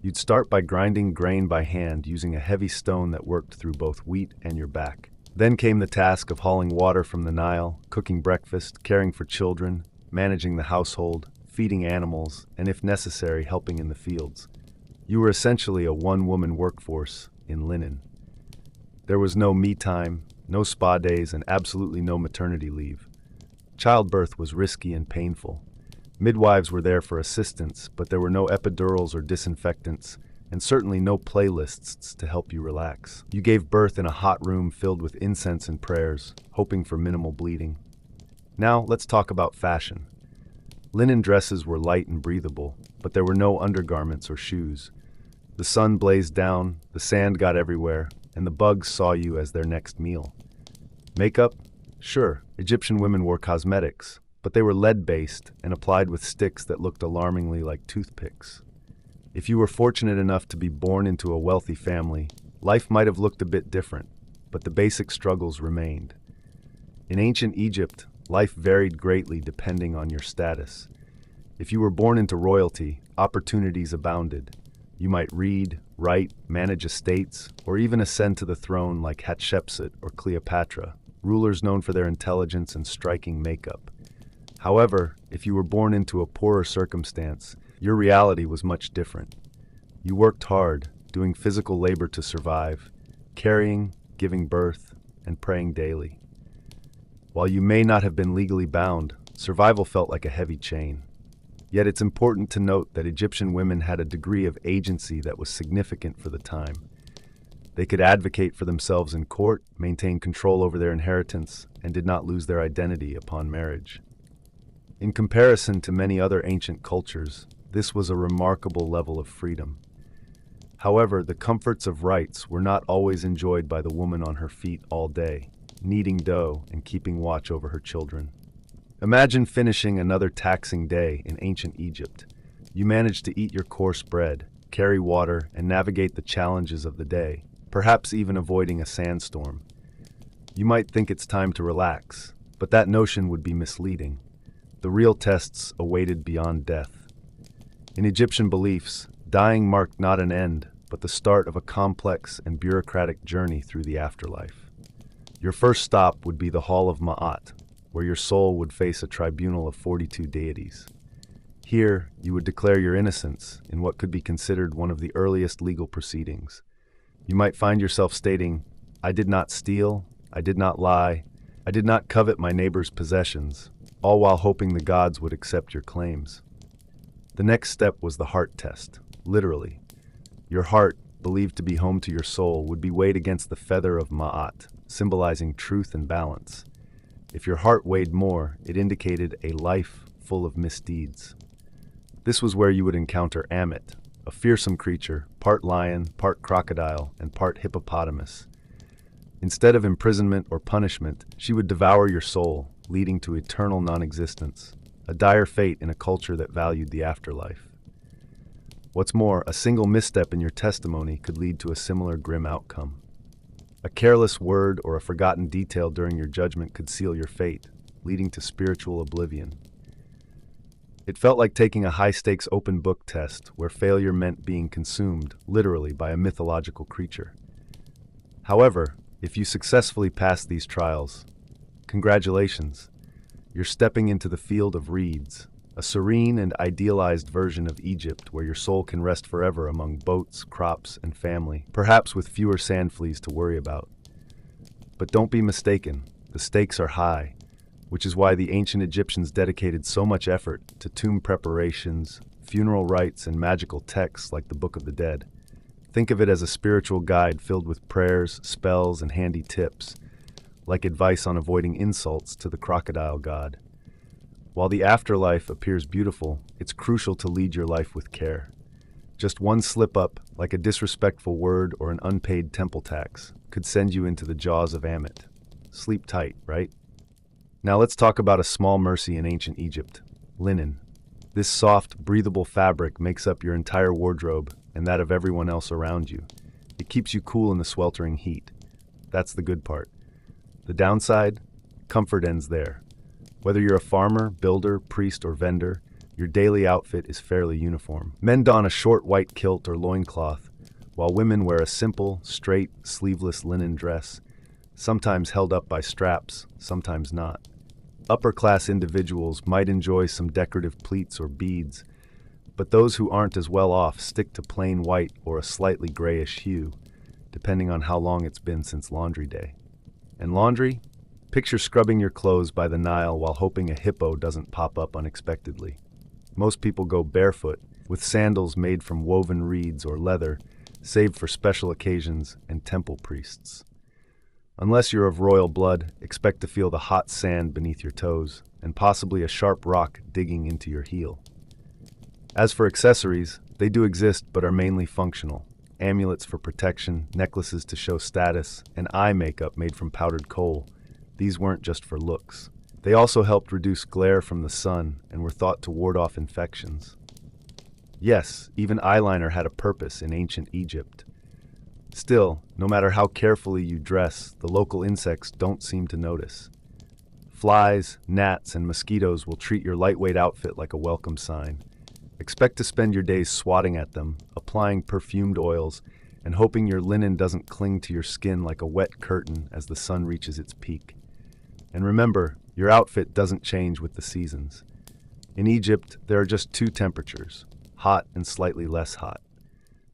You'd start by grinding grain by hand using a heavy stone that worked through both wheat and your back. Then came the task of hauling water from the Nile, cooking breakfast, caring for children, managing the household, feeding animals, and if necessary, helping in the fields. You were essentially a one-woman workforce in linen. There was no me time, no spa days, and absolutely no maternity leave. Childbirth was risky and painful. Midwives were there for assistance, but there were no epidurals or disinfectants, and certainly no playlists to help you relax. You gave birth in a hot room filled with incense and prayers, hoping for minimal bleeding. Now, let's talk about fashion. Linen dresses were light and breathable, but there were no undergarments or shoes. The sun blazed down, the sand got everywhere, and the bugs saw you as their next meal. Makeup? Sure, Egyptian women wore cosmetics, but they were lead-based and applied with sticks that looked alarmingly like toothpicks. If you were fortunate enough to be born into a wealthy family, life might have looked a bit different, but the basic struggles remained. In ancient Egypt, life varied greatly depending on your status. If you were born into royalty, opportunities abounded. You might read, write, manage estates, or even ascend to the throne like Hatshepsut or Cleopatra, rulers known for their intelligence and striking makeup. However, if you were born into a poorer circumstance, your reality was much different. You worked hard, doing physical labor to survive, carrying, giving birth, and praying daily. While you may not have been legally bound, survival felt like a heavy chain. Yet it's important to note that Egyptian women had a degree of agency that was significant for the time. They could advocate for themselves in court, maintain control over their inheritance, and did not lose their identity upon marriage. In comparison to many other ancient cultures, this was a remarkable level of freedom. However, the comforts of rights were not always enjoyed by the woman on her feet all day, kneading dough and keeping watch over her children. Imagine finishing another taxing day in ancient Egypt. You managed to eat your coarse bread, carry water, and navigate the challenges of the day, perhaps even avoiding a sandstorm. You might think it's time to relax, but that notion would be misleading. The real tests awaited beyond death. In Egyptian beliefs, dying marked not an end, but the start of a complex and bureaucratic journey through the afterlife. Your first stop would be the Hall of Ma'at, where your soul would face a tribunal of 42 deities. Here, you would declare your innocence in what could be considered one of the earliest legal proceedings. You might find yourself stating, "I did not steal, I did not lie, I did not covet my neighbor's possessions," all while hoping the gods would accept your claims. The next step was the heart test, literally. Your heart, believed to be home to your soul, would be weighed against the feather of Ma'at, symbolizing truth and balance. If your heart weighed more, it indicated a life full of misdeeds. This was where you would encounter Amit, a fearsome creature, part lion, part crocodile, and part hippopotamus. Instead of imprisonment or punishment, she would devour your soul, leading to eternal non-existence, a dire fate in a culture that valued the afterlife. What's more, a single misstep in your testimony could lead to a similar grim outcome. A careless word or a forgotten detail during your judgment could seal your fate, leading to spiritual oblivion. It felt like taking a high-stakes open book test where failure meant being consumed, literally, by a mythological creature. However, if you successfully passed these trials, congratulations. You're stepping into the field of reeds, a serene and idealized version of Egypt where your soul can rest forever among boats, crops, and family, perhaps with fewer sand fleas to worry about. But don't be mistaken, the stakes are high, which is why the ancient Egyptians dedicated so much effort to tomb preparations, funeral rites, and magical texts like the Book of the Dead. Think of it as a spiritual guide filled with prayers, spells, and handy tips, like advice on avoiding insults to the crocodile god. While the afterlife appears beautiful, it's crucial to lead your life with care. Just one slip-up, like a disrespectful word or an unpaid temple tax, could send you into the jaws of Amit. Sleep tight, right? Now let's talk about a small mercy in ancient Egypt: linen. This soft, breathable fabric makes up your entire wardrobe and that of everyone else around you. It keeps you cool in the sweltering heat. That's the good part. The downside? Comfort ends there. Whether you're a farmer, builder, priest, or vendor, your daily outfit is fairly uniform. Men don a short white kilt or loincloth, while women wear a simple, straight, sleeveless linen dress, sometimes held up by straps, sometimes not. Upper-class individuals might enjoy some decorative pleats or beads, but those who aren't as well off stick to plain white or a slightly grayish hue, depending on how long it's been since laundry day. And laundry? Picture scrubbing your clothes by the Nile while hoping a hippo doesn't pop up unexpectedly. Most people go barefoot, with sandals made from woven reeds or leather, saved for special occasions and temple priests. Unless you're of royal blood, expect to feel the hot sand beneath your toes, and possibly a sharp rock digging into your heel. As for accessories, they do exist but are mainly functional. Amulets for protection, necklaces to show status, and eye makeup made from powdered coal. These weren't just for looks. They also helped reduce glare from the sun and were thought to ward off infections. Yes, even eyeliner had a purpose in ancient Egypt. Still, no matter how carefully you dress, the local insects don't seem to notice. Flies, gnats, and mosquitoes will treat your lightweight outfit like a welcome sign. Expect to spend your days swatting at them, applying perfumed oils, and hoping your linen doesn't cling to your skin like a wet curtain as the sun reaches its peak. And remember, your outfit doesn't change with the seasons. In Egypt, there are just two temperatures: hot and slightly less hot.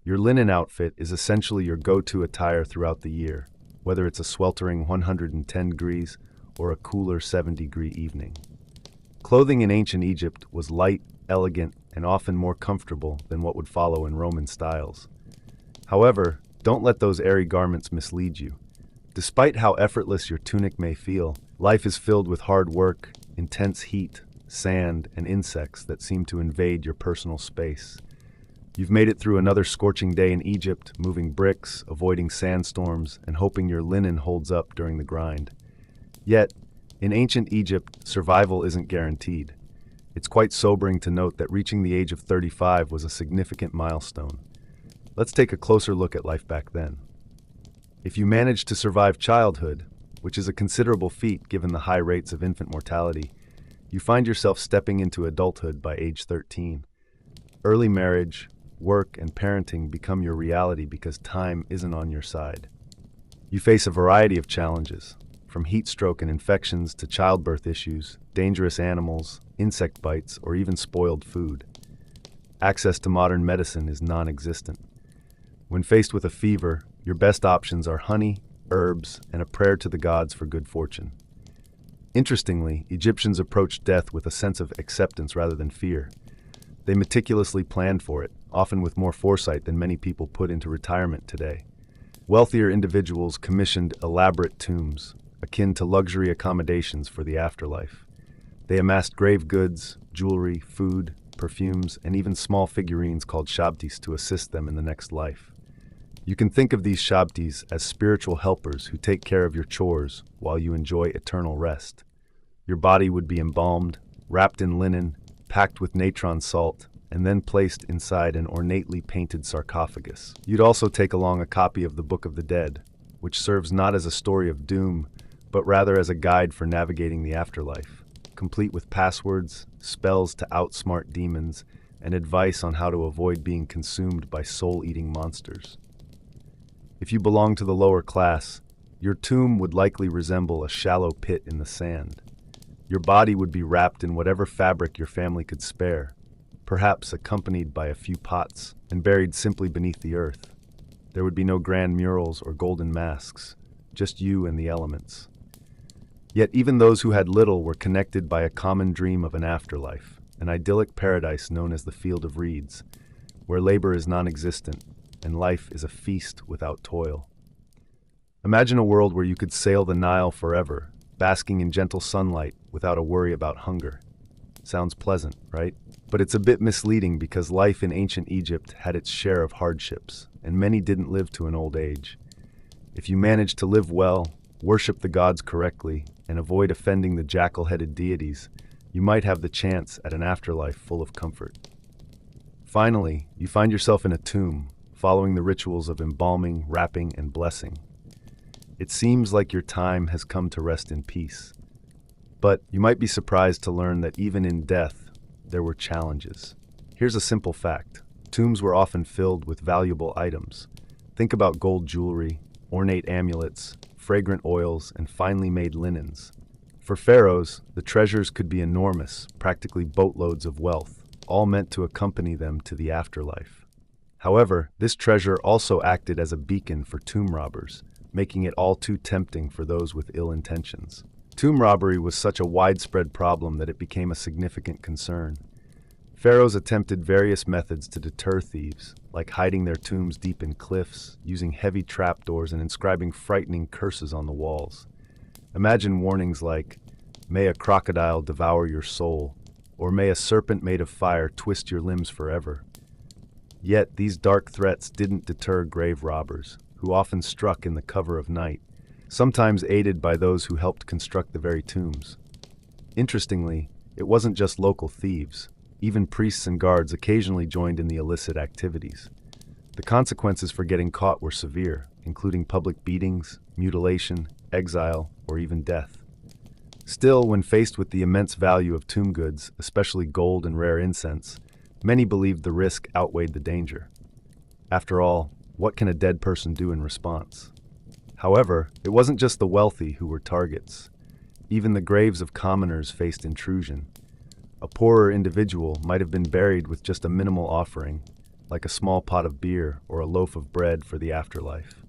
Your linen outfit is essentially your go-to attire throughout the year, whether it's a sweltering 110 degrees or a cooler 70-degree evening. Clothing in ancient Egypt was light, elegant, and often more comfortable than what would follow in Roman styles. However, don't let those airy garments mislead you. Despite how effortless your tunic may feel, life is filled with hard work, intense heat, sand, and insects that seem to invade your personal space. You've made it through another scorching day in Egypt, moving bricks, avoiding sandstorms, and hoping your linen holds up during the grind. Yet, in ancient Egypt, survival isn't guaranteed. It's quite sobering to note that reaching the age of 35 was a significant milestone. Let's take a closer look at life back then. If you managed to survive childhood, which is a considerable feat given the high rates of infant mortality, you find yourself stepping into adulthood by age 13. Early marriage, work, and parenting become your reality because time isn't on your side. You face a variety of challenges, from heat stroke and infections to childbirth issues, dangerous animals, insect bites, or even spoiled food. Access to modern medicine is non-existent. When faced with a fever, your best options are honey, herbs, and a prayer to the gods for good fortune. Interestingly, Egyptians approached death with a sense of acceptance rather than fear. They meticulously planned for it, often with more foresight than many people put into retirement today. Wealthier individuals commissioned elaborate tombs, akin to luxury accommodations for the afterlife. They amassed grave goods, jewelry, food, perfumes, and even small figurines called shabtis to assist them in the next life. You can think of these shabtis as spiritual helpers who take care of your chores while you enjoy eternal rest. Your body would be embalmed, wrapped in linen, packed with natron salt, and then placed inside an ornately painted sarcophagus. You'd also take along a copy of the Book of the Dead, which serves not as a story of doom, but rather as a guide for navigating the afterlife, complete with passwords, spells to outsmart demons, and advice on how to avoid being consumed by soul-eating monsters. If you belong to the lower class, your tomb would likely resemble a shallow pit in the sand. Your body would be wrapped in whatever fabric your family could spare, perhaps accompanied by a few pots, and buried simply beneath the earth. There would be no grand murals or golden masks, just you and the elements. Yet even those who had little were connected by a common dream of an afterlife, an idyllic paradise known as the Field of Reeds, where labor is non-existent and life is a feast without toil. Imagine a world where you could sail the Nile forever, basking in gentle sunlight without a worry about hunger. Sounds pleasant, right? But it's a bit misleading because life in ancient Egypt had its share of hardships, and many didn't live to an old age. If you managed to live well, worship the gods correctly, and avoid offending the jackal-headed deities, you might have the chance at an afterlife full of comfort. Finally, you find yourself in a tomb, following the rituals of embalming, wrapping, and blessing. It seems like your time has come to rest in peace. But you might be surprised to learn that even in death, there were challenges. Here's a simple fact. Tombs were often filled with valuable items. Think about gold jewelry, ornate amulets, fragrant oils, and finely made linens. For pharaohs, the treasures could be enormous, practically boatloads of wealth, all meant to accompany them to the afterlife. However, this treasure also acted as a beacon for tomb robbers, making it all too tempting for those with ill intentions. Tomb robbery was such a widespread problem that it became a significant concern. Pharaohs attempted various methods to deter thieves, like hiding their tombs deep in cliffs, using heavy trapdoors, and inscribing frightening curses on the walls. Imagine warnings like, "May a crocodile devour your soul," or "May a serpent made of fire twist your limbs forever." Yet these dark threats didn't deter grave robbers, who often struck in the cover of night, sometimes aided by those who helped construct the very tombs. Interestingly, it wasn't just local thieves. Even priests and guards occasionally joined in the illicit activities. The consequences for getting caught were severe, including public beatings, mutilation, exile, or even death. Still, when faced with the immense value of tomb goods, especially gold and rare incense, many believed the risk outweighed the danger. After all, what can a dead person do in response? However, it wasn't just the wealthy who were targets. Even the graves of commoners faced intrusion. A poorer individual might have been buried with just a minimal offering, like a small pot of beer or a loaf of bread for the afterlife.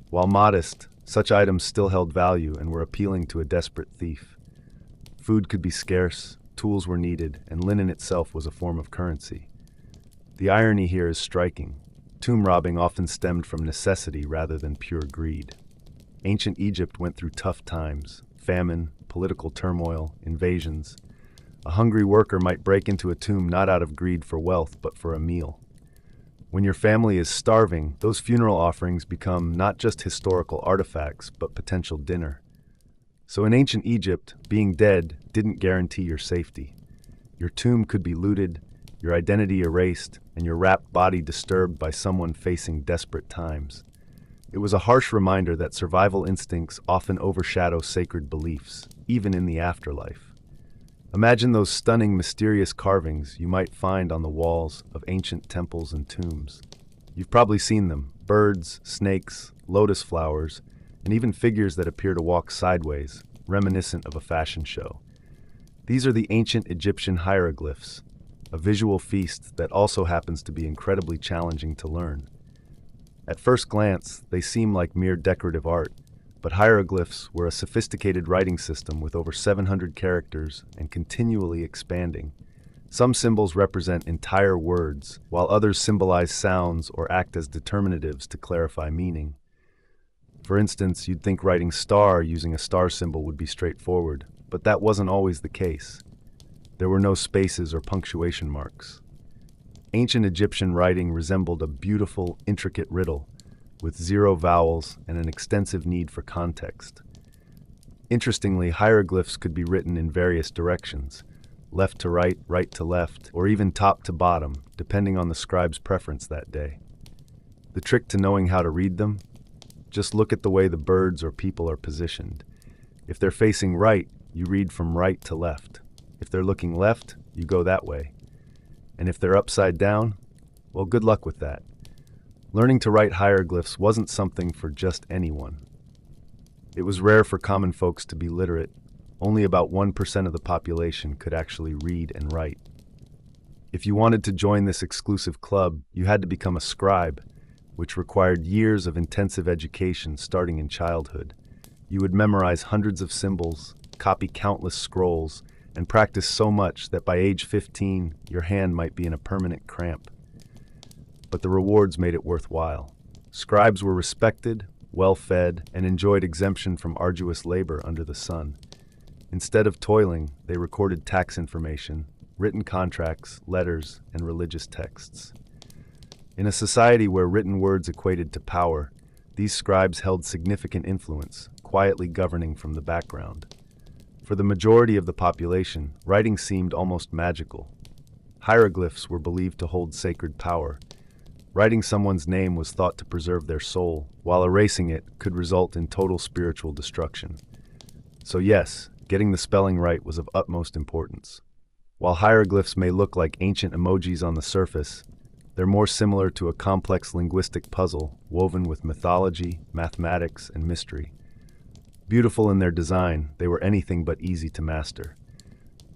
While modest, such items still held value and were appealing to a desperate thief. Food could be scarce, tools were needed, and linen itself was a form of currency. The irony here is striking. Tomb robbing often stemmed from necessity rather than pure greed. Ancient Egypt went through tough times: famine, political turmoil, invasions. A hungry worker might break into a tomb not out of greed for wealth, but for a meal. When your family is starving, those funeral offerings become not just historical artifacts, but potential dinner. So in ancient Egypt, being dead didn't guarantee your safety. Your tomb could be looted, your identity erased, and your wrapped body disturbed by someone facing desperate times. It was a harsh reminder that survival instincts often overshadow sacred beliefs, even in the afterlife. Imagine those stunning, mysterious carvings you might find on the walls of ancient temples and tombs. You've probably seen them: birds, snakes, lotus flowers, and even figures that appear to walk sideways, reminiscent of a fashion show. These are the ancient Egyptian hieroglyphs, a visual feast that also happens to be incredibly challenging to learn. At first glance, they seem like mere decorative art, but hieroglyphs were a sophisticated writing system with over 700 characters and continually expanding. Some symbols represent entire words, while others symbolize sounds or act as determinatives to clarify meaning. For instance, you'd think writing star using a star symbol would be straightforward, but that wasn't always the case. There were no spaces or punctuation marks. Ancient Egyptian writing resembled a beautiful, intricate riddle, with 0 vowels and an extensive need for context. Interestingly, hieroglyphs could be written in various directions: left to right, right to left, or even top to bottom, depending on the scribe's preference that day. The trick to knowing how to read them? Just look at the way the birds or people are positioned. If they're facing right, you read from right to left. If they're looking left, you go that way. And if they're upside down, well, good luck with that. Learning to write hieroglyphs wasn't something for just anyone. It was rare for common folks to be literate. Only about 1% of the population could actually read and write. If you wanted to join this exclusive club, you had to become a scribe, which required years of intensive education starting in childhood. You would memorize hundreds of symbols, copy countless scrolls, and practice so much that by age 15, your hand might be in a permanent cramp. But the rewards made it worthwhile. Scribes were respected, well-fed, and enjoyed exemption from arduous labor under the sun. Instead of toiling, they recorded tax information, written contracts, letters, and religious texts. In a society where written words equated to power, these scribes held significant influence, quietly governing from the background. For the majority of the population, writing seemed almost magical. Hieroglyphs were believed to hold sacred power. Writing someone's name was thought to preserve their soul, while erasing it could result in total spiritual destruction. So yes, getting the spelling right was of utmost importance. While hieroglyphs may look like ancient emojis on the surface, they're more similar to a complex linguistic puzzle woven with mythology, mathematics, and mystery. Beautiful in their design, they were anything but easy to master.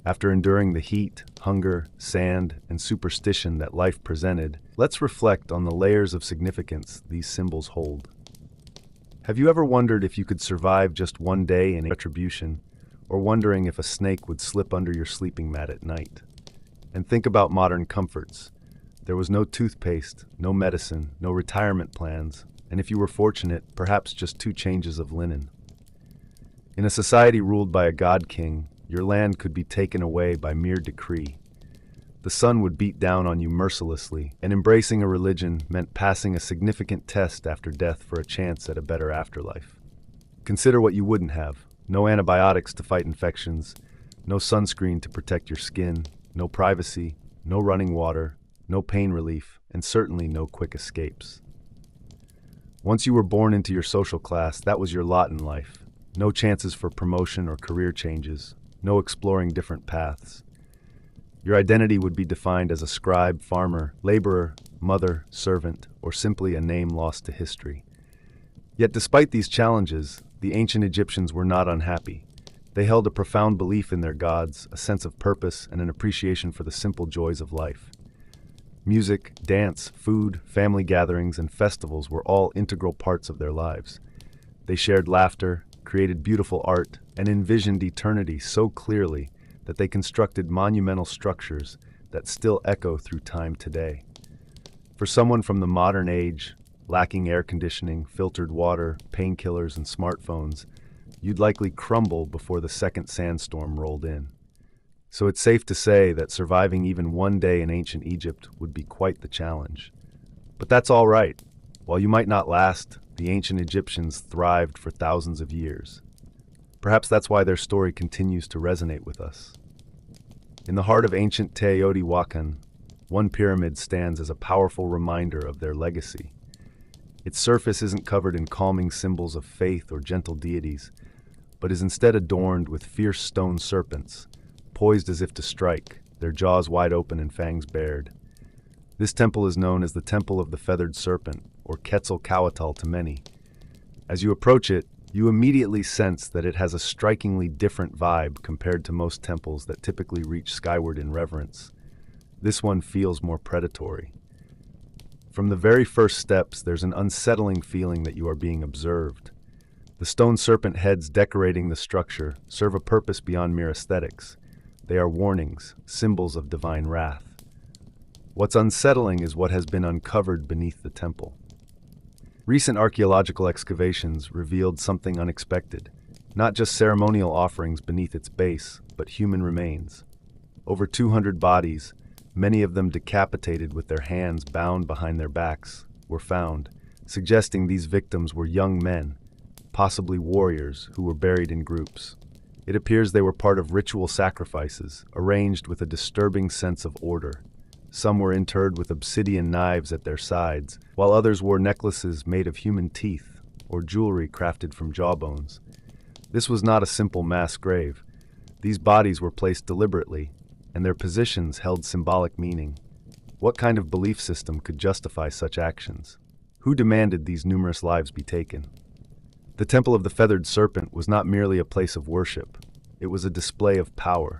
After enduring the heat, hunger, sand, and superstition that life presented, let's reflect on the layers of significance these symbols hold. Have you ever wondered if you could survive just one day in retribution, or wondering if a snake would slip under your sleeping mat at night? And think about modern comforts. There was no toothpaste, no medicine, no retirement plans, and if you were fortunate, perhaps just 2 changes of linen. In a society ruled by a god-king, your land could be taken away by mere decree. The sun would beat down on you mercilessly, and embracing a religion meant passing a significant test after death for a chance at a better afterlife. Consider what you wouldn't have. No antibiotics to fight infections, no sunscreen to protect your skin, no privacy, no running water, no pain relief, and certainly no quick escapes. Once you were born into your social class, that was your lot in life. No chances for promotion or career changes, no exploring different paths. Your identity would be defined as a scribe, farmer, laborer, mother, servant, or simply a name lost to history. Yet despite these challenges, the ancient Egyptians were not unhappy. They held a profound belief in their gods, a sense of purpose, and an appreciation for the simple joys of life. Music, dance, food, family gatherings, and festivals were all integral parts of their lives. They shared laughter, created beautiful art, and envisioned eternity so clearly that they constructed monumental structures that still echo through time today. For someone from the modern age, lacking air conditioning, filtered water, painkillers, and smartphones, you'd likely crumble before the second sandstorm rolled in. So it's safe to say that surviving even one day in ancient Egypt would be quite the challenge. But that's all right. While you might not last, the ancient Egyptians thrived for thousands of years. Perhaps that's why their story continues to resonate with us. In the heart of ancient Teotihuacan, one pyramid stands as a powerful reminder of their legacy. Its surface isn't covered in calming symbols of faith or gentle deities, but is instead adorned with fierce stone serpents, poised as if to strike, their jaws wide open and fangs bared. This temple is known as the Temple of the Feathered Serpent, or Quetzalcoatl to many. As you approach it, you immediately sense that it has a strikingly different vibe compared to most temples that typically reach skyward in reverence. This one feels more predatory. From the very first steps, there's an unsettling feeling that you are being observed. The stone serpent heads decorating the structure serve a purpose beyond mere aesthetics. They are warnings, symbols of divine wrath. What's unsettling is what has been uncovered beneath the temple. Recent archaeological excavations revealed something unexpected. Not just ceremonial offerings beneath its base, but human remains. Over 200 bodies, many of them decapitated with their hands bound behind their backs, were found, suggesting these victims were young men, possibly warriors who were buried in groups. It appears they were part of ritual sacrifices, arranged with a disturbing sense of order. Some were interred with obsidian knives at their sides, while others wore necklaces made of human teeth or jewelry crafted from jawbones. This was not a simple mass grave. These bodies were placed deliberately, and their positions held symbolic meaning. What kind of belief system could justify such actions? Who demanded these numerous lives be taken? The Temple of the Feathered Serpent was not merely a place of worship. It was a display of power.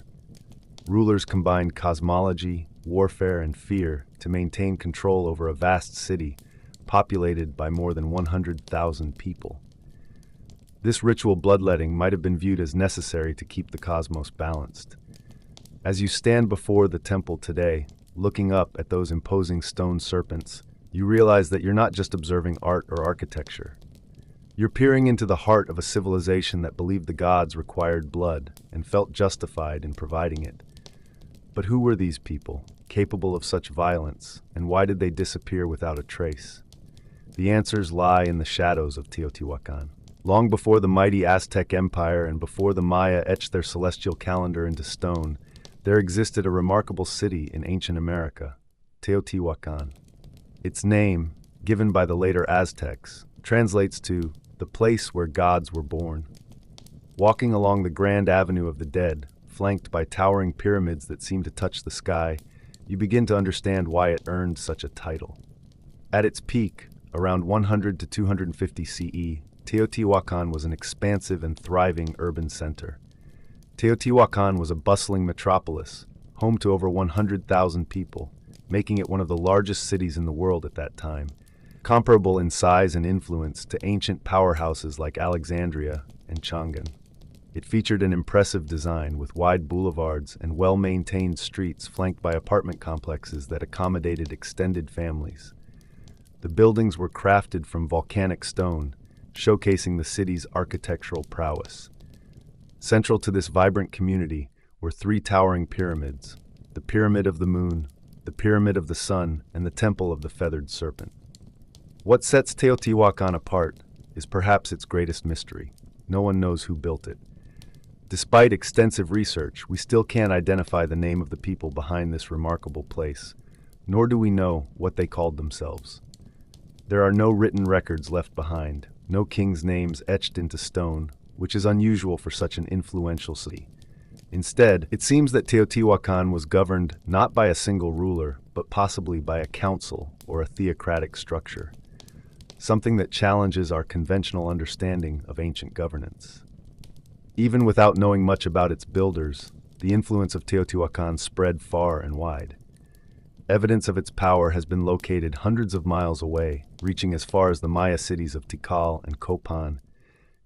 Rulers combined cosmology, warfare, and fear to maintain control over a vast city populated by more than 100,000 people. This ritual bloodletting might have been viewed as necessary to keep the cosmos balanced. As you stand before the temple today, looking up at those imposing stone serpents, you realize that you're not just observing art or architecture. You're peering into the heart of a civilization that believed the gods required blood and felt justified in providing it. But who were these people, capable of such violence, and why did they disappear without a trace? The answers lie in the shadows of Teotihuacan. Long before the mighty Aztec Empire and before the Maya etched their celestial calendar into stone, there existed a remarkable city in ancient America, Teotihuacan. Its name, given by the later Aztecs, translates to the place where gods were born. Walking along the Grand Avenue of the Dead, flanked by towering pyramids that seem to touch the sky, you begin to understand why it earned such a title. At its peak, around 100 to 250 CE, Teotihuacan was an expansive and thriving urban center. Teotihuacan was a bustling metropolis, home to over 100,000 people, making it one of the largest cities in the world at that time, comparable in size and influence to ancient powerhouses like Alexandria and Chang'an. It featured an impressive design with wide boulevards and well-maintained streets flanked by apartment complexes that accommodated extended families. The buildings were crafted from volcanic stone, showcasing the city's architectural prowess. Central to this vibrant community were three towering pyramids: the Pyramid of the Moon, the Pyramid of the Sun, and the Temple of the Feathered Serpent. What sets Teotihuacan apart is perhaps its greatest mystery. No one knows who built it. Despite extensive research, we still can't identify the name of the people behind this remarkable place, nor do we know what they called themselves. There are no written records left behind, no kings' names etched into stone, which is unusual for such an influential city. Instead, it seems that Teotihuacan was governed not by a single ruler, but possibly by a council or a theocratic structure, something that challenges our conventional understanding of ancient governance. Even without knowing much about its builders, the influence of Teotihuacan spread far and wide. Evidence of its power has been located hundreds of miles away, reaching as far as the Maya cities of Tikal and Copan,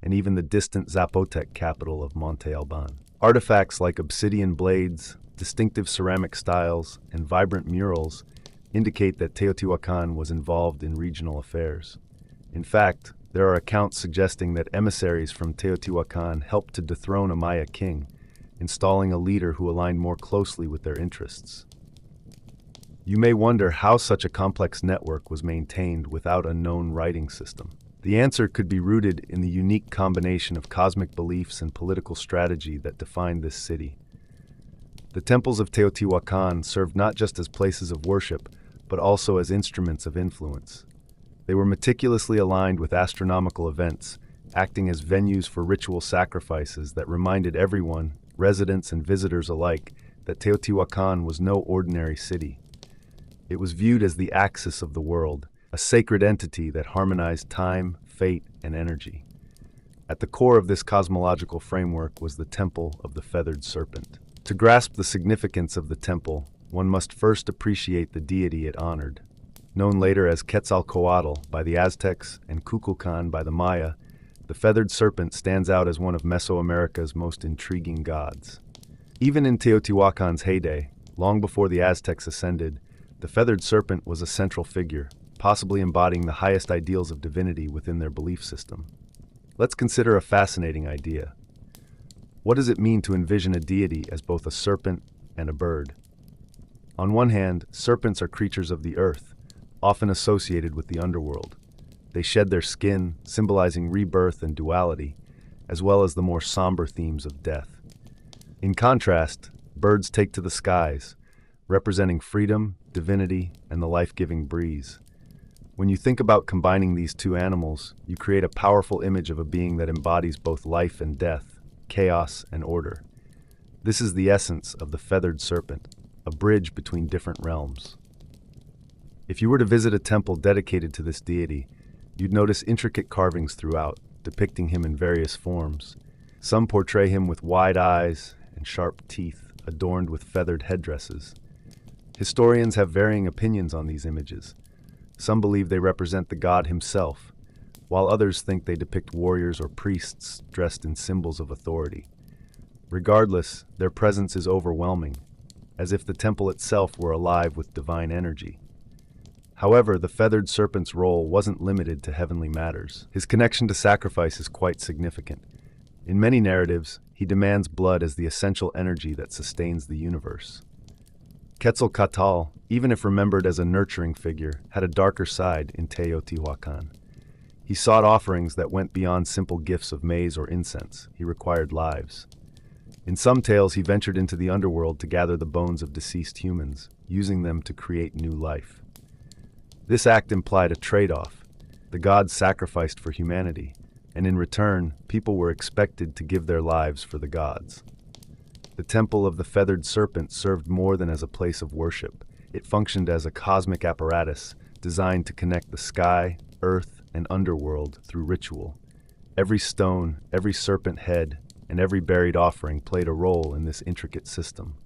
and even the distant Zapotec capital of Monte Alban. Artifacts like obsidian blades, distinctive ceramic styles, and vibrant murals indicate that Teotihuacan was involved in regional affairs. In fact, there are accounts suggesting that emissaries from Teotihuacan helped to dethrone a Maya king, installing a leader who aligned more closely with their interests. You may wonder how such a complex network was maintained without a known writing system. The answer could be rooted in the unique combination of cosmic beliefs and political strategy that defined this city. The temples of Teotihuacan served not just as places of worship, but also as instruments of influence. They were meticulously aligned with astronomical events, acting as venues for ritual sacrifices that reminded everyone, residents and visitors alike, that Teotihuacan was no ordinary city. It was viewed as the axis of the world, a sacred entity that harmonized time, fate, and energy. At the core of this cosmological framework was the Temple of the Feathered Serpent. To grasp the significance of the temple, one must first appreciate the deity it honored. Known later as Quetzalcoatl by the Aztecs and Kukulkan by the Maya, the feathered serpent stands out as one of Mesoamerica's most intriguing gods. Even in Teotihuacan's heyday, long before the Aztecs ascended, the feathered serpent was a central figure, possibly embodying the highest ideals of divinity within their belief system. Let's consider a fascinating idea. What does it mean to envision a deity as both a serpent and a bird? On one hand, serpents are creatures of the earth, often associated with the underworld. They shed their skin, symbolizing rebirth and duality, as well as the more somber themes of death. In contrast, birds take to the skies, representing freedom, divinity, and the life-giving breeze. When you think about combining these two animals, you create a powerful image of a being that embodies both life and death, chaos and order. This is the essence of the feathered serpent, a bridge between different realms. If you were to visit a temple dedicated to this deity, you'd notice intricate carvings throughout, depicting him in various forms. Some portray him with wide eyes and sharp teeth, adorned with feathered headdresses. Historians have varying opinions on these images. Some believe they represent the god himself, while others think they depict warriors or priests dressed in symbols of authority. Regardless, their presence is overwhelming, as if the temple itself were alive with divine energy. However, the feathered serpent's role wasn't limited to heavenly matters. His connection to sacrifice is quite significant. In many narratives, he demands blood as the essential energy that sustains the universe. Quetzalcoatl, even if remembered as a nurturing figure, had a darker side in Teotihuacan. He sought offerings that went beyond simple gifts of maize or incense. He required lives. In some tales, he ventured into the underworld to gather the bones of deceased humans, using them to create new life. This act implied a trade-off. The gods sacrificed for humanity, and in return, people were expected to give their lives for the gods. The Temple of the Feathered Serpent served more than as a place of worship. It functioned as a cosmic apparatus designed to connect the sky, earth, and underworld through ritual. Every stone, every serpent head, and every buried offering played a role in this intricate system.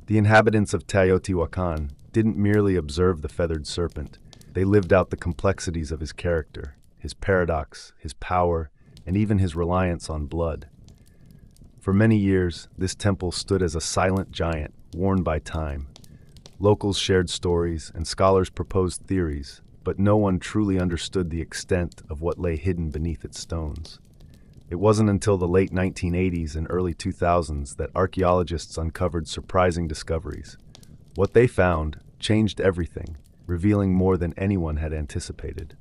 The inhabitants of Teotihuacan didn't merely observe the feathered serpent. They lived out the complexities of his character, his paradox, his power, and even his reliance on blood. For many years, this temple stood as a silent giant, worn by time. Locals shared stories, and scholars proposed theories, but no one truly understood the extent of what lay hidden beneath its stones. It wasn't until the late 1980s and early 2000s that archaeologists uncovered surprising discoveries. What they found changed everything, revealing more than anyone had anticipated.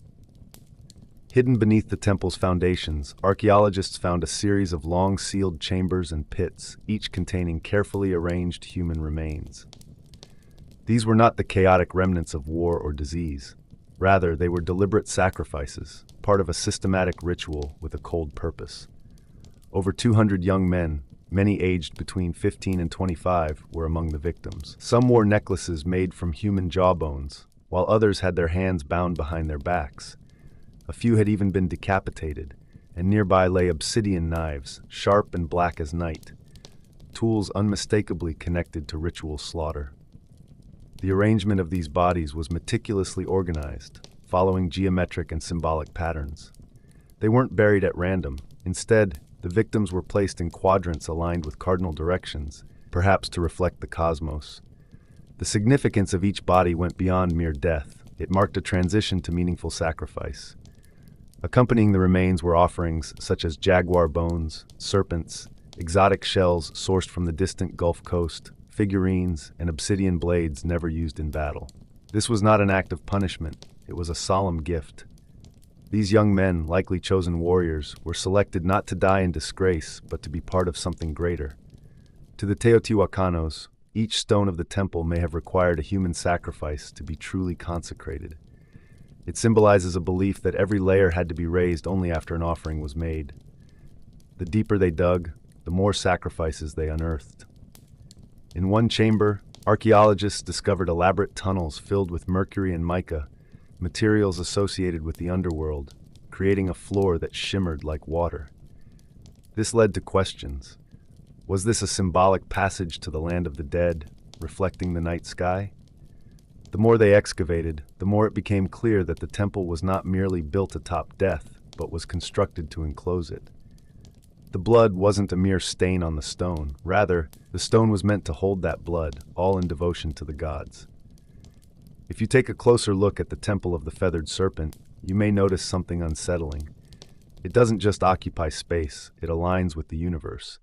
Hidden beneath the temple's foundations, archaeologists found a series of long sealed chambers and pits, each containing carefully arranged human remains. These were not the chaotic remnants of war or disease. Rather, they were deliberate sacrifices, part of a systematic ritual with a cold purpose. Over 200 young men, many aged between 15 and 25, were among the victims. Some wore necklaces made from human jawbones, while others had their hands bound behind their backs. A few had even been decapitated, and nearby lay obsidian knives, sharp and black as night, tools unmistakably connected to ritual slaughter. The arrangement of these bodies was meticulously organized, following geometric and symbolic patterns. They weren't buried at random. Instead, the victims were placed in quadrants aligned with cardinal directions, perhaps to reflect the cosmos. The significance of each body went beyond mere death. It marked a transition to meaningful sacrifice. Accompanying the remains were offerings such as jaguar bones, serpents, exotic shells sourced from the distant Gulf Coast, figurines, and obsidian blades never used in battle. This was not an act of punishment, it was a solemn gift. These young men, likely chosen warriors, were selected not to die in disgrace, but to be part of something greater. To the Teotihuacanos, each stone of the temple may have required a human sacrifice to be truly consecrated. It symbolizes a belief that every layer had to be raised only after an offering was made. The deeper they dug, the more sacrifices they unearthed. In one chamber, archaeologists discovered elaborate tunnels filled with mercury and mica, materials associated with the underworld, creating a floor that shimmered like water. This led to questions. Was this a symbolic passage to the land of the dead, reflecting the night sky? The more they excavated, the more it became clear that the temple was not merely built atop death, but was constructed to enclose it. The blood wasn't a mere stain on the stone. Rather, the stone was meant to hold that blood, all in devotion to the gods. If you take a closer look at the Temple of the Feathered Serpent, you may notice something unsettling. It doesn't just occupy space, it aligns with the universe.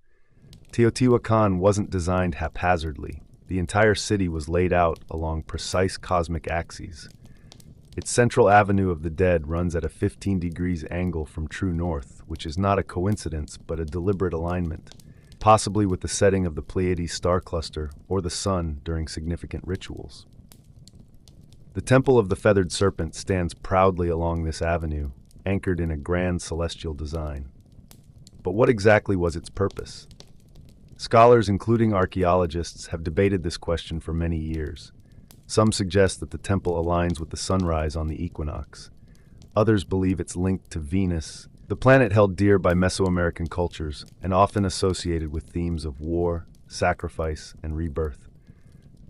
Teotihuacan wasn't designed haphazardly. The entire city was laid out along precise cosmic axes. Its central avenue of the dead runs at a 15 degrees angle from true north, which is not a coincidence but a deliberate alignment, possibly with the setting of the Pleiades star cluster or the sun during significant rituals. The Temple of the Feathered Serpent stands proudly along this avenue, anchored in a grand celestial design. But what exactly was its purpose? Scholars, including archaeologists, have debated this question for many years. Some suggest that the temple aligns with the sunrise on the equinox. Others believe it's linked to Venus, the planet held dear by Mesoamerican cultures and often associated with themes of war, sacrifice, and rebirth.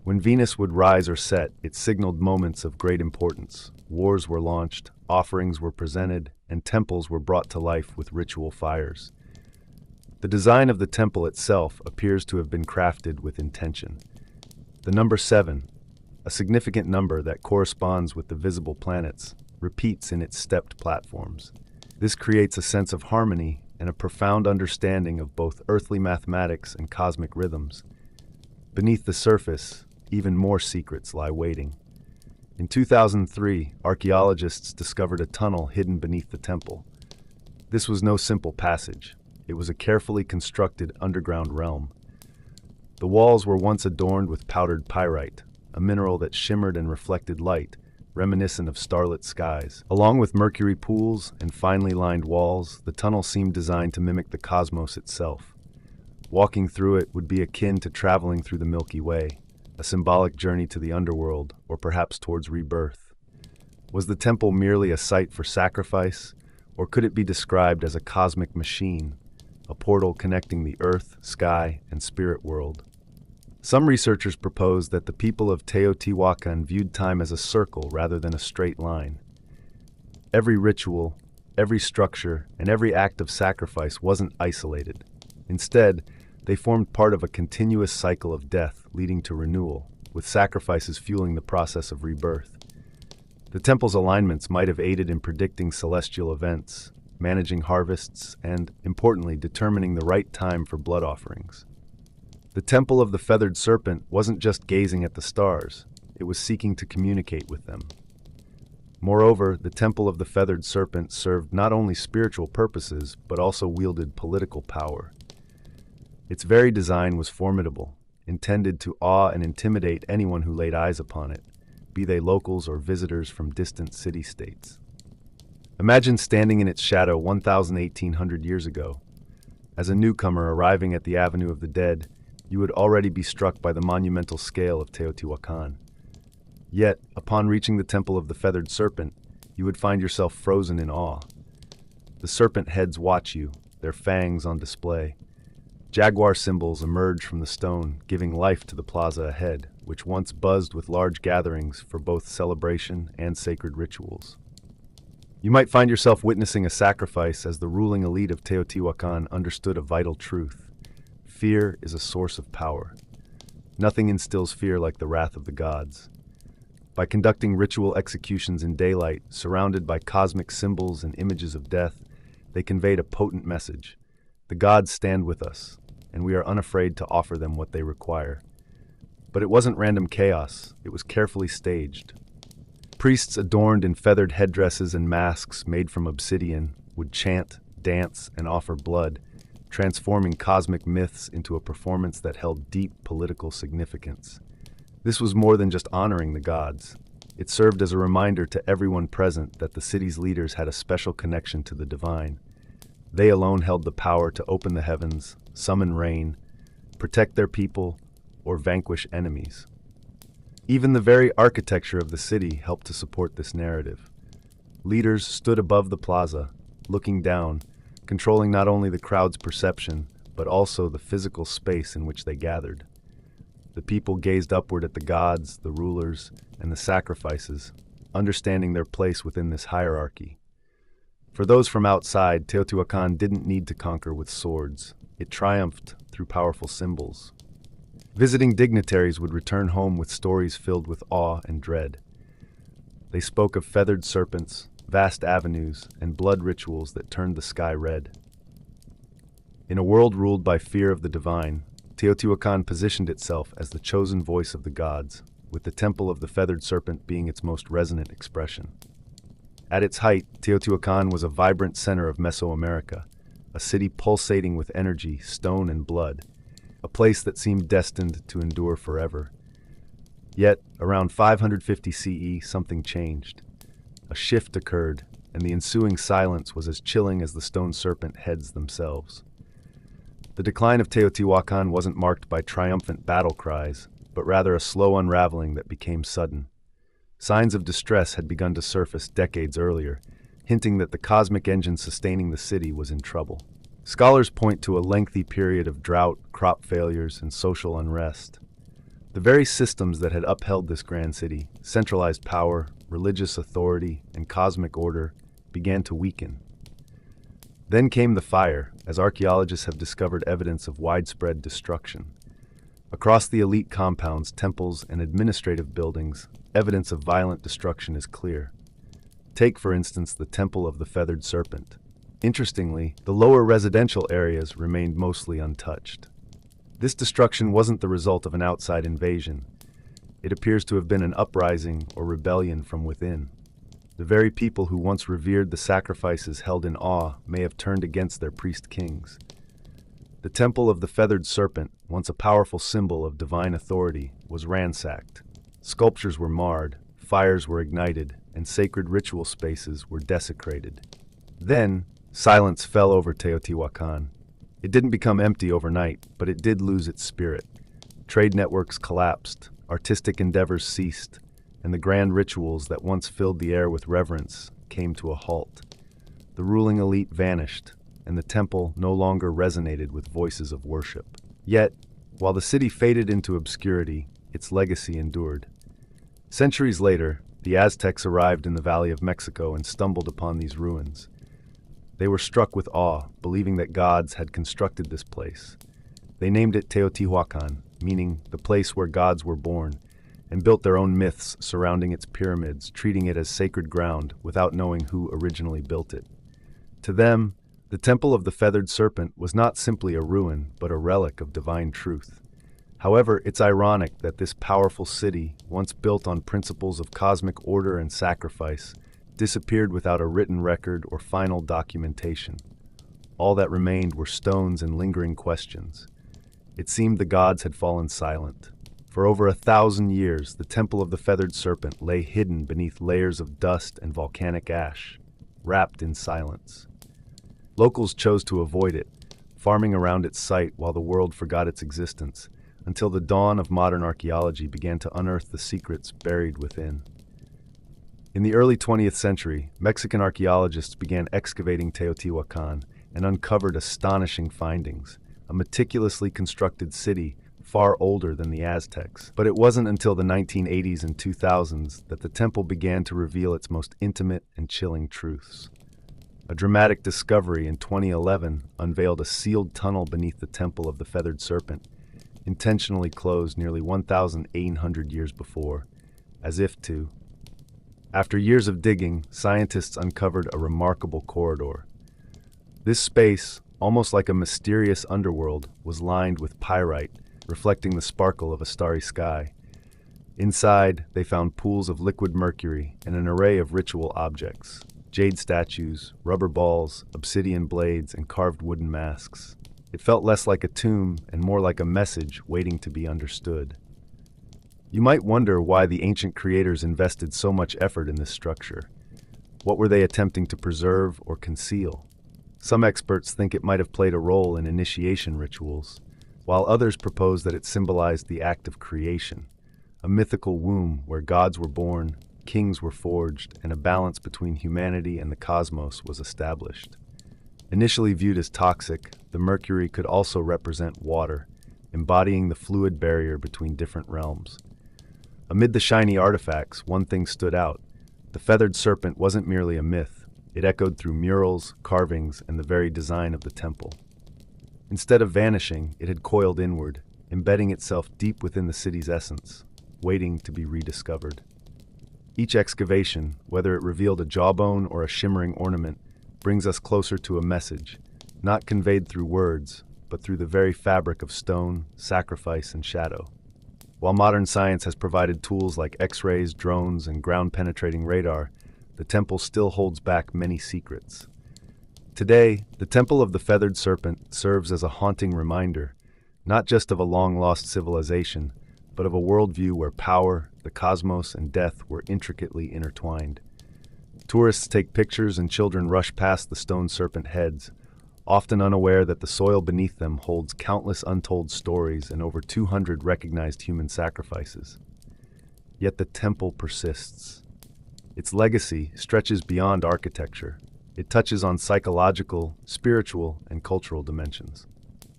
When Venus would rise or set, it signaled moments of great importance. Wars were launched, offerings were presented, and temples were brought to life with ritual fires. The design of the temple itself appears to have been crafted with intention. The number 7, a significant number that corresponds with the visible planets, repeats in its stepped platforms. This creates a sense of harmony and a profound understanding of both earthly mathematics and cosmic rhythms. Beneath the surface, even more secrets lie waiting. In 2003, archaeologists discovered a tunnel hidden beneath the temple. This was no simple passage. It was a carefully constructed underground realm. The walls were once adorned with powdered pyrite, a mineral that shimmered and reflected light, reminiscent of starlit skies. Along with mercury pools and finely lined walls, the tunnel seemed designed to mimic the cosmos itself. Walking through it would be akin to traveling through the Milky Way, a symbolic journey to the underworld, or perhaps towards rebirth. Was the temple merely a site for sacrifice, or could it be described as a cosmic machine, a portal connecting the earth, sky, and spirit world? Some researchers propose that the people of Teotihuacan viewed time as a circle rather than a straight line. Every ritual, every structure, and every act of sacrifice wasn't isolated. Instead, they formed part of a continuous cycle of death leading to renewal, with sacrifices fueling the process of rebirth. The temple's alignments might have aided in predicting celestial events, managing harvests, and, importantly, determining the right time for blood offerings. The Temple of the Feathered Serpent wasn't just gazing at the stars, it was seeking to communicate with them. Moreover, the Temple of the Feathered Serpent served not only spiritual purposes, but also wielded political power. Its very design was formidable, intended to awe and intimidate anyone who laid eyes upon it, be they locals or visitors from distant city-states. Imagine standing in its shadow 1,800 years ago. As a newcomer arriving at the Avenue of the Dead, you would already be struck by the monumental scale of Teotihuacan. Yet, upon reaching the Temple of the Feathered Serpent, you would find yourself frozen in awe. The serpent heads watch you, their fangs on display. Jaguar symbols emerge from the stone, giving life to the plaza ahead, which once buzzed with large gatherings for both celebration and sacred rituals. You might find yourself witnessing a sacrifice as the ruling elite of Teotihuacan understood a vital truth. Fear is a source of power. Nothing instills fear like the wrath of the gods. By conducting ritual executions in daylight, surrounded by cosmic symbols and images of death, they conveyed a potent message. The gods stand with us, and we are unafraid to offer them what they require. But it wasn't random chaos, it was carefully staged. Priests adorned in feathered headdresses and masks made from obsidian would chant, dance, and offer blood, transforming cosmic myths into a performance that held deep political significance. This was more than just honoring the gods. It served as a reminder to everyone present that the city's leaders had a special connection to the divine. They alone held the power to open the heavens, summon rain, protect their people, or vanquish enemies. Even the very architecture of the city helped to support this narrative. Leaders stood above the plaza, looking down, controlling not only the crowd's perception, but also the physical space in which they gathered. The people gazed upward at the gods, the rulers, and the sacrifices, understanding their place within this hierarchy. For those from outside, Teotihuacan didn't need to conquer with swords. It triumphed through powerful symbols. Visiting dignitaries would return home with stories filled with awe and dread. They spoke of feathered serpents, vast avenues, and blood rituals that turned the sky red. In a world ruled by fear of the divine, Teotihuacan positioned itself as the chosen voice of the gods, with the Temple of the Feathered Serpent being its most resonant expression. At its height, Teotihuacan was a vibrant center of Mesoamerica, a city pulsating with energy, stone, and blood, a place that seemed destined to endure forever. Yet, around 550 CE, something changed. A shift occurred, and the ensuing silence was as chilling as the stone serpent heads themselves. The decline of Teotihuacan wasn't marked by triumphant battle cries, but rather a slow unraveling that became sudden. Signs of distress had begun to surface decades earlier, hinting that the cosmic engine sustaining the city was in trouble. Scholars point to a lengthy period of drought, crop failures, and social unrest. The very systems that had upheld this grand city, centralized power, religious authority, and cosmic order, began to weaken. Then came the fire, as archaeologists have discovered evidence of widespread destruction. Across the elite compounds, temples, and administrative buildings, evidence of violent destruction is clear. Take, for instance, the Temple of the Feathered Serpent. Interestingly, the lower residential areas remained mostly untouched. This destruction wasn't the result of an outside invasion. It appears to have been an uprising or rebellion from within. The very people who once revered the sacrifices held in awe may have turned against their priest-kings. The Temple of the Feathered Serpent, once a powerful symbol of divine authority, was ransacked. Sculptures were marred, fires were ignited, and sacred ritual spaces were desecrated. Then, silence fell over Teotihuacan. It didn't become empty overnight, but it did lose its spirit. Trade networks collapsed, artistic endeavors ceased, and the grand rituals that once filled the air with reverence came to a halt. The ruling elite vanished, and the temple no longer resonated with voices of worship. Yet, while the city faded into obscurity, its legacy endured. Centuries later, the Aztecs arrived in the Valley of Mexico and stumbled upon these ruins. They were struck with awe, believing that gods had constructed this place. They named it Teotihuacan, meaning the place where gods were born, and built their own myths surrounding its pyramids, treating it as sacred ground without knowing who originally built it. To them, the Temple of the Feathered Serpent was not simply a ruin, but a relic of divine truth. However, it's ironic that this powerful city, once built on principles of cosmic order and sacrifice, disappeared without a written record or final documentation. All that remained were stones and lingering questions. It seemed the gods had fallen silent. For over 1,000 years, the Temple of the Feathered Serpent lay hidden beneath layers of dust and volcanic ash, wrapped in silence. Locals chose to avoid it, farming around its site while the world forgot its existence, until the dawn of modern archaeology began to unearth the secrets buried within. In the early 20th century, Mexican archaeologists began excavating Teotihuacan and uncovered astonishing findings, a meticulously constructed city far older than the Aztecs. But it wasn't until the 1980s and 2000s that the temple began to reveal its most intimate and chilling truths. A dramatic discovery in 2011 unveiled a sealed tunnel beneath the Temple of the Feathered Serpent, intentionally closed nearly 1,800 years before, as if to. After years of digging, scientists uncovered a remarkable corridor. This space, almost like a mysterious underworld, was lined with pyrite, reflecting the sparkle of a starry sky. Inside, they found pools of liquid mercury and an array of ritual objects: jade statues, rubber balls, obsidian blades, and carved wooden masks. It felt less like a tomb and more like a message waiting to be understood. You might wonder why the ancient creators invested so much effort in this structure. What were they attempting to preserve or conceal? Some experts think it might have played a role in initiation rituals, while others propose that it symbolized the act of creation, a mythical womb where gods were born, kings were forged, and a balance between humanity and the cosmos was established. Initially viewed as toxic, the mercury could also represent water, embodying the fluid barrier between different realms. Amid the shiny artifacts, one thing stood out. The feathered serpent wasn't merely a myth. It echoed through murals, carvings, and the very design of the temple. Instead of vanishing, it had coiled inward, embedding itself deep within the city's essence, waiting to be rediscovered. Each excavation, whether it revealed a jawbone or a shimmering ornament, brings us closer to a message, not conveyed through words, but through the very fabric of stone, sacrifice, and shadow. While modern science has provided tools like X-rays, drones, and ground-penetrating radar, the temple still holds back many secrets. Today, the Temple of the Feathered Serpent serves as a haunting reminder, not just of a long-lost civilization, but of a worldview where power, the cosmos, and death were intricately intertwined. Tourists take pictures and children rush past the stone serpent heads, often unaware that the soil beneath them holds countless untold stories and over 200 recognized human sacrifices. Yet the temple persists. Its legacy stretches beyond architecture. It touches on psychological, spiritual, and cultural dimensions.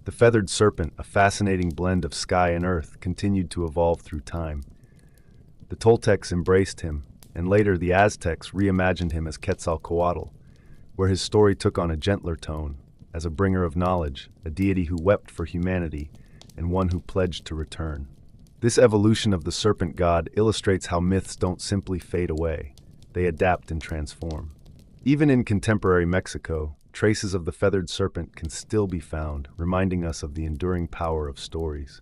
The feathered serpent, a fascinating blend of sky and earth, continued to evolve through time. The Toltecs embraced him, and later the Aztecs reimagined him as Quetzalcoatl, where his story took on a gentler tone, as a bringer of knowledge, a deity who wept for humanity, and one who pledged to return. This evolution of the serpent god illustrates how myths don't simply fade away, they adapt and transform. Even in contemporary Mexico, traces of the feathered serpent can still be found, reminding us of the enduring power of stories.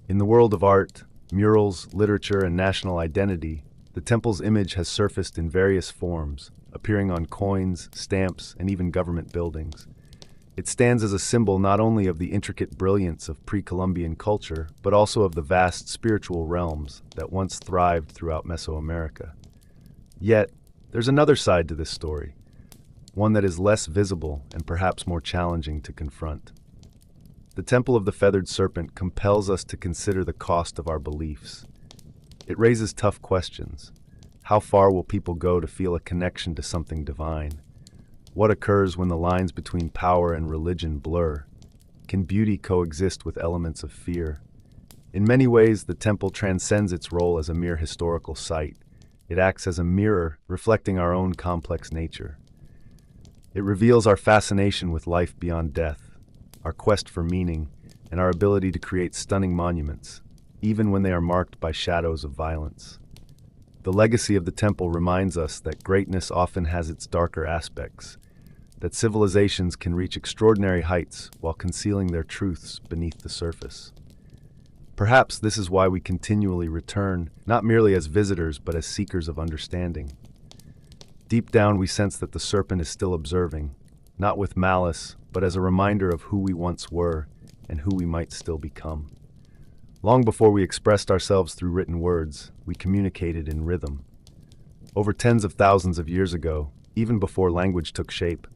In the world of art, murals, literature, and national identity, the temple's image has surfaced in various forms, appearing on coins, stamps, and even government buildings. It stands as a symbol not only of the intricate brilliance of pre-Columbian culture, but also of the vast spiritual realms that once thrived throughout Mesoamerica. Yet, there's another side to this story, one that is less visible and perhaps more challenging to confront. The Temple of the Feathered Serpent compels us to consider the cost of our beliefs. It raises tough questions. How far will people go to feel a connection to something divine? What occurs when the lines between power and religion blur? Can beauty coexist with elements of fear? In many ways, the temple transcends its role as a mere historical site. It acts as a mirror, reflecting our own complex nature. It reveals our fascination with life beyond death, our quest for meaning, and our ability to create stunning monuments, even when they are marked by shadows of violence. The legacy of the temple reminds us that greatness often has its darker aspects, that civilizations can reach extraordinary heights while concealing their truths beneath the surface. Perhaps this is why we continually return, not merely as visitors but as seekers of understanding. Deep down we sense that the serpent is still observing, not with malice, but as a reminder of who we once were and who we might still become. Long before we expressed ourselves through written words, we communicated in rhythm. Over tens of thousands of years ago, even before language took shape,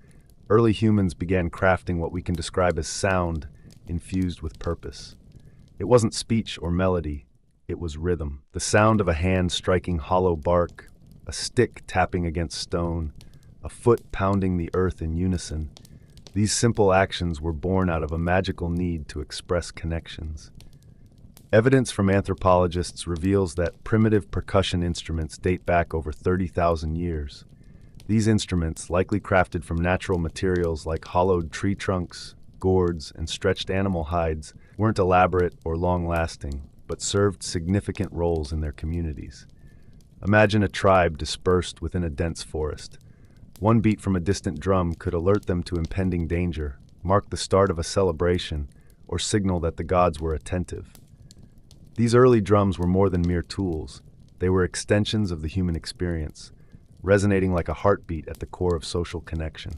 early humans began crafting what we can describe as sound infused with purpose. It wasn't speech or melody, it was rhythm. The sound of a hand striking hollow bark, a stick tapping against stone, a foot pounding the earth in unison. These simple actions were born out of a magical need to express connections. Evidence from anthropologists reveals that primitive percussion instruments date back over 30,000 years. These instruments, likely crafted from natural materials like hollowed tree trunks, gourds, and stretched animal hides, weren't elaborate or long-lasting, but served significant roles in their communities. Imagine a tribe dispersed within a dense forest. One beat from a distant drum could alert them to impending danger, mark the start of a celebration, or signal that the gods were attentive. These early drums were more than mere tools. They were extensions of the human experience, resonating like a heartbeat at the core of social connection.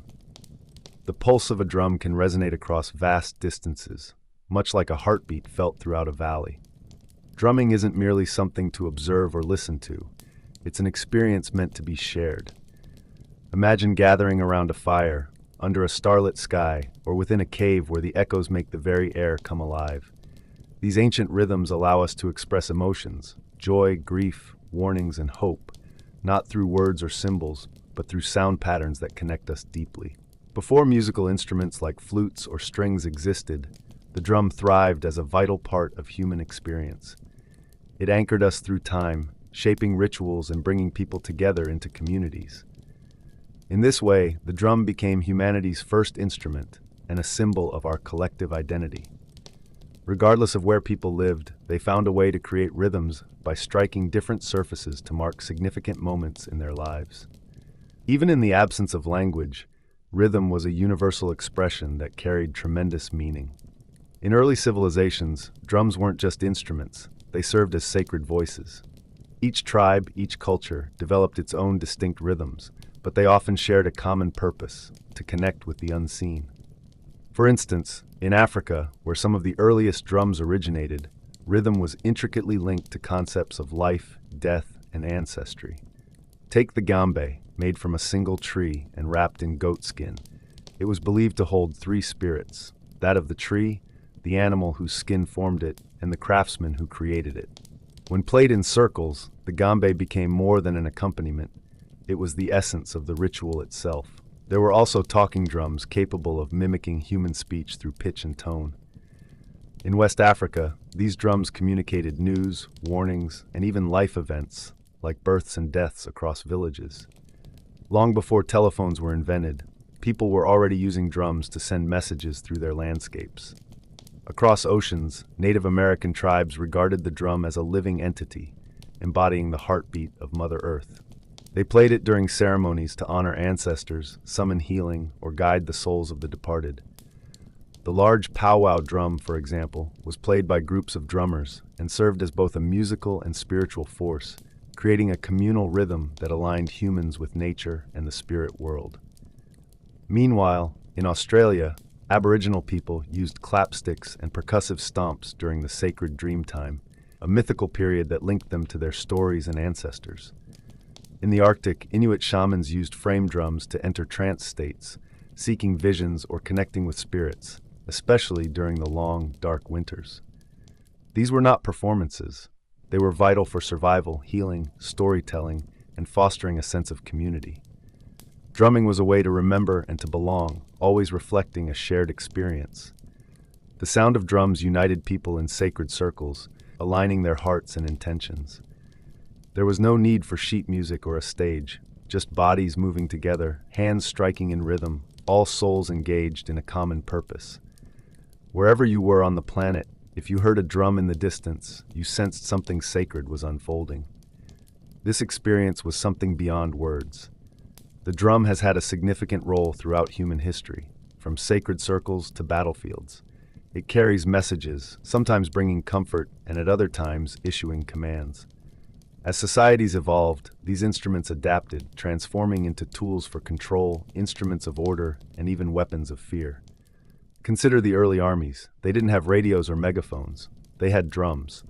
The pulse of a drum can resonate across vast distances, much like a heartbeat felt throughout a valley. Drumming isn't merely something to observe or listen to. It's an experience meant to be shared. Imagine gathering around a fire, under a starlit sky, or within a cave where the echoes make the very air come alive. These ancient rhythms allow us to express emotions, joy, grief, warnings, and hope, not through words or symbols, but through sound patterns that connect us deeply. Before musical instruments like flutes or strings existed, the drum thrived as a vital part of human experience. It anchored us through time, shaping rituals and bringing people together into communities. In this way, the drum became humanity's first instrument and a symbol of our collective identity. Regardless of where people lived, they found a way to create rhythms by striking different surfaces to mark significant moments in their lives. Even in the absence of language, rhythm was a universal expression that carried tremendous meaning. In early civilizations, drums weren't just instruments, they served as sacred voices. Each tribe, each culture, developed its own distinct rhythms, but they often shared a common purpose: to connect with the unseen. For instance, in Africa, where some of the earliest drums originated, rhythm was intricately linked to concepts of life, death, and ancestry. Take the gambe, made from a single tree and wrapped in goat skin. It was believed to hold three spirits: that of the tree, the animal whose skin formed it, and the craftsman who created it. When played in circles, the gambe became more than an accompaniment. It was the essence of the ritual itself. There were also talking drums capable of mimicking human speech through pitch and tone. In West Africa, these drums communicated news, warnings, and even life events, like births and deaths across villages. Long before telephones were invented, people were already using drums to send messages through their landscapes. Across oceans, Native American tribes regarded the drum as a living entity, embodying the heartbeat of Mother Earth. They played it during ceremonies to honor ancestors, summon healing, or guide the souls of the departed. The large powwow drum, for example, was played by groups of drummers and served as both a musical and spiritual force, creating a communal rhythm that aligned humans with nature and the spirit world. Meanwhile, in Australia, Aboriginal people used clapsticks and percussive stomps during the sacred dream time, a mythical period that linked them to their stories and ancestors. In the Arctic, Inuit shamans used frame drums to enter trance states, seeking visions or connecting with spirits, especially during the long, dark winters. These were not performances. They were vital for survival, healing, storytelling, and fostering a sense of community. Drumming was a way to remember and to belong, always reflecting a shared experience. The sound of drums united people in sacred circles, aligning their hearts and intentions. There was no need for sheet music or a stage, just bodies moving together, hands striking in rhythm, all souls engaged in a common purpose. Wherever you were on the planet, if you heard a drum in the distance, you sensed something sacred was unfolding. This experience was something beyond words. The drum has had a significant role throughout human history, from sacred circles to battlefields. It carries messages, sometimes bringing comfort and at other times issuing commands. As societies evolved, these instruments adapted, transforming into tools for control, instruments of order, and even weapons of fear. Consider the early armies. They didn't have radios or megaphones. They had drums.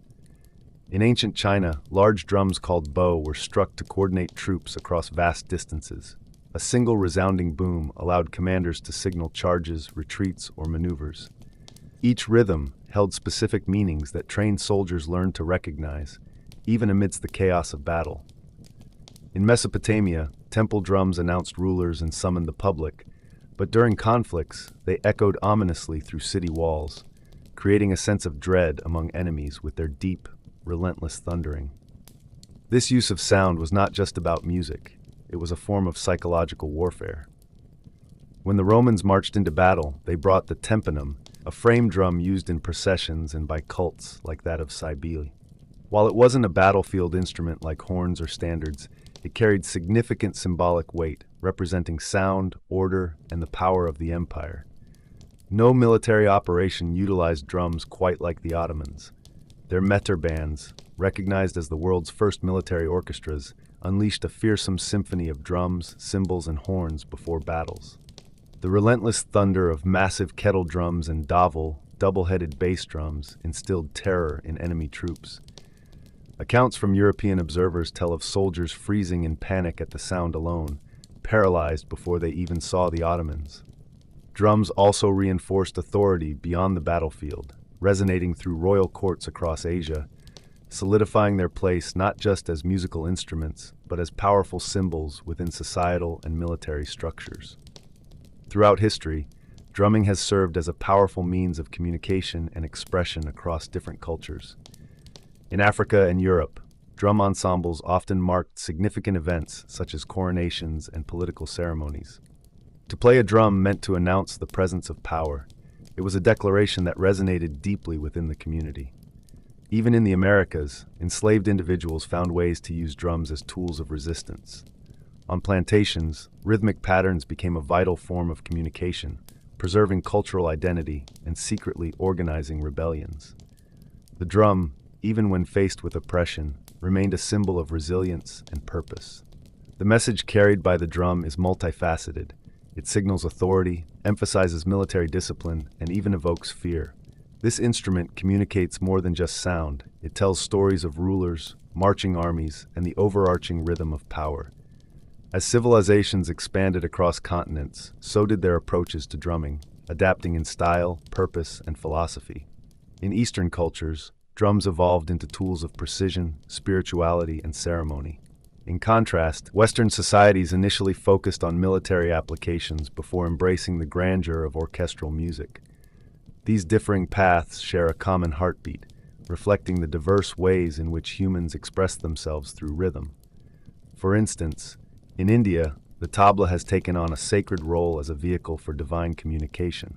In ancient China, large drums called bo were struck to coordinate troops across vast distances. A single resounding boom allowed commanders to signal charges, retreats, or maneuvers. Each rhythm held specific meanings that trained soldiers learned to recognize, even amidst the chaos of battle. In Mesopotamia, temple drums announced rulers and summoned the public, but during conflicts, they echoed ominously through city walls, creating a sense of dread among enemies with their deep, relentless thundering. This use of sound was not just about music, it was a form of psychological warfare. When the Romans marched into battle, they brought the tympanum, a frame drum used in processions and by cults like that of Cybele. While it wasn't a battlefield instrument like horns or standards, it carried significant symbolic weight, representing sound, order, and the power of the empire. No military operation utilized drums quite like the Ottomans. Their meter bands, recognized as the world's first military orchestras, unleashed a fearsome symphony of drums, cymbals, and horns before battles. The relentless thunder of massive kettle drums and davul, double-headed bass drums, instilled terror in enemy troops. Accounts from European observers tell of soldiers freezing in panic at the sound alone, paralyzed before they even saw the Ottomans. Drums also reinforced authority beyond the battlefield, resonating through royal courts across Asia, solidifying their place not just as musical instruments, but as powerful symbols within societal and military structures. Throughout history, drumming has served as a powerful means of communication and expression across different cultures. In Africa and Europe, drum ensembles often marked significant events such as coronations and political ceremonies. To play a drum meant to announce the presence of power. It was a declaration that resonated deeply within the community. Even in the Americas, enslaved individuals found ways to use drums as tools of resistance. On plantations, rhythmic patterns became a vital form of communication, preserving cultural identity and secretly organizing rebellions. The drum, even when faced with oppression, remained a symbol of resilience and purpose. The message carried by the drum is multifaceted. It signals authority, emphasizes military discipline, and even evokes fear. This instrument communicates more than just sound. It tells stories of rulers, marching armies, and the overarching rhythm of power. As civilizations expanded across continents, so did their approaches to drumming, adapting in style, purpose, and philosophy. In Eastern cultures, drums evolved into tools of precision, spirituality, and ceremony. In contrast, Western societies initially focused on military applications before embracing the grandeur of orchestral music. These differing paths share a common heartbeat, reflecting the diverse ways in which humans express themselves through rhythm. For instance, in India, the tabla has taken on a sacred role as a vehicle for divine communication.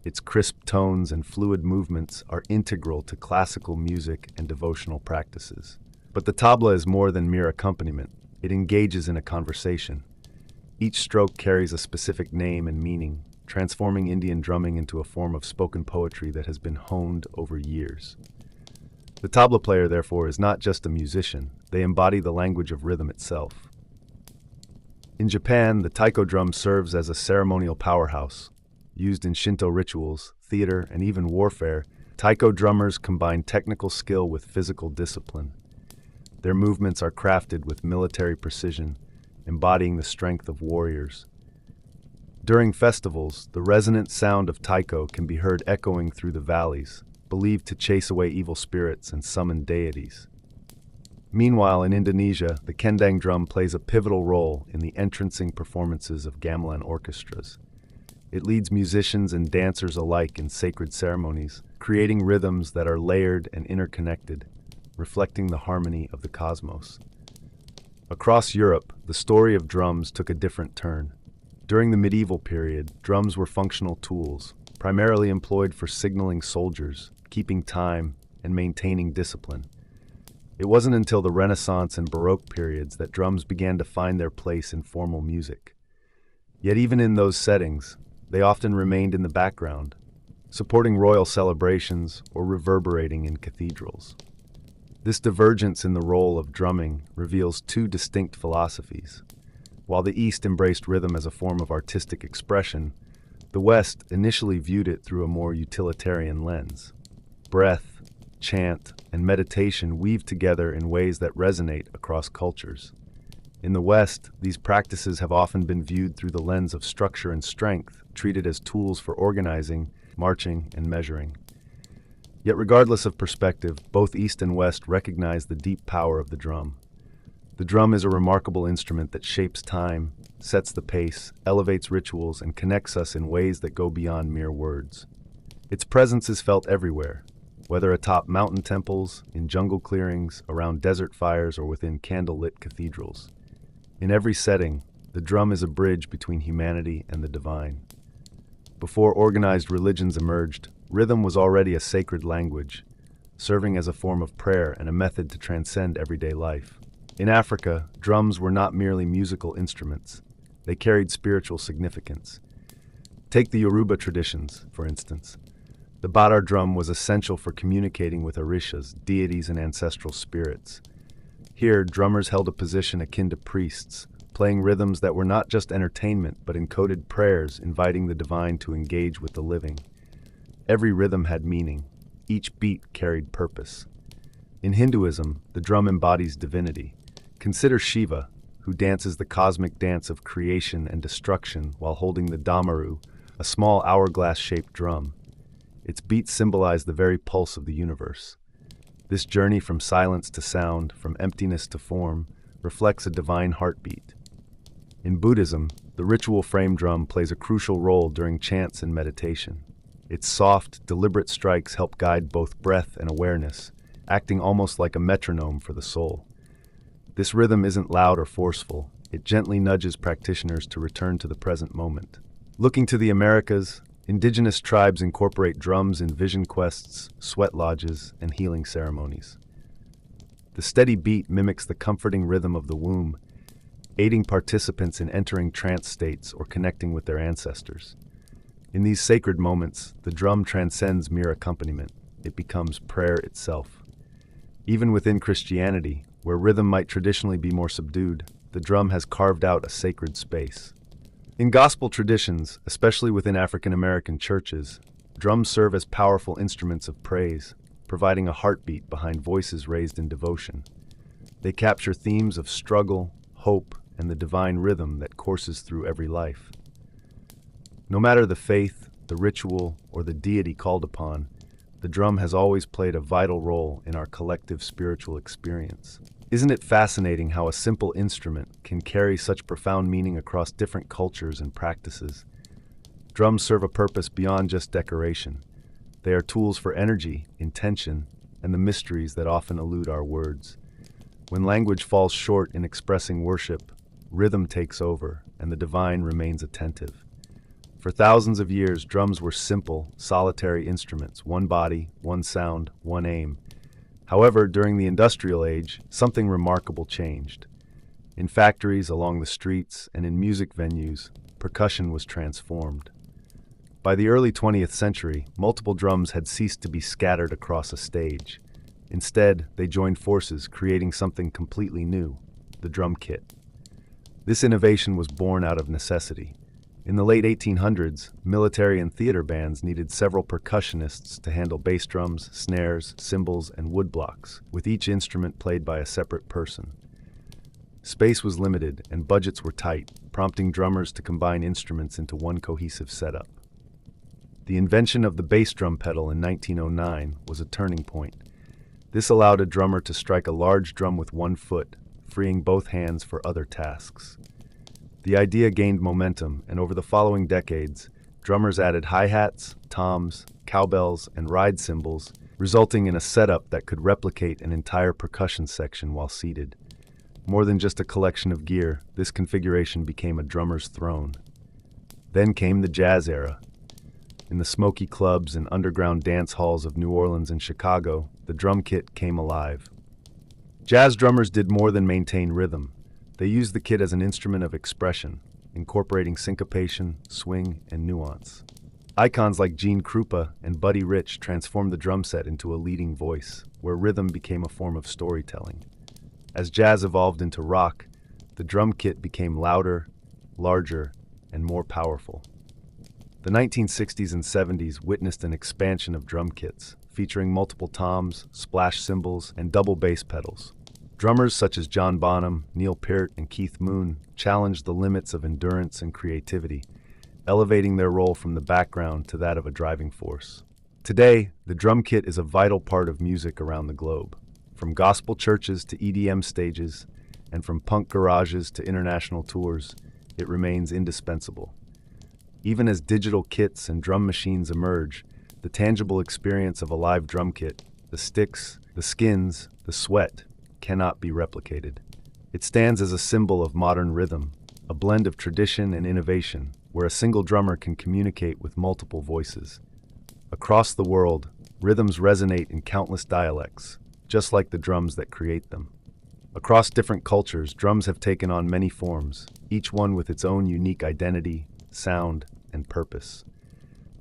Its crisp tones and fluid movements are integral to classical music and devotional practices. But the tabla is more than mere accompaniment. It engages in a conversation. Each stroke carries a specific name and meaning, transforming Indian drumming into a form of spoken poetry that has been honed over years. The tabla player, therefore, is not just a musician. They embody the language of rhythm itself. In Japan, the taiko drum serves as a ceremonial powerhouse. Used in Shinto rituals, theater, and even warfare, taiko drummers combine technical skill with physical discipline. Their movements are crafted with military precision, embodying the strength of warriors. During festivals, the resonant sound of taiko can be heard echoing through the valleys, believed to chase away evil spirits and summon deities. Meanwhile, in Indonesia, the kendang drum plays a pivotal role in the entrancing performances of gamelan orchestras. It leads musicians and dancers alike in sacred ceremonies, creating rhythms that are layered and interconnected, reflecting the harmony of the cosmos. Across Europe, the story of drums took a different turn. During the medieval period, drums were functional tools, primarily employed for signaling soldiers, keeping time, and maintaining discipline. It wasn't until the Renaissance and Baroque periods that drums began to find their place in formal music. Yet even in those settings, they often remained in the background, supporting royal celebrations or reverberating in cathedrals. This divergence in the role of drumming reveals two distinct philosophies. While the East embraced rhythm as a form of artistic expression, the West initially viewed it through a more utilitarian lens. Breath, chant, and meditation weave together in ways that resonate across cultures. In the West, these practices have often been viewed through the lens of structure and strength, treated as tools for organizing, marching, and measuring. Yet regardless of perspective, both East and West recognize the deep power of the drum. The drum is a remarkable instrument that shapes time, sets the pace, elevates rituals, and connects us in ways that go beyond mere words. Its presence is felt everywhere, whether atop mountain temples, in jungle clearings, around desert fires, or within candle-lit cathedrals. In every setting, the drum is a bridge between humanity and the divine. Before organized religions emerged, rhythm was already a sacred language, serving as a form of prayer and a method to transcend everyday life. In Africa, drums were not merely musical instruments. They carried spiritual significance. Take the Yoruba traditions, for instance. The badar drum was essential for communicating with orishas, deities, and ancestral spirits. Here, drummers held a position akin to priests, playing rhythms that were not just entertainment but encoded prayers inviting the divine to engage with the living. Every rhythm had meaning. Each beat carried purpose. In Hinduism, the drum embodies divinity. Consider Shiva, who dances the cosmic dance of creation and destruction while holding the damaru, a small hourglass-shaped drum. Its beats symbolize the very pulse of the universe. This journey from silence to sound, from emptiness to form, reflects a divine heartbeat. In Buddhism, the ritual frame drum plays a crucial role during chants and meditation. Its soft, deliberate strikes help guide both breath and awareness, acting almost like a metronome for the soul. This rhythm isn't loud or forceful. It gently nudges practitioners to return to the present moment. Looking to the Americas, indigenous tribes incorporate drums in vision quests, sweat lodges, and healing ceremonies. The steady beat mimics the comforting rhythm of the womb, aiding participants in entering trance states or connecting with their ancestors. In these sacred moments, the drum transcends mere accompaniment. It becomes prayer itself. Even within Christianity, where rhythm might traditionally be more subdued, the drum has carved out a sacred space. In gospel traditions, especially within African American churches, drums serve as powerful instruments of praise, providing a heartbeat behind voices raised in devotion. They capture themes of struggle, hope, and the divine rhythm that courses through every life. No matter the faith, the ritual, or the deity called upon, the drum has always played a vital role in our collective spiritual experience. Isn't it fascinating how a simple instrument can carry such profound meaning across different cultures and practices? Drums serve a purpose beyond just decoration. They are tools for energy, intention, and the mysteries that often elude our words. When language falls short in expressing worship, rhythm takes over, and the divine remains attentive. For thousands of years, drums were simple, solitary instruments, one body, one sound, one aim. However, during the industrial age, something remarkable changed. In factories, along the streets, and in music venues, percussion was transformed. By the early 20th century, multiple drums had ceased to be scattered across a stage. Instead, they joined forces, creating something completely new, the drum kit. This innovation was born out of necessity. In the late 1800s, military and theater bands needed several percussionists to handle bass drums, snares, cymbals, and woodblocks, with each instrument played by a separate person. Space was limited and budgets were tight, prompting drummers to combine instruments into one cohesive setup. The invention of the bass drum pedal in 1909 was a turning point. This allowed a drummer to strike a large drum with one foot, freeing both hands for other tasks. The idea gained momentum, and over the following decades, drummers added hi-hats, toms, cowbells, and ride cymbals, resulting in a setup that could replicate an entire percussion section while seated. More than just a collection of gear, this configuration became a drummer's throne. Then came the jazz era. In the smoky clubs and underground dance halls of New Orleans and Chicago, the drum kit came alive. Jazz drummers did more than maintain rhythm. They used the kit as an instrument of expression, incorporating syncopation, swing, and nuance. Icons like Gene Krupa and Buddy Rich transformed the drum set into a leading voice, where rhythm became a form of storytelling. As jazz evolved into rock, the drum kit became louder, larger, and more powerful. The 1960s and 70s witnessed an expansion of drum kits, featuring multiple toms, splash cymbals, and double bass pedals. Drummers such as John Bonham, Neil Peart, and Keith Moon challenged the limits of endurance and creativity, elevating their role from the background to that of a driving force. Today, the drum kit is a vital part of music around the globe. From gospel churches to EDM stages, and from punk garages to international tours, it remains indispensable. Even as digital kits and drum machines emerge, the tangible experience of a live drum kit, the sticks, the skins, the sweat, cannot be replicated. It stands as a symbol of modern rhythm, a blend of tradition and innovation, where a single drummer can communicate with multiple voices. Across the world, rhythms resonate in countless dialects, just like the drums that create them. Across different cultures, drums have taken on many forms, each one with its own unique identity, sound, and purpose.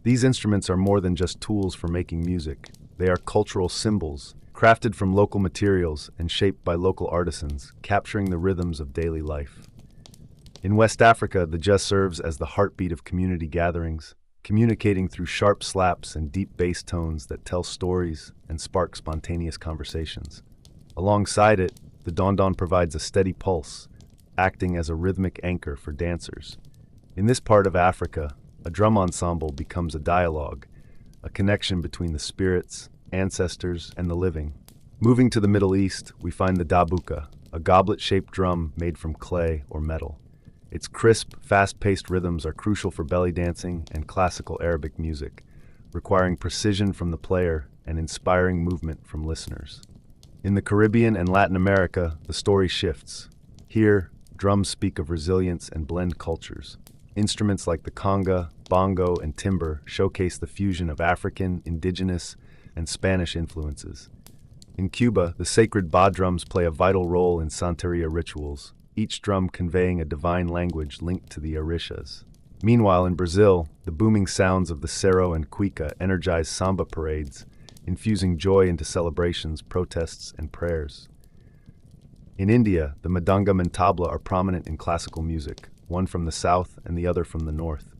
These instruments are more than just tools for making music. They are cultural symbols, crafted from local materials and shaped by local artisans, capturing the rhythms of daily life. In West Africa, the jazz serves as the heartbeat of community gatherings, communicating through sharp slaps and deep bass tones that tell stories and spark spontaneous conversations. Alongside it, the dondon provides a steady pulse, acting as a rhythmic anchor for dancers. In this part of Africa, a drum ensemble becomes a dialogue, a connection between the spirits, ancestors, and the living. Moving to the Middle East, we find the dabuka, a goblet-shaped drum made from clay or metal. Its crisp, fast-paced rhythms are crucial for belly dancing and classical Arabic music, requiring precision from the player and inspiring movement from listeners. In the Caribbean and Latin America, the story shifts. Here, drums speak of resilience and blend cultures. Instruments like the conga, bongo, and timbre showcase the fusion of African, indigenous, and Spanish influences. In Cuba, the sacred ba drums play a vital role in Santeria rituals, each drum conveying a divine language linked to the orishas. Meanwhile, in Brazil, the booming sounds of the sero and cuica energize samba parades, infusing joy into celebrations, protests, and prayers. In India, the mridangam and tabla are prominent in classical music, one from the south and the other from the north.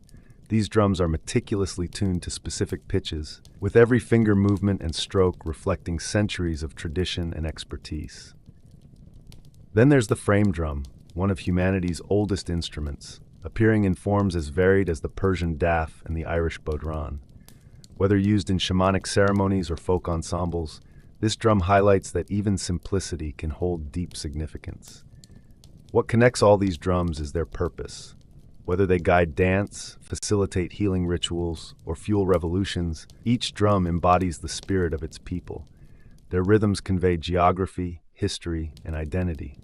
These drums are meticulously tuned to specific pitches, with every finger movement and stroke reflecting centuries of tradition and expertise. Then there's the frame drum, one of humanity's oldest instruments, appearing in forms as varied as the Persian daf and the Irish bodhran. Whether used in shamanic ceremonies or folk ensembles, this drum highlights that even simplicity can hold deep significance. What connects all these drums is their purpose. Whether they guide dance, facilitate healing rituals, or fuel revolutions, each drum embodies the spirit of its people. Their rhythms convey geography, history, and identity.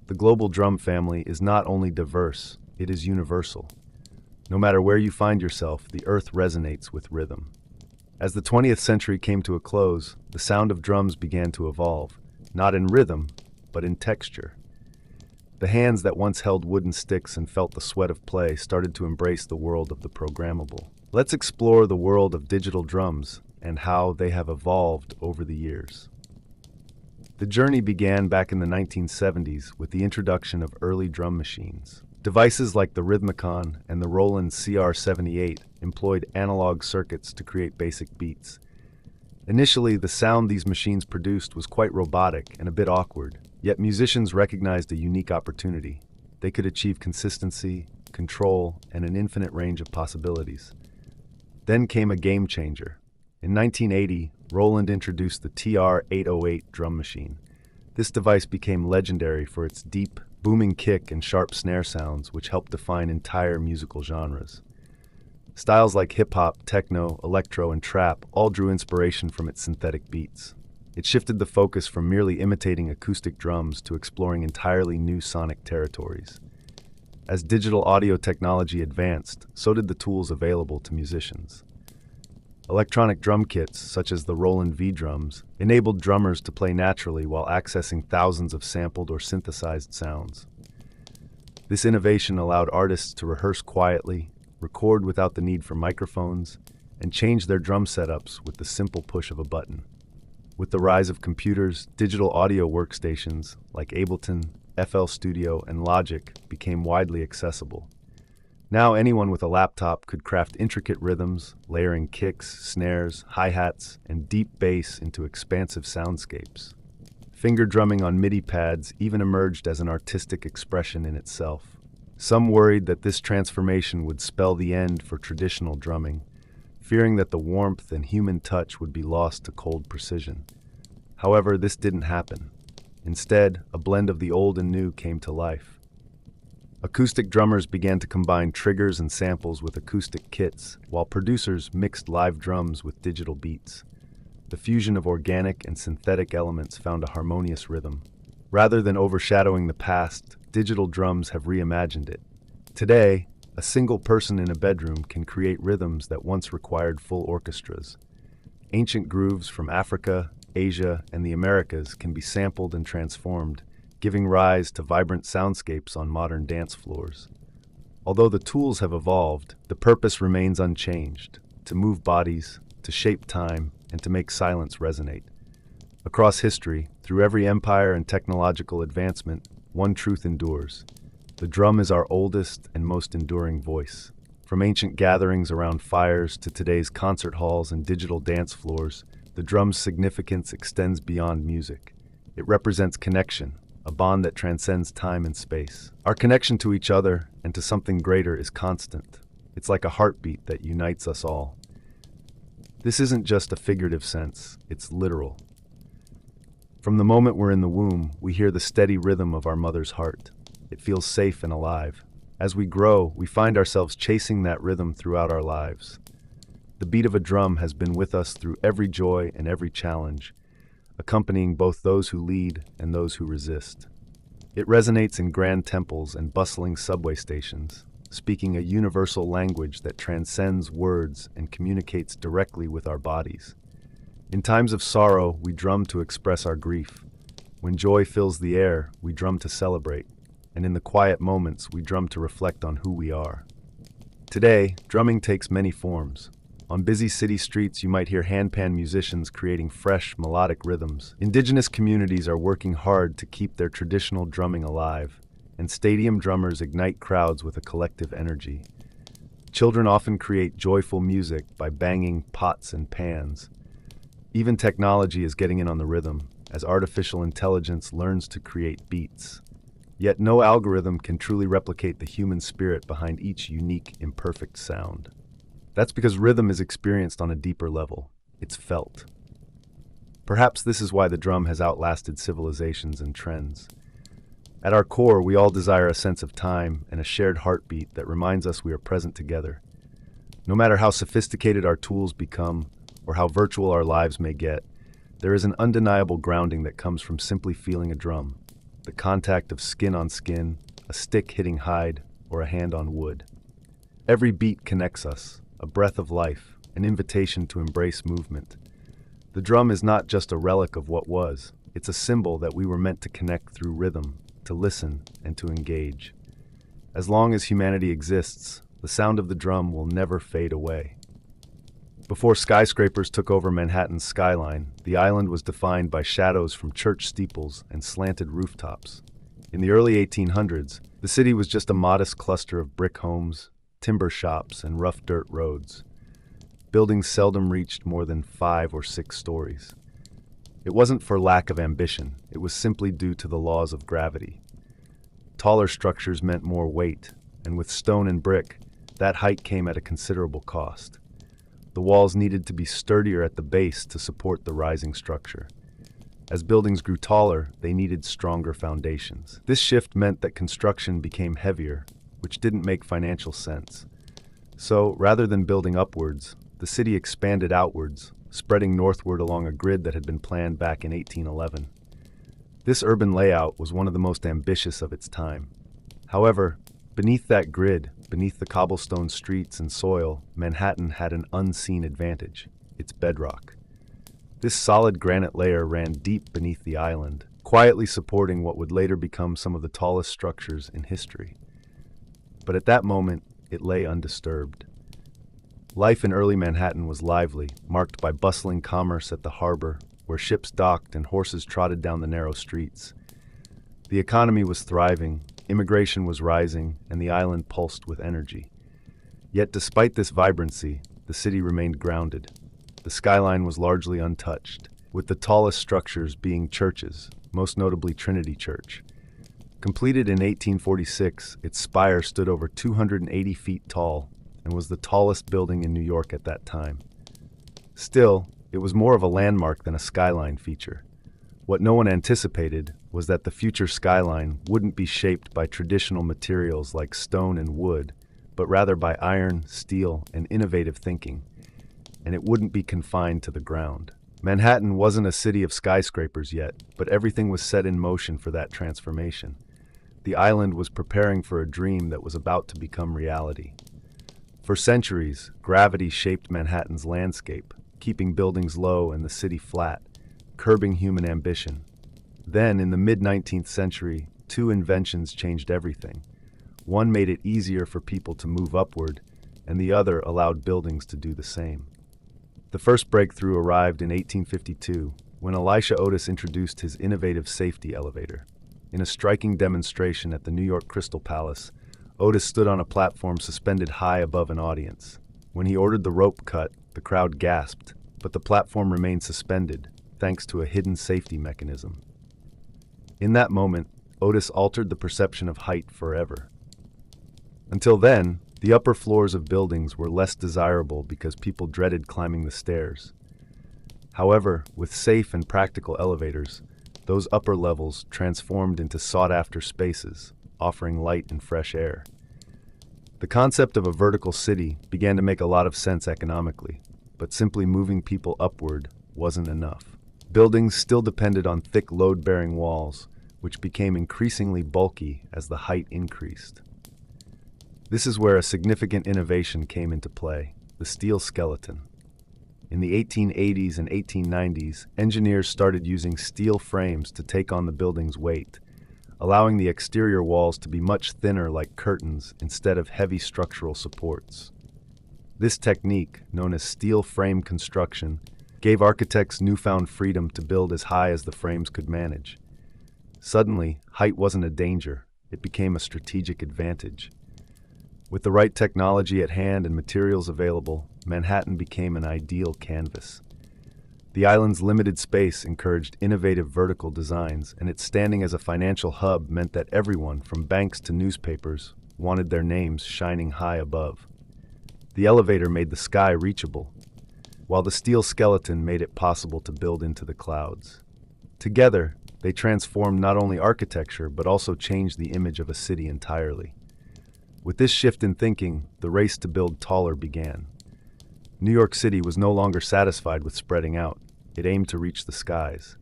The global drum family is not only diverse, it is universal. No matter where you find yourself, the earth resonates with rhythm. As the 20th century came to a close, the sound of drums began to evolve, not in rhythm, but in texture. The hands that once held wooden sticks and felt the sweat of play started to embrace the world of the programmable. Let's explore the world of digital drums and how they have evolved over the years. The journey began back in the 1970s with the introduction of early drum machines. Devices like the Rhythmicon and the Roland CR78 employed analog circuits to create basic beats. Initially, the sound these machines produced was quite robotic and a bit awkward, yet musicians recognized a unique opportunity. They could achieve consistency, control, and an infinite range of possibilities. Then came a game changer. In 1980, Roland introduced the TR-808 drum machine. This device became legendary for its deep, booming kick and sharp snare sounds, which helped define entire musical genres. Styles like hip-hop, techno, electro, and trap all drew inspiration from its synthetic beats. It shifted the focus from merely imitating acoustic drums to exploring entirely new sonic territories. As digital audio technology advanced, so did the tools available to musicians. Electronic drum kits, such as the Roland V drums, enabled drummers to play naturally while accessing thousands of sampled or synthesized sounds. This innovation allowed artists to rehearse quietly, record without the need for microphones, and change their drum setups with the simple push of a button. With the rise of computers, digital audio workstations like Ableton, FL Studio, and Logic became widely accessible. Now anyone with a laptop could craft intricate rhythms, layering kicks, snares, hi-hats, and deep bass into expansive soundscapes. Finger drumming on MIDI pads even emerged as an artistic expression in itself. Some worried that this transformation would spell the end for traditional drumming, fearing that the warmth and human touch would be lost to cold precision. However, this didn't happen. Instead, a blend of the old and new came to life. Acoustic drummers began to combine triggers and samples with acoustic kits, while producers mixed live drums with digital beats. The fusion of organic and synthetic elements found a harmonious rhythm. Rather than overshadowing the past, digital drums have reimagined it. Today, a single person in a bedroom can create rhythms that once required full orchestras. Ancient grooves from Africa, Asia, and the Americas can be sampled and transformed, giving rise to vibrant soundscapes on modern dance floors. Although the tools have evolved, the purpose remains unchanged: to move bodies, to shape time, and to make silence resonate. Across history, through every empire and technological advancement, one truth endures: the drum is our oldest and most enduring voice. From ancient gatherings around fires to today's concert halls and digital dance floors, the drum's significance extends beyond music. It represents connection, a bond that transcends time and space. Our connection to each other and to something greater is constant. It's like a heartbeat that unites us all. This isn't just a figurative sense, it's literal. From the moment we're in the womb, we hear the steady rhythm of our mother's heart. It feels safe and alive. As we grow, we find ourselves chasing that rhythm throughout our lives. The beat of a drum has been with us through every joy and every challenge, accompanying both those who lead and those who resist. It resonates in grand temples and bustling subway stations, speaking a universal language that transcends words and communicates directly with our bodies. In times of sorrow, we drum to express our grief. When joy fills the air, we drum to celebrate. And in the quiet moments, we drum to reflect on who we are. Today, drumming takes many forms. On busy city streets, you might hear handpan musicians creating fresh, melodic rhythms. Indigenous communities are working hard to keep their traditional drumming alive, and stadium drummers ignite crowds with a collective energy. Children often create joyful music by banging pots and pans. Even technology is getting in on the rhythm, as artificial intelligence learns to create beats. Yet no algorithm can truly replicate the human spirit behind each unique, imperfect sound. That's because rhythm is experienced on a deeper level. It's felt. Perhaps this is why the drum has outlasted civilizations and trends. At our core, we all desire a sense of time and a shared heartbeat that reminds us we are present together. No matter how sophisticated our tools become or how virtual our lives may get, there is an undeniable grounding that comes from simply feeling a drum, the contact of skin on skin, a stick hitting hide, or a hand on wood. Every beat connects us, a breath of life, an invitation to embrace movement. The drum is not just a relic of what was, it's a symbol that we were meant to connect through rhythm, to listen, and to engage. As long as humanity exists, the sound of the drum will never fade away. Before skyscrapers took over Manhattan's skyline, the island was defined by shadows from church steeples and slanted rooftops. In the early 1800s, the city was just a modest cluster of brick homes, timber shops, and rough dirt roads. Buildings seldom reached more than 5 or 6 stories. It wasn't for lack of ambition, it was simply due to the laws of gravity. Taller structures meant more weight, and with stone and brick, that height came at a considerable cost. The walls needed to be sturdier at the base to support the rising structure. As buildings grew taller, they needed stronger foundations. This shift meant that construction became heavier, which didn't make financial sense. So, rather than building upwards, the city expanded outwards, spreading northward along a grid that had been planned back in 1811. This urban layout was one of the most ambitious of its time. However, beneath that grid, beneath the cobblestone streets and soil, Manhattan had an unseen advantage: its bedrock. This solid granite layer ran deep beneath the island, quietly supporting what would later become some of the tallest structures in history. But at that moment, it lay undisturbed. Life in early Manhattan was lively, marked by bustling commerce at the harbor, where ships docked and horses trotted down the narrow streets. The economy was thriving, immigration was rising, and the island pulsed with energy. Yet despite this vibrancy, the city remained grounded. The skyline was largely untouched, with the tallest structures being churches, most notably Trinity Church. Completed in 1846, its spire stood over 280 feet tall and was the tallest building in New York at that time. Still, it was more of a landmark than a skyline feature. What no one anticipated was that the future skyline wouldn't be shaped by traditional materials like stone and wood, but rather by iron, steel, and innovative thinking. And it wouldn't be confined to the ground. Manhattan wasn't a city of skyscrapers yet, but everything was set in motion for that transformation. The island was preparing for a dream that was about to become reality. For centuries, gravity shaped Manhattan's landscape, keeping buildings low and the city flat, curbing human ambition. Then, in the mid-19th century, 2 inventions changed everything. One made it easier for people to move upward, and the other allowed buildings to do the same. The first breakthrough arrived in 1852, when Elisha Otis introduced his innovative safety elevator. In a striking demonstration at the New York Crystal Palace, Otis stood on a platform suspended high above an audience. When he ordered the rope cut, the crowd gasped, but the platform remained suspended, thanks to a hidden safety mechanism. In that moment, Otis altered the perception of height forever. Until then, the upper floors of buildings were less desirable because people dreaded climbing the stairs. However, with safe and practical elevators, those upper levels transformed into sought-after spaces, offering light and fresh air. The concept of a vertical city began to make a lot of sense economically, but simply moving people upward wasn't enough. Buildings still depended on thick load-bearing walls, which became increasingly bulky as the height increased. This is where a significant innovation came into play: the steel skeleton. In the 1880s and 1890s, engineers started using steel frames to take on the building's weight, allowing the exterior walls to be much thinner like curtains instead of heavy structural supports. This technique, known as steel frame construction, gave architects newfound freedom to build as high as the frames could manage. Suddenly, height wasn't a danger, it became a strategic advantage. With the right technology at hand and materials available, Manhattan became an ideal canvas. The island's limited space encouraged innovative vertical designs, and its standing as a financial hub meant that everyone, from banks to newspapers, wanted their names shining high above. The elevator made the sky reachable, while the steel skeleton made it possible to build into the clouds. Together, they transformed not only architecture but also changed the image of a city entirely. With this shift in thinking, the race to build taller began. New York City was no longer satisfied with spreading out. It aimed to reach the skies.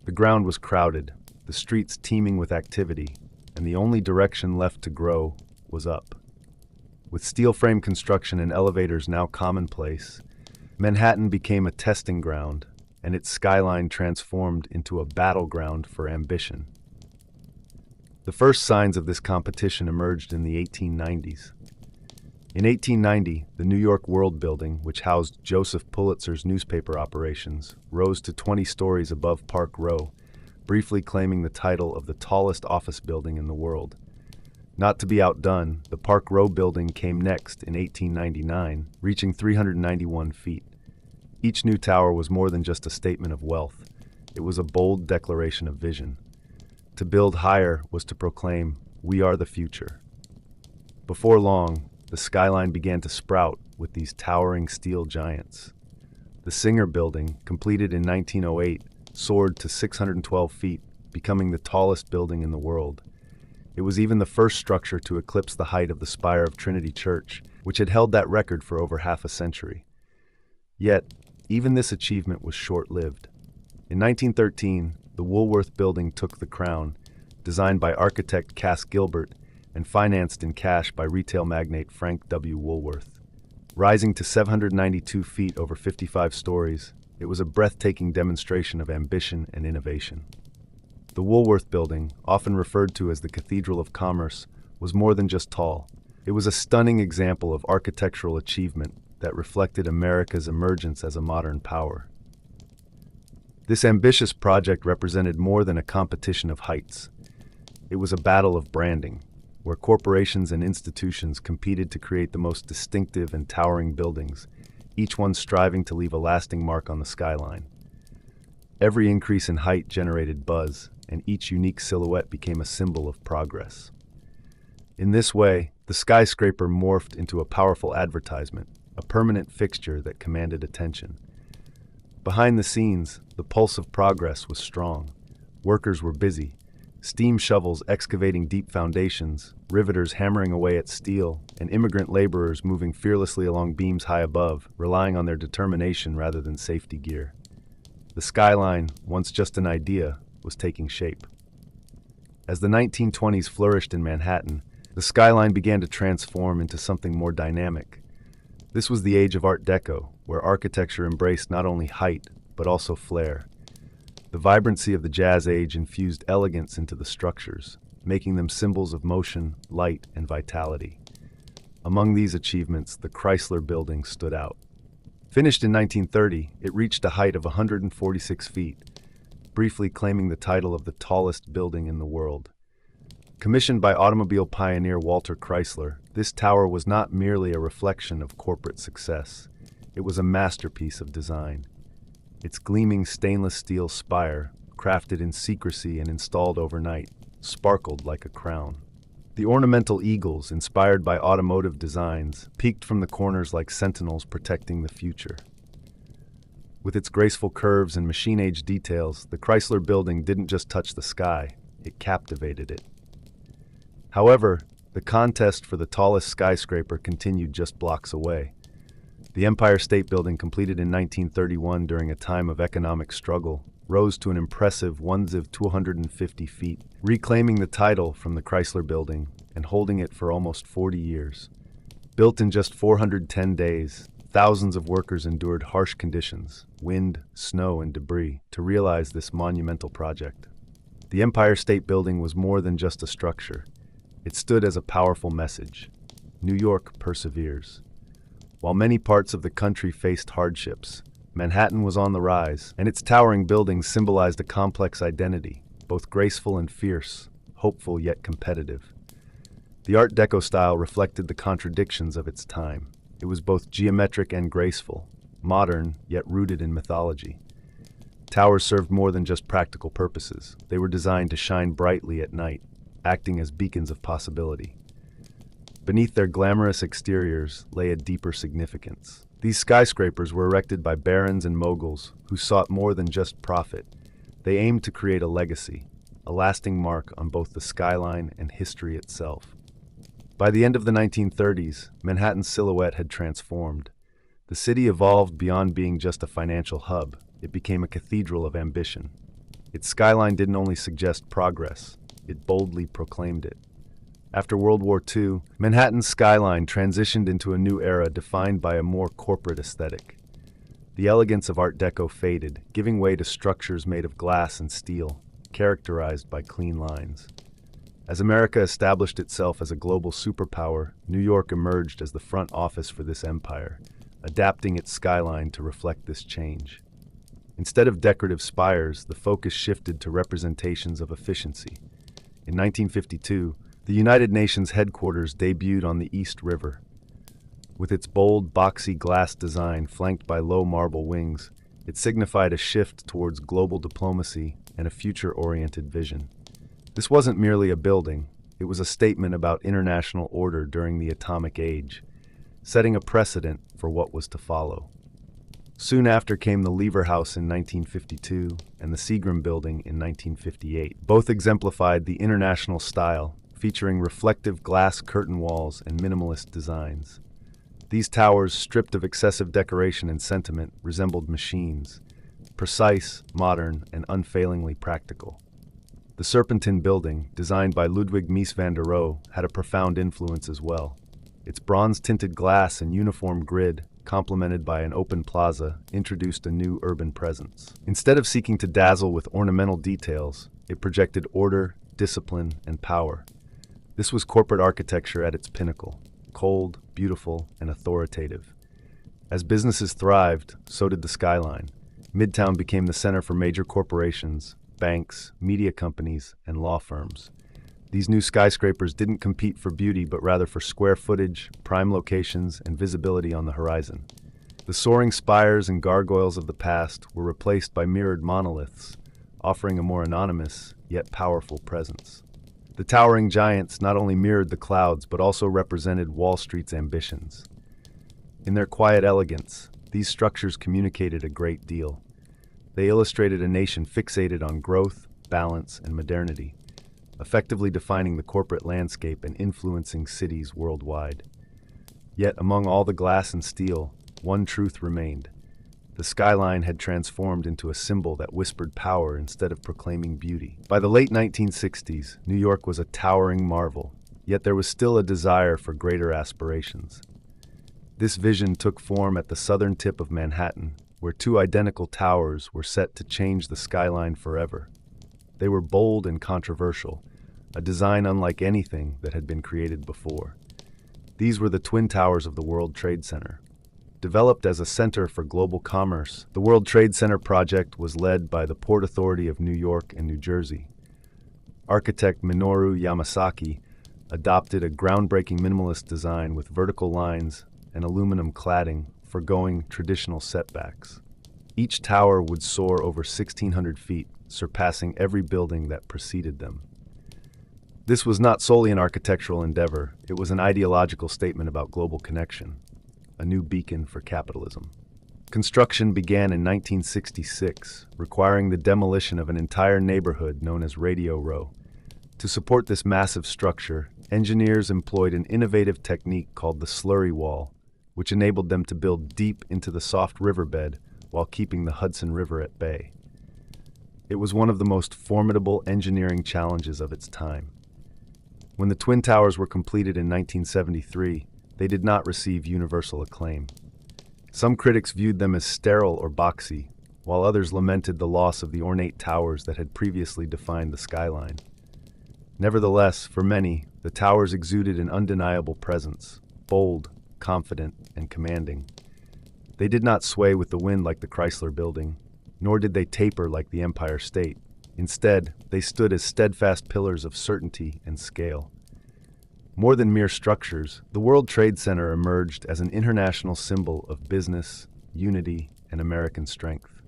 The ground was crowded, the streets teeming with activity, and the only direction left to grow was up. With steel frame construction and elevators now commonplace, Manhattan became a testing ground, and its skyline transformed into a battleground for ambition. The first signs of this competition emerged in the 1890s. In 1890, the New York World Building, which housed Joseph Pulitzer's newspaper operations, rose to 20 stories above Park Row, briefly claiming the title of the tallest office building in the world. Not to be outdone, the Park Row building came next in 1899, reaching 391 feet. Each new tower was more than just a statement of wealth. It was a bold declaration of vision. To build higher was to proclaim, "We are the future." Before long, the skyline began to sprout with these towering steel giants. The Singer Building, completed in 1908, soared to 612 feet, becoming the tallest building in the world. It was even the first structure to eclipse the height of the spire of Trinity Church, which had held that record for over half a century. Yet, even this achievement was short-lived. In 1913, the Woolworth Building took the crown, designed by architect Cass Gilbert and financed in cash by retail magnate Frank W. Woolworth. Rising to 792 feet over 55 stories, it was a breathtaking demonstration of ambition and innovation. The Woolworth Building, often referred to as the Cathedral of Commerce, was more than just tall. It was a stunning example of architectural achievement that reflected America's emergence as a modern power. This ambitious project represented more than a competition of heights. It was a battle of branding, where corporations and institutions competed to create the most distinctive and towering buildings, each one striving to leave a lasting mark on the skyline. Every increase in height generated buzz, and each unique silhouette became a symbol of progress. In this way, the skyscraper morphed into a powerful advertisement, a permanent fixture that commanded attention. Behind the scenes, the pulse of progress was strong. Workers were busy, steam shovels excavating deep foundations, riveters hammering away at steel, and immigrant laborers moving fearlessly along beams high above, relying on their determination rather than safety gear. The skyline, once just an idea, was taking shape. As the 1920s flourished in Manhattan, the skyline began to transform into something more dynamic. This was the age of Art Deco, where architecture embraced not only height, but also flair. The vibrancy of the Jazz Age infused elegance into the structures, making them symbols of motion, light, and vitality. Among these achievements, the Chrysler Building stood out. Finished in 1930, it reached a height of 146 feet, briefly claiming the title of the tallest building in the world. Commissioned by automobile pioneer Walter Chrysler, this tower was not merely a reflection of corporate success. It was a masterpiece of design. Its gleaming stainless steel spire, crafted in secrecy and installed overnight, sparkled like a crown. The ornamental eagles, inspired by automotive designs, peeked from the corners like sentinels protecting the future. With its graceful curves and machine-age details, the Chrysler Building didn't just touch the sky, it captivated it. However, the contest for the tallest skyscraper continued just blocks away. The Empire State Building, completed in 1931 during a time of economic struggle, rose to an impressive 250 feet, reclaiming the title from the Chrysler Building and holding it for almost 40 years. Built in just 410 days, thousands of workers endured harsh conditions, wind, snow, and debris, to realize this monumental project. The Empire State Building was more than just a structure. It stood as a powerful message. New York perseveres. While many parts of the country faced hardships, Manhattan was on the rise, and its towering buildings symbolized a complex identity, both graceful and fierce, hopeful yet competitive. The Art Deco style reflected the contradictions of its time. It was both geometric and graceful, modern yet rooted in mythology. Towers served more than just practical purposes. They were designed to shine brightly at night, acting as beacons of possibility. Beneath their glamorous exteriors lay a deeper significance. These skyscrapers were erected by barons and moguls who sought more than just profit. They aimed to create a legacy, a lasting mark on both the skyline and history itself. By the end of the 1930s, Manhattan's silhouette had transformed. The city evolved beyond being just a financial hub. It became a cathedral of ambition. Its skyline didn't only suggest progress, it boldly proclaimed it. After World War II, Manhattan's skyline transitioned into a new era defined by a more corporate aesthetic. The elegance of Art Deco faded, giving way to structures made of glass and steel, characterized by clean lines. As America established itself as a global superpower, New York emerged as the front office for this empire, adapting its skyline to reflect this change. Instead of decorative spires, the focus shifted to representations of efficiency. In 1952, the United Nations headquarters debuted on the East River. With its bold, boxy glass design flanked by low marble wings, it signified a shift towards global diplomacy and a future-oriented vision. This wasn't merely a building, it was a statement about international order during the atomic age, setting a precedent for what was to follow. Soon after came the Lever House in 1952 and the Seagram Building in 1958. Both exemplified the international style, featuring reflective glass curtain walls and minimalist designs. These towers, stripped of excessive decoration and sentiment, resembled machines, precise, modern, and unfailingly practical. The Serpentine Building, designed by Ludwig Mies van der Rohe, had a profound influence as well. Its bronze-tinted glass and uniform grid, complemented by an open plaza, introduced a new urban presence. Instead of seeking to dazzle with ornamental details, it projected order, discipline, and power. This was corporate architecture at its pinnacle, cold, beautiful, and authoritative. As businesses thrived, so did the skyline. Midtown became the center for major corporations, banks, media companies, and law firms. These new skyscrapers didn't compete for beauty but rather for square footage, prime locations, and visibility on the horizon. The soaring spires and gargoyles of the past were replaced by mirrored monoliths, offering a more anonymous, yet powerful presence. The towering giants not only mirrored the clouds but also represented Wall Street's ambitions. In their quiet elegance, these structures communicated a great deal. They illustrated a nation fixated on growth, balance, and modernity, effectively defining the corporate landscape and influencing cities worldwide. Yet, among all the glass and steel, one truth remained. The skyline had transformed into a symbol that whispered power instead of proclaiming beauty. By the late 1960s, New York was a towering marvel, yet there was still a desire for greater aspirations. This vision took form at the southern tip of Manhattan, where two identical towers were set to change the skyline forever. They were bold and controversial, a design unlike anything that had been created before. These were the Twin Towers of the World Trade Center. Developed as a center for global commerce, the World Trade Center project was led by the Port Authority of New York and New Jersey. Architect Minoru Yamasaki adopted a groundbreaking minimalist design with vertical lines and aluminum cladding, forgoing traditional setbacks. Each tower would soar over 1,600 feet, surpassing every building that preceded them. This was not solely an architectural endeavor, it was an ideological statement about global connection, a new beacon for capitalism. Construction began in 1966, requiring the demolition of an entire neighborhood known as Radio Row. To support this massive structure, engineers employed an innovative technique called the slurry wall, which enabled them to build deep into the soft riverbed while keeping the Hudson River at bay. It was one of the most formidable engineering challenges of its time. When the Twin Towers were completed in 1973, they did not receive universal acclaim. Some critics viewed them as sterile or boxy, while others lamented the loss of the ornate towers that had previously defined the skyline. Nevertheless, for many, the towers exuded an undeniable presence, bold, confident, and commanding. They did not sway with the wind like the Chrysler Building, nor did they taper like the Empire State. Instead, they stood as steadfast pillars of certainty and scale. More than mere structures, the World Trade Center emerged as an international symbol of business, unity, and American strength.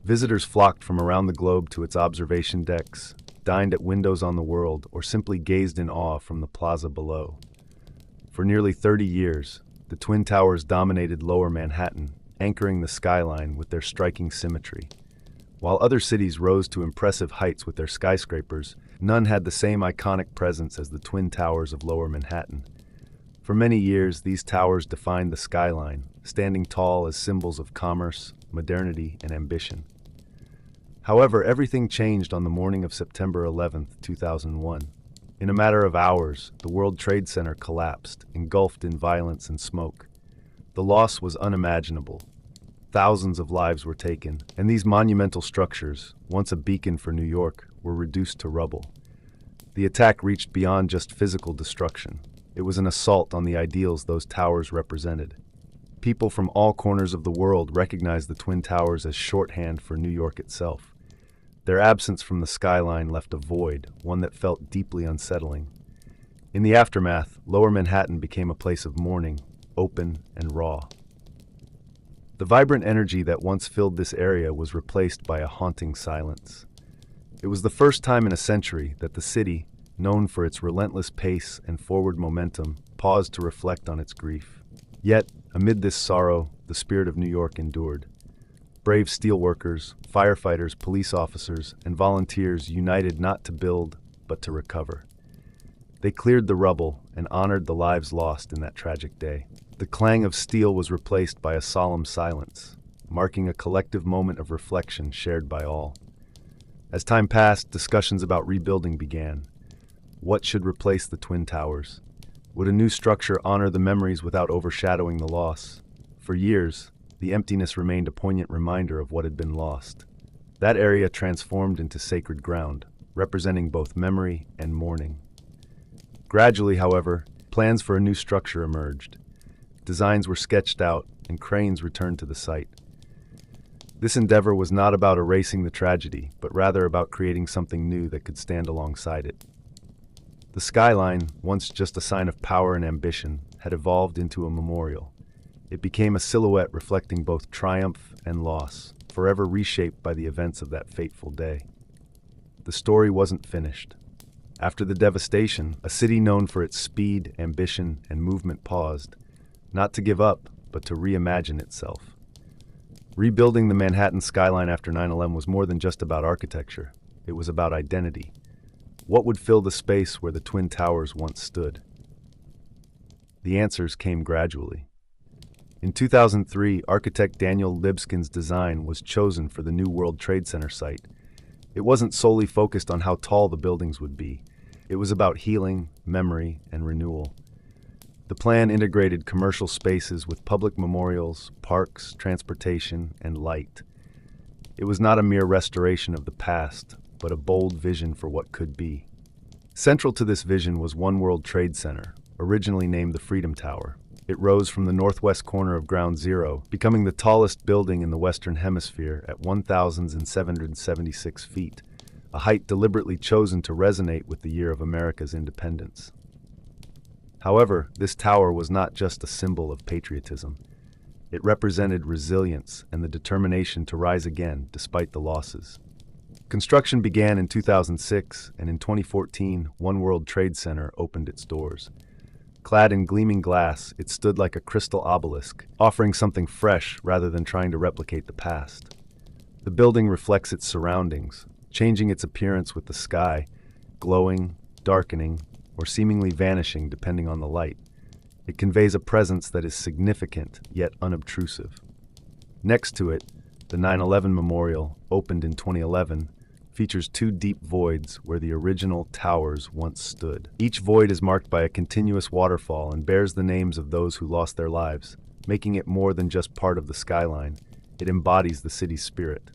Visitors flocked from around the globe to its observation decks, dined at windows on the world, or simply gazed in awe from the plaza below. For nearly 30 years, the Twin Towers dominated Lower Manhattan, anchoring the skyline with their striking symmetry. While other cities rose to impressive heights with their skyscrapers, none had the same iconic presence as the Twin Towers of Lower Manhattan. For many years, these towers defined the skyline, standing tall as symbols of commerce, modernity, and ambition. However, everything changed on the morning of September 11, 2001. In a matter of hours, the World Trade Center collapsed, engulfed in violence and smoke. The loss was unimaginable. Thousands of lives were taken, and these monumental structures, once a beacon for New York, were reduced to rubble. The attack reached beyond just physical destruction. It was an assault on the ideals those towers represented. People from all corners of the world recognized the Twin Towers as shorthand for New York itself. Their absence from the skyline left a void, one that felt deeply unsettling. In the aftermath, Lower Manhattan became a place of mourning, open and raw. The vibrant energy that once filled this area was replaced by a haunting silence. It was the first time in a century that the city, known for its relentless pace and forward momentum, paused to reflect on its grief. Yet, amid this sorrow, the spirit of New York endured. Brave steelworkers, firefighters, police officers, and volunteers united not to build, but to recover. They cleared the rubble and honored the lives lost in that tragic day. The clang of steel was replaced by a solemn silence, marking a collective moment of reflection shared by all. As time passed, discussions about rebuilding began. What should replace the Twin Towers? Would a new structure honor the memories without overshadowing the loss? For years, the emptiness remained a poignant reminder of what had been lost. That area transformed into sacred ground, representing both memory and mourning. Gradually, however, plans for a new structure emerged. Designs were sketched out, and cranes returned to the site. This endeavor was not about erasing the tragedy, but rather about creating something new that could stand alongside it. The skyline, once just a sign of power and ambition, had evolved into a memorial. It became a silhouette reflecting both triumph and loss, forever reshaped by the events of that fateful day. The story wasn't finished. After the devastation, a city known for its speed, ambition, and movement paused, not to give up, but to reimagine itself. Rebuilding the Manhattan skyline after 9/11 was more than just about architecture. It was about identity. What would fill the space where the Twin Towers once stood? The answers came gradually. In 2003, architect Daniel Libeskind's design was chosen for the new World Trade Center site. It wasn't solely focused on how tall the buildings would be. It was about healing, memory, and renewal. The plan integrated commercial spaces with public memorials, parks, transportation, and light. It was not a mere restoration of the past, but a bold vision for what could be. Central to this vision was One World Trade Center, originally named the Freedom Tower. It rose from the northwest corner of Ground Zero, becoming the tallest building in the Western Hemisphere at 1,776 feet, a height deliberately chosen to resonate with the year of America's independence. However, this tower was not just a symbol of patriotism. It represented resilience and the determination to rise again despite the losses. Construction began in 2006, and in 2014, One World Trade Center opened its doors. Clad in gleaming glass, it stood like a crystal obelisk, offering something fresh rather than trying to replicate the past. The building reflects its surroundings, changing its appearance with the sky, glowing, darkening, or seemingly vanishing depending on the light. It conveys a presence that is significant yet unobtrusive. Next to it, the 9/11 Memorial, opened in 2011, features two deep voids where the original towers once stood. Each void is marked by a continuous waterfall and bears the names of those who lost their lives, making it more than just part of the skyline. It embodies the city's spirit.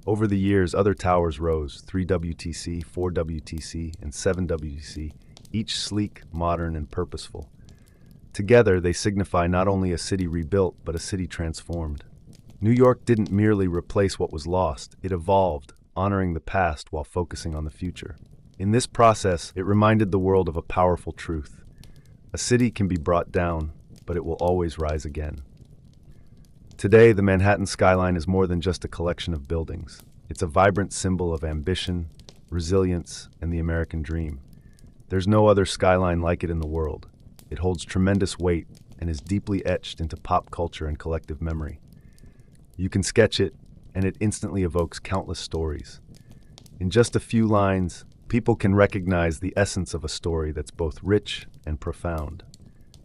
Over the years, other towers rose, 3WTC, 4WTC, and 7WTC, each sleek, modern, and purposeful. Together, they signify not only a city rebuilt, but a city transformed. New York didn't merely replace what was lost, it evolved, honoring the past while focusing on the future. In this process, it reminded the world of a powerful truth. A city can be brought down, but it will always rise again. Today, the Manhattan skyline is more than just a collection of buildings. It's a vibrant symbol of ambition, resilience, and the American dream. There's no other skyline like it in the world. It holds tremendous weight and is deeply etched into pop culture and collective memory. You can sketch it, and it instantly evokes countless stories. In just a few lines, people can recognize the essence of a story that's both rich and profound.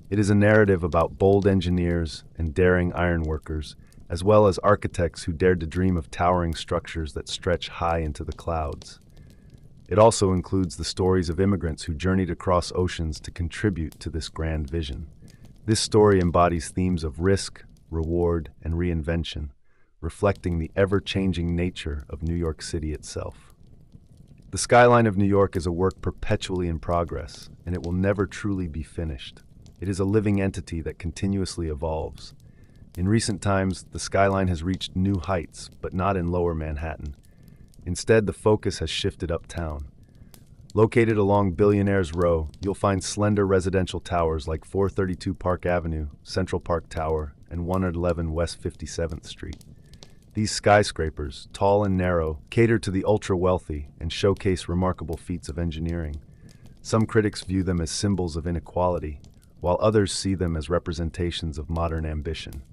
It is a narrative about bold engineers and daring ironworkers, as well as architects who dared to dream of towering structures that stretch high into the clouds. It also includes the stories of immigrants who journeyed across oceans to contribute to this grand vision. This story embodies themes of risk, reward, and reinvention, reflecting the ever-changing nature of New York City itself. The skyline of New York is a work perpetually in progress, and it will never truly be finished. It is a living entity that continuously evolves. In recent times, the skyline has reached new heights, but not in Lower Manhattan. Instead, the focus has shifted uptown. Located along Billionaire's Row, you'll find slender residential towers like 432 Park Avenue, Central Park Tower, and 111 West 57th Street. These skyscrapers, tall and narrow, cater to the ultra-wealthy and showcase remarkable feats of engineering. Some critics view them as symbols of inequality, while others see them as representations of modern ambition.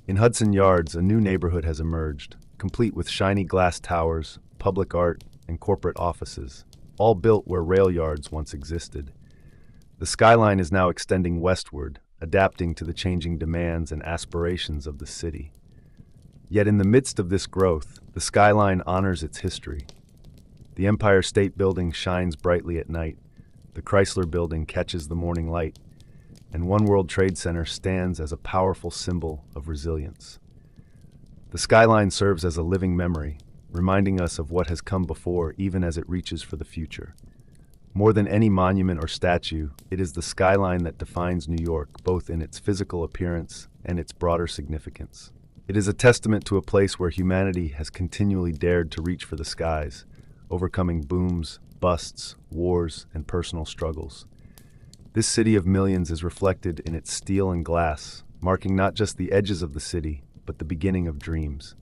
In Hudson Yards, a new neighborhood has emerged, complete with shiny glass towers, public art, and corporate offices, all built where rail yards once existed. The skyline is now extending westward, adapting to the changing demands and aspirations of the city. Yet in the midst of this growth, the skyline honors its history. The Empire State Building shines brightly at night, the Chrysler Building catches the morning light, and One World Trade Center stands as a powerful symbol of resilience. The skyline serves as a living memory, reminding us of what has come before even as it reaches for the future. More than any monument or statue, it is the skyline that defines New York, both in its physical appearance and its broader significance. It is a testament to a place where humanity has continually dared to reach for the skies, overcoming booms, busts, wars, and personal struggles. This city of millions is reflected in its steel and glass, marking not just the edges of the city, but the beginning of dreams.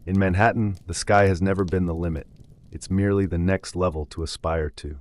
In Manhattan, the sky has never been the limit. It's merely the next level to aspire to.